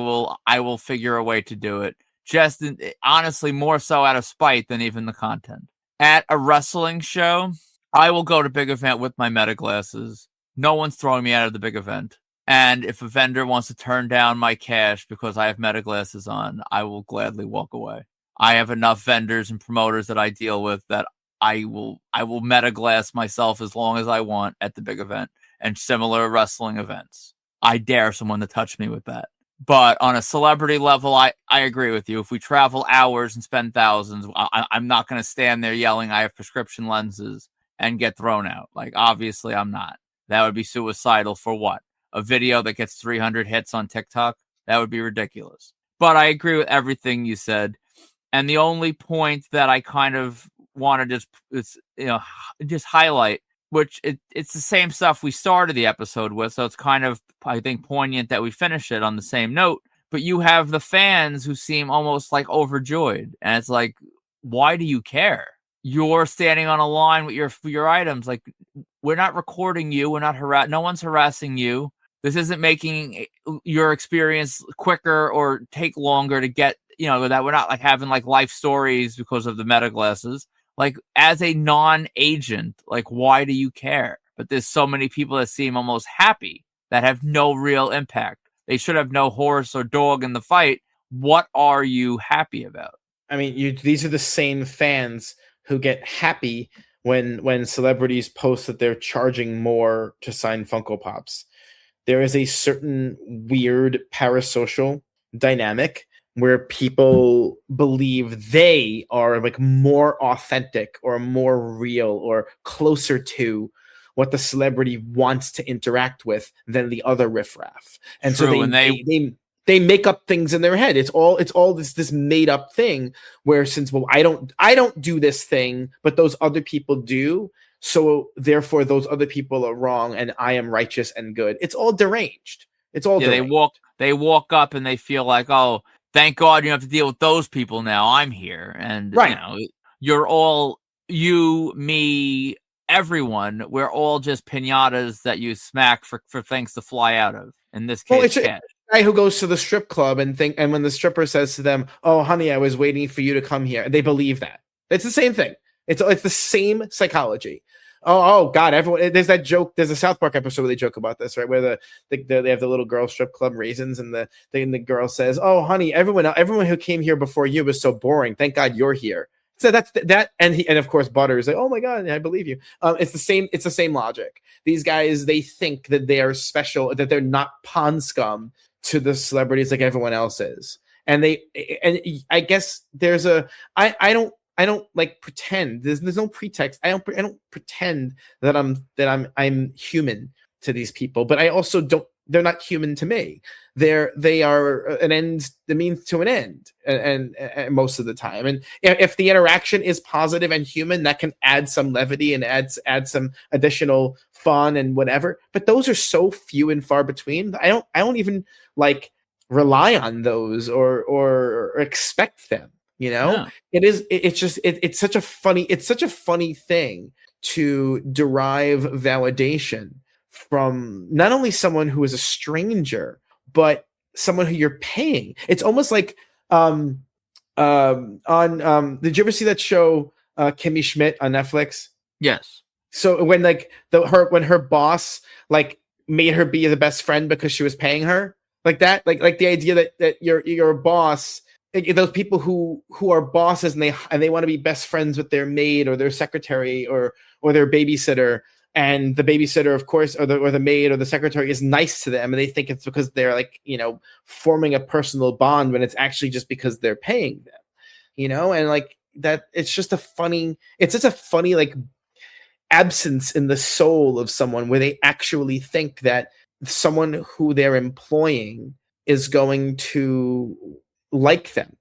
will figure a way to do it. Just honestly, more so out of spite than even the content. At a wrestling show, I will go to big event with my meta glasses. No one's throwing me out of the big event. And if a vendor wants to turn down my cash because I have meta glasses on, I will gladly walk away. I have enough vendors and promoters that I deal with that I will meta glass myself as long as I want at the big event and similar wrestling events. I dare someone to touch me with that. But on a celebrity level, I agree with you. If we travel hours and spend thousands, I'm not going to stand there yelling, I have prescription lenses and get thrown out. Like, obviously, I'm not. That would be suicidal for what? A video that gets 300 hits on TikTok? That would be ridiculous. But I agree with everything you said. And the only point that I kind of want to just highlight, which it's the same stuff we started the episode with, so it's kind of, I think, poignant that we finish it on the same note. But you have the fans who seem almost like overjoyed, and it's like, why do you care? You're standing on a line with your items. Like, we're not recording you. We're not no one's harassing you. This isn't making your experience quicker or take longer to get, that we're not like having like life stories because of the meta glasses. Like, as a non-agent, like, why do you care? But there's so many people that seem almost happy that have no real impact. They should have no horse or dog in the fight. What are you happy about? I mean, these are the same fans who get happy when celebrities post that they're charging more to sign Funko Pops. There is a certain weird parasocial dynamic where people believe they are like more authentic or more real or closer to what the celebrity wants to interact with than the other riffraff. And True, so they make up things in their head. It's all this made up thing where, since, well, I don't do this thing, but those other people do, so therefore those other people are wrong and I am righteous and good. It's all deranged. It's all deranged. They walk up and they feel like, oh, thank God you don't have to deal with those people now. I'm here. And right. You're all, you, me, everyone, we're all just piñatas that you smack for things to fly out of. In this case, it's a guy who goes to the strip club and when the stripper says to them, "Oh, honey, I was waiting for you to come here," they believe that. It's the same thing. It's the same psychology. Oh God! Everyone, there's that joke. There's a South Park episode where they joke about this, right? Where they have the little girl strip club Raisins, and the girl says, "Oh, honey, everyone who came here before you was so boring. Thank God you're here." So that's that, and of course Butter is like, "Oh my God, I believe you." It's the same. It's the same logic. These guys, they think that they are special, that they're not pond scum to the celebrities like everyone else is, and I guess there's I don't like pretend. There's no pretext. I don't pretend that I'm human to these people, but I also don't. They're not human to me. They are an end, the means to an end, and most of the time. And if the interaction is positive and human, that can add some levity and add some additional fun and whatever. But those are so few and far between. I don't even like rely on those or expect them. Yeah. It's such a funny thing to derive validation from not only someone who is a stranger, but someone who you're paying. It's almost like did you ever see that show Kimmy Schmidt on Netflix? Yes. So when like when her boss like made her be the best friend because she was paying her, like that, like the idea that your boss, those people who are bosses and they want to be best friends with their maid or their secretary or their babysitter, and the babysitter, of course, or the maid or the secretary is nice to them, and they think it's because they're like, forming a personal bond, when it's actually just because they're paying them, and like that. It's such a funny like absence in the soul of someone where they actually think that someone who they're employing is going to like them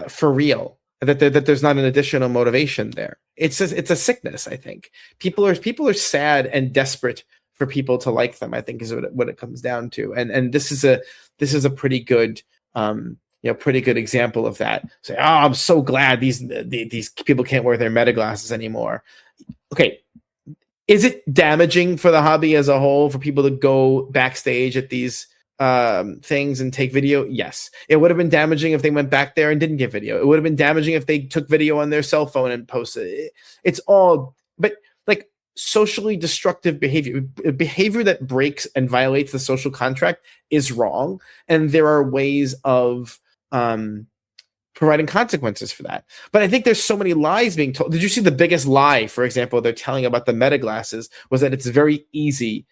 for real, that there's not an additional motivation there. It's a sickness. I think people are sad and desperate for people to like them, I think, is what it comes down to. And this is a pretty good pretty good example of that. Say, "Oh, I'm so glad these people can't wear their meta glasses anymore." Okay, is it damaging for the hobby as a whole for people to go backstage at these things and take video? Yes. It would have been damaging if they went back there and didn't get video. It would have been damaging if they took video on their cell phone and posted it. It's all, but like, socially destructive behavior that breaks and violates the social contract is wrong, and there are ways of providing consequences for that. But I think there's so many lies being told. Did you see the biggest lie, for example, they're telling about the Meta glasses was that it's very easy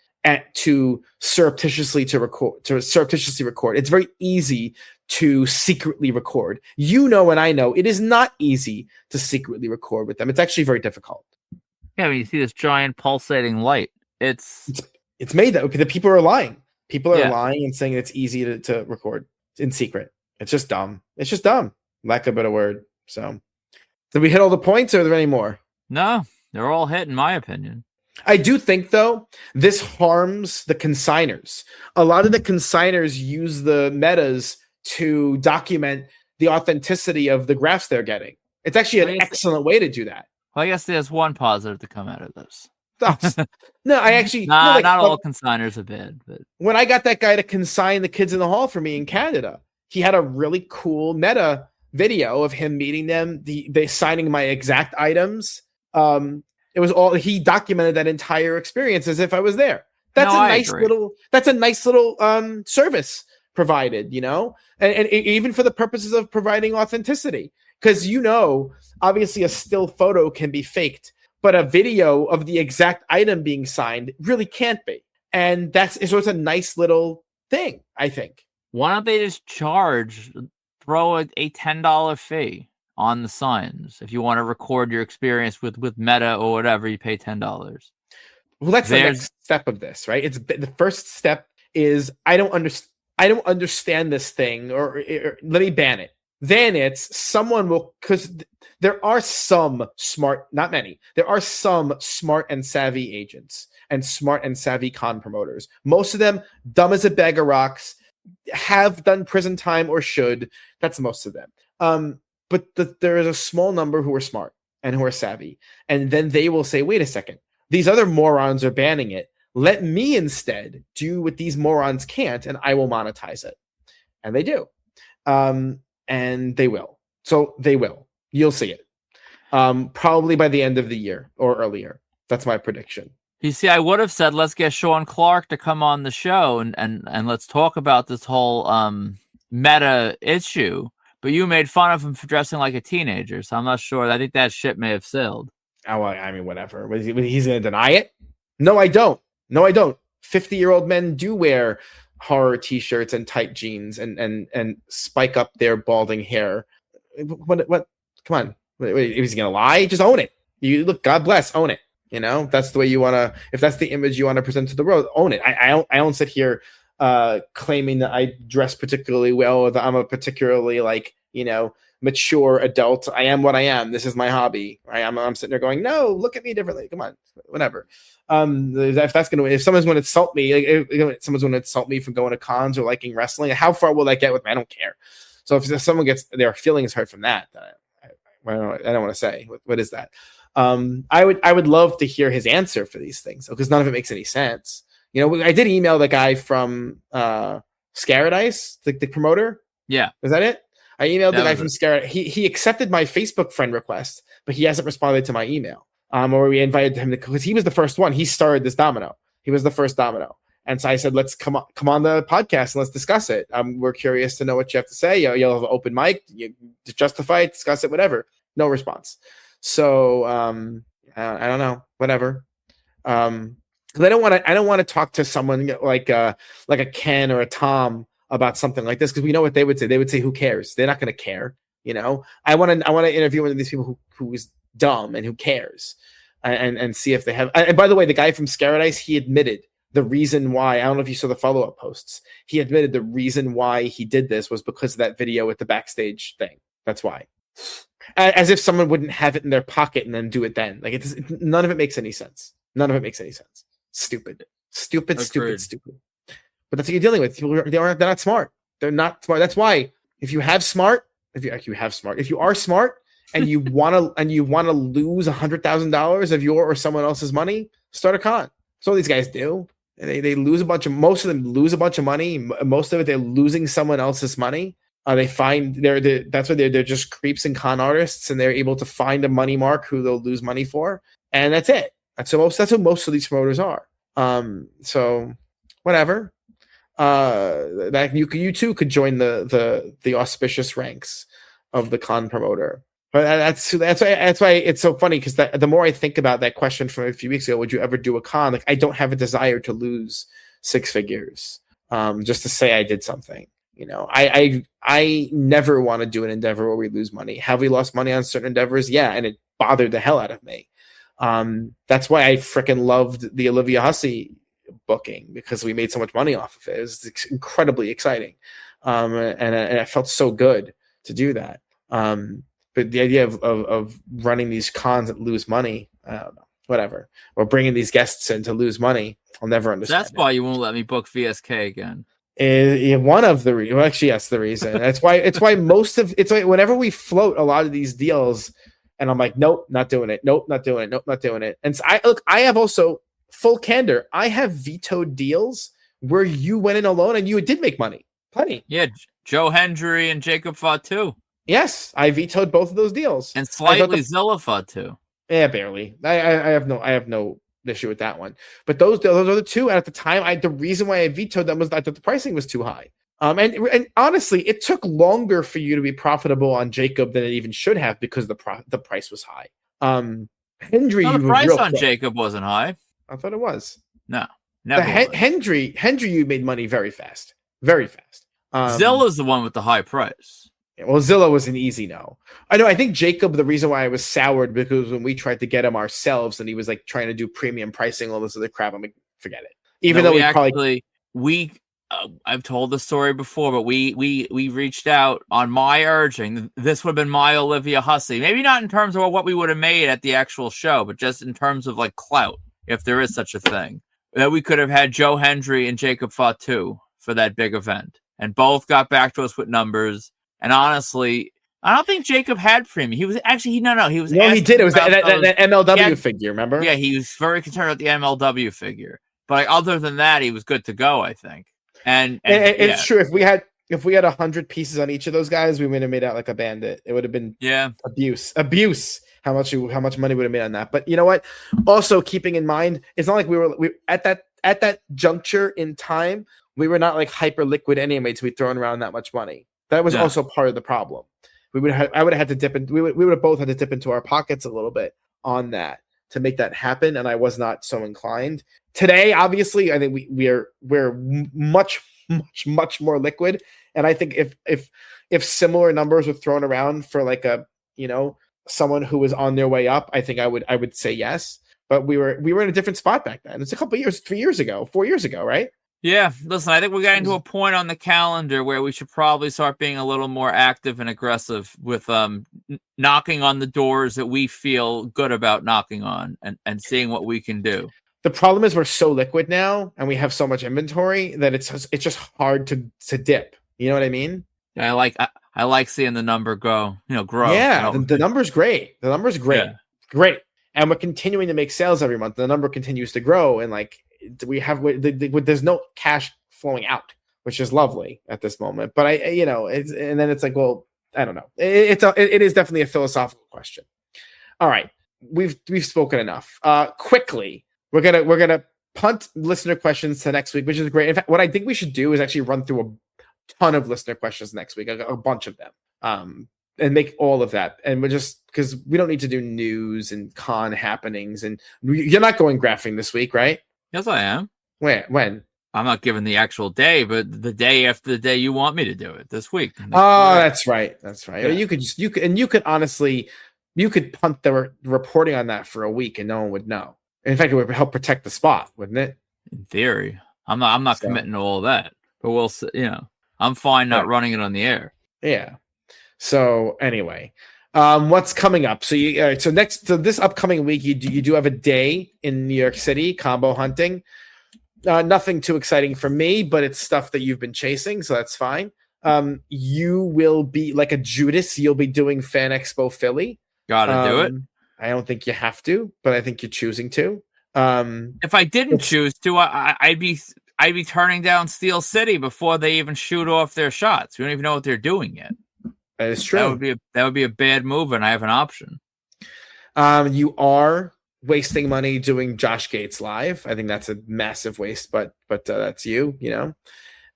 to surreptitiously record. It's very easy to secretly record. You know, and I know it is not easy to secretly record with them. It's actually very difficult. Yeah, I mean, you see this giant pulsating light. It's made that the people are lying. People are lying and saying it's easy to record in secret. It's just dumb. It's just dumb. Lack of a better word. So, did we hit all the points, or are there any more? No, they're all hit, in my opinion. I do think, though, this harms the consigners. A lot of the consigners use the metas to document the authenticity of the graphs they're getting. It's actually an excellent way to do that. Well, I guess there's one positive to come out of this. No, I actually... not all consigners are bad. But when I got that guy to consign the kids in the hall for me in Canada, he had a really cool meta video of him meeting them, they signing my exact items. It was all, he documented that entire experience as if I was there. That's a nice little service provided, you know, and even for the purposes of providing authenticity, because obviously a still photo can be faked, but a video of the exact item being signed really can't be. And so it's a nice little thing, I think. Why don't they just throw a $10 fee on the signs? If you want to record your experience with Meta or whatever, you pay $10. Well, that's the next step of this, right? It's the first step is I don't understand this thing, or let me ban it. Then it's someone will, because there are some smart, not many, there are some smart and savvy agents and smart and savvy con promoters. Most of them dumb as a bag of rocks, have done prison time or should. That's most of them. But there is a small number who are smart and who are savvy. And then they will say, wait a second, these other morons are banning it. Let me instead do what these morons can't, and I will monetize it. And they do. And they will. So they will. You'll see it. Probably by the end of the year or earlier. That's my prediction. You see, I would have said, let's get Sean Clark to come on the show and let's talk about this whole meta issue. But you made fun of him for dressing like a teenager, so I'm not sure. I think that ship may have sailed. Oh, I mean, whatever. He's going to deny it? No, I don't. 50-year-old men do wear horror t-shirts and tight jeans and spike up their balding hair. What? Come on. Is he going to lie? Just own it. You look, God bless, own it. You know, that's the way you want to, if that's the image you want to present to the world, own it. I don't sit here claiming that I dress particularly well, or that I'm a particularly mature adult. I am what I am. This is my hobby. I'm sitting there going, no, look at me differently. Come on, whatever. If someone's going to insult me, if someone's going to insult me for going to cons or liking wrestling, how far will that get with me? I don't care. So if someone gets their feelings hurt from that, I don't want to say. What is that? I would love to hear his answer for these things, because none of it makes any sense. I did email the guy from Scaradise, the promoter. Yeah. Is that it? I emailed the guy from Scaradise. He accepted my Facebook friend request, but he hasn't responded to my email. Or we invited him because he was the first one. He started this domino. He was the first domino. And so I said, let's come on the podcast and let's discuss it. We're curious to know what you have to say. You'll have an open mic. You justify it, discuss it, whatever. No response. So I don't know, whatever. Because I don't want to talk to someone like a Ken or a Tom about something like this, because we know what they would say. They would say, "Who cares?" They're not going to care. I want to interview one of these people who is dumb and who cares, and see if they have. And by the way, the guy from Scaradise, he admitted the reason why. I don't know if you saw the follow-up posts. He admitted the reason why he did this was because of that video with the backstage thing. That's why. As if someone wouldn't have it in their pocket and then do it then. None of it makes any sense. Stupid. But that's what you're dealing with. People, they're not smart. They're not smart. That's why if you are smart and you want to lose $100,000 of your or someone else's money, start a con. That's all these guys do. They lose most of them lose a bunch of money. Most of it, they're losing someone else's money. They find that's why they're just creeps and con artists, and they're able to find a money mark who they'll lose money for, and that's it. That's what most of these promoters are. So whatever. That you too could join the auspicious ranks of the con promoter. But that's why it's so funny, because the more I think about that question from a few weeks ago, would you ever do a con? Like, I don't have a desire to lose six figures just to say I did something. You know, I never want to do an endeavor where we lose money. Have we lost money on certain endeavors? Yeah, and it bothered the hell out of me. That's why I freaking loved the Olivia Hussey booking, because we made so much money off of it. It was incredibly exciting, and I felt so good to do that. But the idea of running these cons that lose money, I don't know, whatever, or bringing these guests in to lose money, I'll never understand. That's why you won't let me book VSK again. One of the reasons. Well, actually, yes, the reason. It's why most of it's like whenever we float a lot of these deals, and I'm like, nope, not doing it. Nope, not doing it. Nope, not doing it. And so I have also, full candor, I have vetoed deals where you went in alone and you did make money. Plenty. Yeah, Joe Hendry and Jacob fought too. Yes, I vetoed both of those deals. And slightly Zilla fought too. Yeah, barely. I have no issue with that one. But those are the two. And at the time, the reason why I vetoed them was that the pricing was too high. And honestly, it took longer for you to be profitable on Jacob than it even should have, because the price was high. Hendry, the price on Jacob wasn't high. I thought it was. No, never. Hendry, you made money very fast, very fast. Zilla's the one with the high price. Well, Zilla was an easy no. I know. I think Jacob, the reason why I was soured, because when we tried to get him ourselves, and he was like trying to do premium pricing, all this other crap, I'm like, forget it. Even though I've told the story before, but we reached out on my urging. This would have been my Olivia Hussey. Maybe not in terms of what we would have made at the actual show, but just in terms of like clout, if there is such a thing. That we could have had Joe Hendry and Jacob Fatu for that big event, and both got back to us with numbers. And honestly, I don't think Jacob had premium. He was actually he was. No, he did. It was that MLW figure. Remember? Yeah, he was very concerned about the MLW figure. But like, other than that, he was good to go, I think. And it's true. If we had 100 pieces on each of those guys, we would have made out like a bandit. It would have been abuse. How much money would have made on that? But you know what? Also, keeping in mind, it's not like we at that juncture in time, we were not like hyper liquid anyway to be throwing around that much money. That was also part of the problem. I would have had to dip in. We would have both had to dip into our pockets a little bit on that to make that happen, and I was not so inclined. Today, obviously, I think we're much more liquid, and I think if similar numbers were thrown around for like a someone who was on their way up, I think I would say yes. But we were in a different spot back then. It's a couple of years, 3 years ago, 4 years ago, right? Yeah, listen, I think we're getting to a point on the calendar where we should probably start being a little more active and aggressive with knocking on the doors that we feel good about knocking on and seeing what we can do. The problem is we're so liquid now and we have so much inventory that it's just hard to dip. You know what I mean? Yeah, I like seeing the number grow. Yeah, the number's great. The number's great. Yeah. Great. And we're continuing to make sales every month. The number continues to grow, and like there's no cash flowing out, which is lovely at this moment. But and then it's like, well, I don't know. It is definitely a philosophical question. All right, we've spoken enough. Quickly, we're gonna punt listener questions to next week, which is great. In fact, what I think we should do is actually run through a ton of listener questions next week, a bunch of them, and make all of that. And we're just, because we don't need to do news and con happenings. And you're not going graphing this week, right? Yes, I am. When? I'm not giving the actual day, but the day after the day you want me to do it this week. That's right. Yeah. You could honestly punt the reporting on that for a week and no one would know. In fact, it would help protect the spot, wouldn't it? In theory. I'm not committing to all that, but we'll see, I'm fine not running it on the air. Yeah. So anyway, what's coming up? So this upcoming week, you do have a day in New York City, combo hunting. Nothing too exciting for me, but it's stuff that you've been chasing, so that's fine. You will be like a Judas. You'll be doing Fan Expo Philly. Gotta do it. I don't think you have to, but I think you're choosing to. If I didn't choose to, I'd be turning down Steel City before they even shoot off their shots. We don't even know what they're doing yet. That is true. That would be a bad move, and I have an option. You are wasting money doing Josh Gates live. I think that's a massive waste, but that's you know.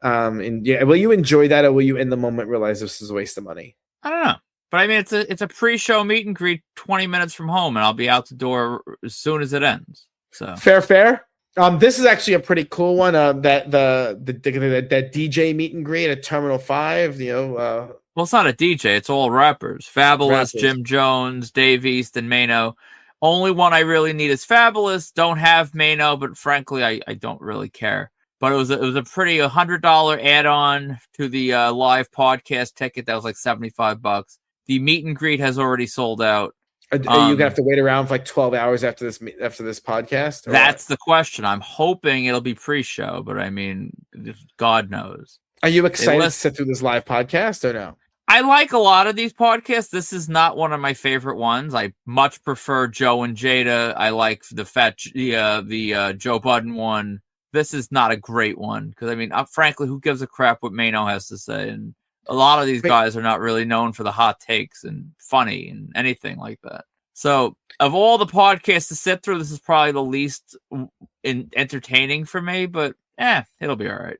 And yeah, will you enjoy that, or will you in the moment realize this is a waste of money? I don't know. But I mean, it's a pre-show meet and greet 20 minutes from home, and I'll be out the door as soon as it ends. So fair. This is actually a pretty cool one. That that DJ meet and greet at Terminal 5. You know, well, it's not a DJ; it's all rappers. Fabulous, Rappers. Jim Jones, Dave East, and Mano. Only one I really need is Fabulous. Don't have Mano, but frankly, I don't really care. But it was a pretty $100 add-on to the live podcast ticket. That was like $75. The meet and greet has already sold out. Are you gonna have to wait around for like 12 hours after this podcast? That's the question. I'm hoping it'll be pre-show, but I mean, God knows. Are you excited to sit through this live podcast or no? I like a lot of these podcasts. This is not one of my favorite ones. I much prefer Joe and Jada. I like the Joe Budden one. This is not a great one because I mean, frankly, who gives a crap what Mano has to say? And a lot of these guys are not really known for the hot takes and funny and anything like that. So, of all the podcasts to sit through, this is probably the least entertaining for me. But it'll be all right.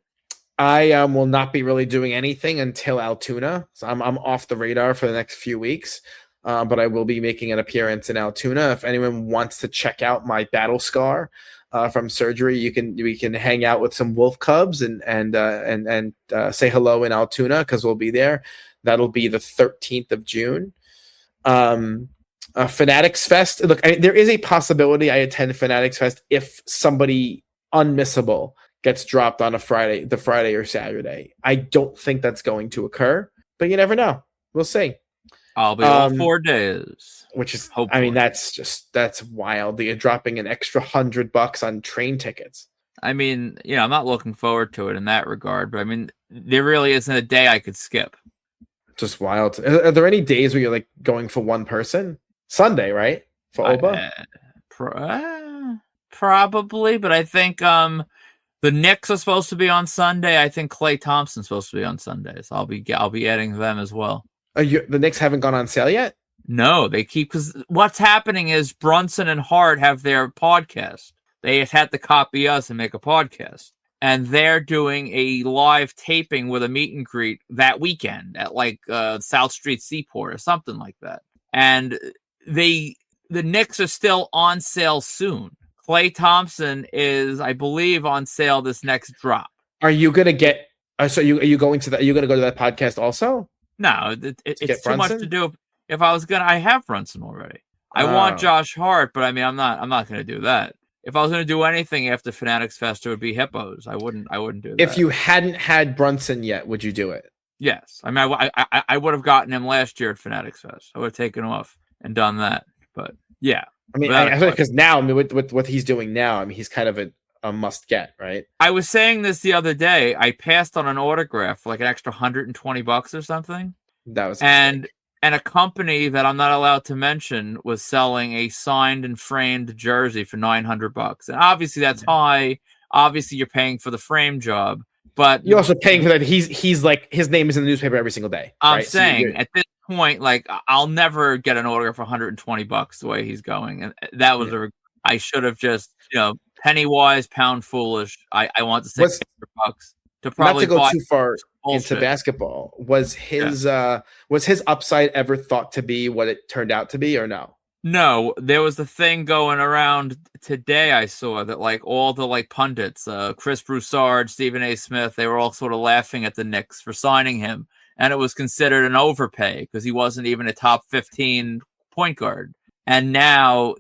I will not be really doing anything until Altoona. So I'm off the radar for the next few weeks. But I will be making an appearance in Altoona. If anyone wants to check out my battle scar from surgery, we can hang out with some wolf cubs and say hello in Altoona because we'll be there. That'll be the 13th of June. Fanatics Fest. Look, there is a possibility I attend Fanatics Fest if somebody unmissable gets dropped on the Friday or Saturday. I don't think that's going to occur, but you never know. We'll see. I'll be all 4 days. Which is, hopefully. I mean, that's wild. You're dropping an extra $100 on train tickets. I mean, I'm not looking forward to it in that regard, but I mean, there really isn't a day I could skip. Just wild. Are there any days where you're like going for one person? Sunday, right? For Oba? Probably, but I think the Knicks are supposed to be on Sunday. I think Klay Thompson's supposed to be on Sunday, so I'll be adding them as well. The Knicks haven't gone on sale yet? No, they keep, because what's happening is Brunson and Hart have their podcast. They had to copy us and make a podcast. And they're doing a live taping with a meet and greet that weekend at like South Street Seaport or something like that. And the Knicks are still on sale soon. Klay Thompson is, I believe, on sale this next drop. Are you gonna get? So are you going to that? Are you gonna go to that podcast also? No, it's too much to do. If I was gonna, I have Brunson already. I want Josh Hart, but I mean, I'm not gonna do that. If I was gonna do anything after Fanatics Fest, it would be Hippos. I wouldn't do that. If you hadn't had Brunson yet, would you do it? Yes, I mean, I would have gotten him last year at Fanatics Fest. I would have taken him off and done that. But yeah, I mean, because now, I mean, with what he's doing now, I mean, he's kind of a must get, right? I was saying this the other day. I passed on an autograph for like an extra $120 or something. That was and a company that I'm not allowed to mention was selling a signed and framed jersey for $900. And obviously that's high. Obviously you're paying for the frame job, but you're also paying for that. He's like, his name is in the newspaper every single day. I'm right? saying at this point, like, I'll never get an autograph for $120 the way he's going. And that was I should have just, penny wise, pound foolish. I want to say $600 to probably not to go too far bullshit. Into basketball. Was his upside ever thought to be what it turned out to be, or no? No, there was a thing going around today. I saw that like all the like pundits, Chris Broussard, Stephen A. Smith, they were all sort of laughing at the Knicks for signing him, and it was considered an overpay because he wasn't even a top 15 point guard. And now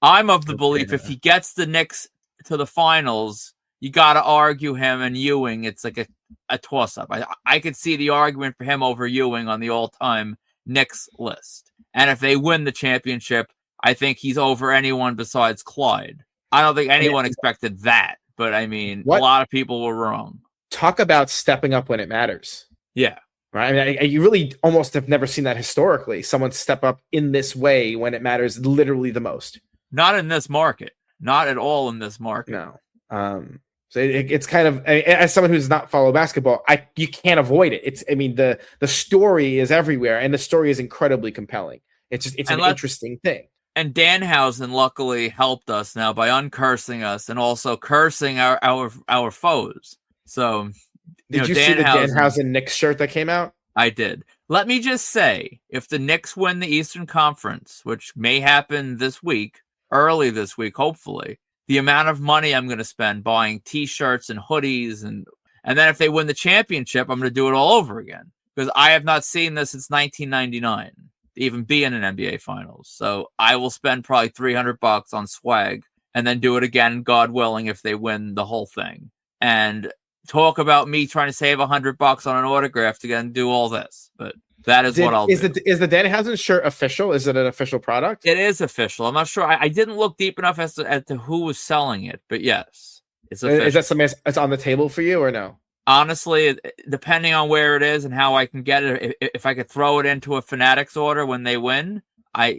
I'm of the belief if he gets the Knicks to the finals, you got to argue him and Ewing. It's like a toss-up. I could see the argument for him over Ewing on the all-time Knicks list. And if they win the championship, I think he's over anyone besides Clyde. I don't think anyone expected that, but I mean, a lot of people were wrong. Talk about stepping up when it matters. Yeah. Right. I mean, you really almost have never seen that historically. Someone step up in this way when it matters literally the most. Not in this market. Not at all in this market. No. So it's kind of, as someone who's not follow basketball, you can't avoid it. The story is everywhere, and the story is incredibly compelling. It's an interesting thing. And Danhausen luckily helped us now by uncursing us and also cursing our foes. So, did you see the Danhausen Knicks shirt that came out? I did. Let me just say, if the Knicks win the Eastern Conference, which may happen this week, early this week, hopefully, the amount of money I'm going to spend buying T-shirts and hoodies, and then if they win the championship, I'm going to do it all over again, because I have not seen this since 1999 to even be in an NBA Finals. So I will spend probably $300 on swag and then do it again, God willing, if they win the whole thing. And talk about me trying to save $100 on an autograph to again do all this, but that is what I'll do. Is the Danhausen shirt official? Is it an official product? It is official. I'm not sure. I didn't look deep enough as to who was selling it, but yes, it's official. Is that something that's on the table for you or no? Honestly, depending on where it is and how I can get it, if I could throw it into a Fanatics order when they win, I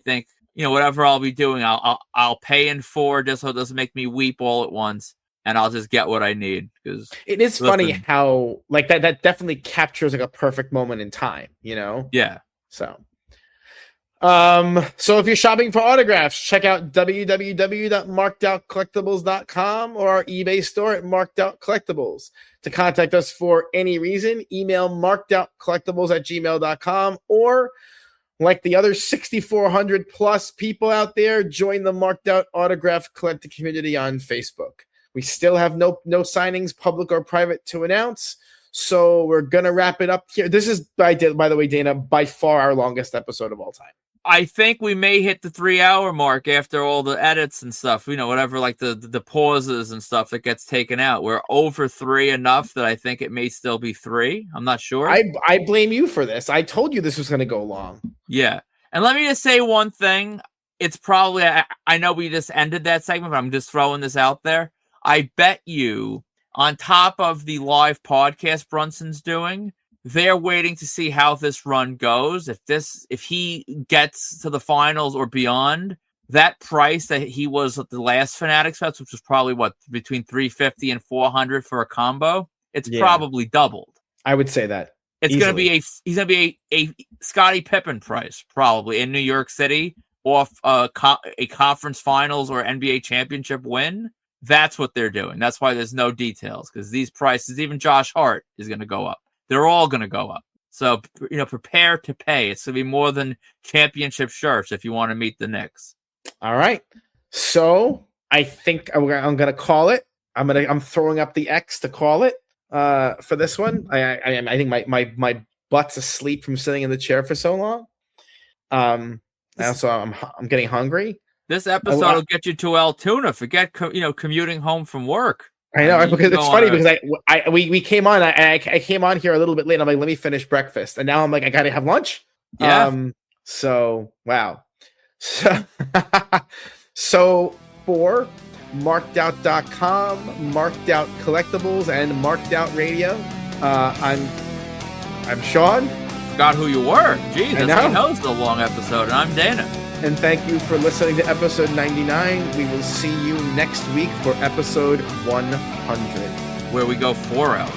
think, whatever I'll be doing, I'll pay in full just so it doesn't make me weep all at once. And I'll just get what I need, because it is funny how like that definitely captures like a perfect moment in time, Yeah. So if you're shopping for autographs, check out www.markedoutcollectibles.com or our eBay store at Marked Out Collectibles. To contact us for any reason, email markedoutcollectibles@gmail.com, or like the other 6,400 plus people out there, join the Marked Out Autograph Collector community on Facebook. We still have no signings, public or private, to announce, so we're gonna wrap it up here. This is, by the way, Dana, by far our longest episode of all time. I think we may hit the 3-hour mark after all the edits and stuff. Whatever, like the pauses and stuff that gets taken out. We're over 3 enough that I think it may still be 3. I'm not sure. I blame you for this. I told you this was gonna go long. Yeah, and let me just say one thing. It's probably I know we just ended that segment, but I'm just throwing this out there. I bet you, on top of the live podcast Brunson's doing, they're waiting to see how this run goes. If he gets to the finals or beyond, that price that he was at the last Fanatics Fest, which was probably between $350 and $400 for a combo, it's probably doubled. I would say that it's going to be he's going to be a Scottie Pippen price probably in New York City off a conference finals or NBA championship win. That's what they're doing. That's why there's no details, because these prices, even Josh Hart is going to go up. They're all going to go up. So, prepare to pay. It's going to be more than championship shirts if you want to meet the Knicks. All right. So I think I'm going to call it. I'm throwing up the X to call it for this one. I think my butt's asleep from sitting in the chair for so long. I'm getting hungry. This episode will get you to Altoona. Forget commuting home from work. I know, because it's funny because we came on. I came on here a little bit late. I'm like, let me finish breakfast, and now I'm like, I gotta have lunch. Yeah. So wow. So for markedout.com, Marked Out Collectibles, and Marked Out Radio, I'm Sean. Forgot who you were. Jesus, that was a long episode, and I'm Dana. And thank you for listening to episode 99. We will see you next week for episode 100. Where we go 4 hours.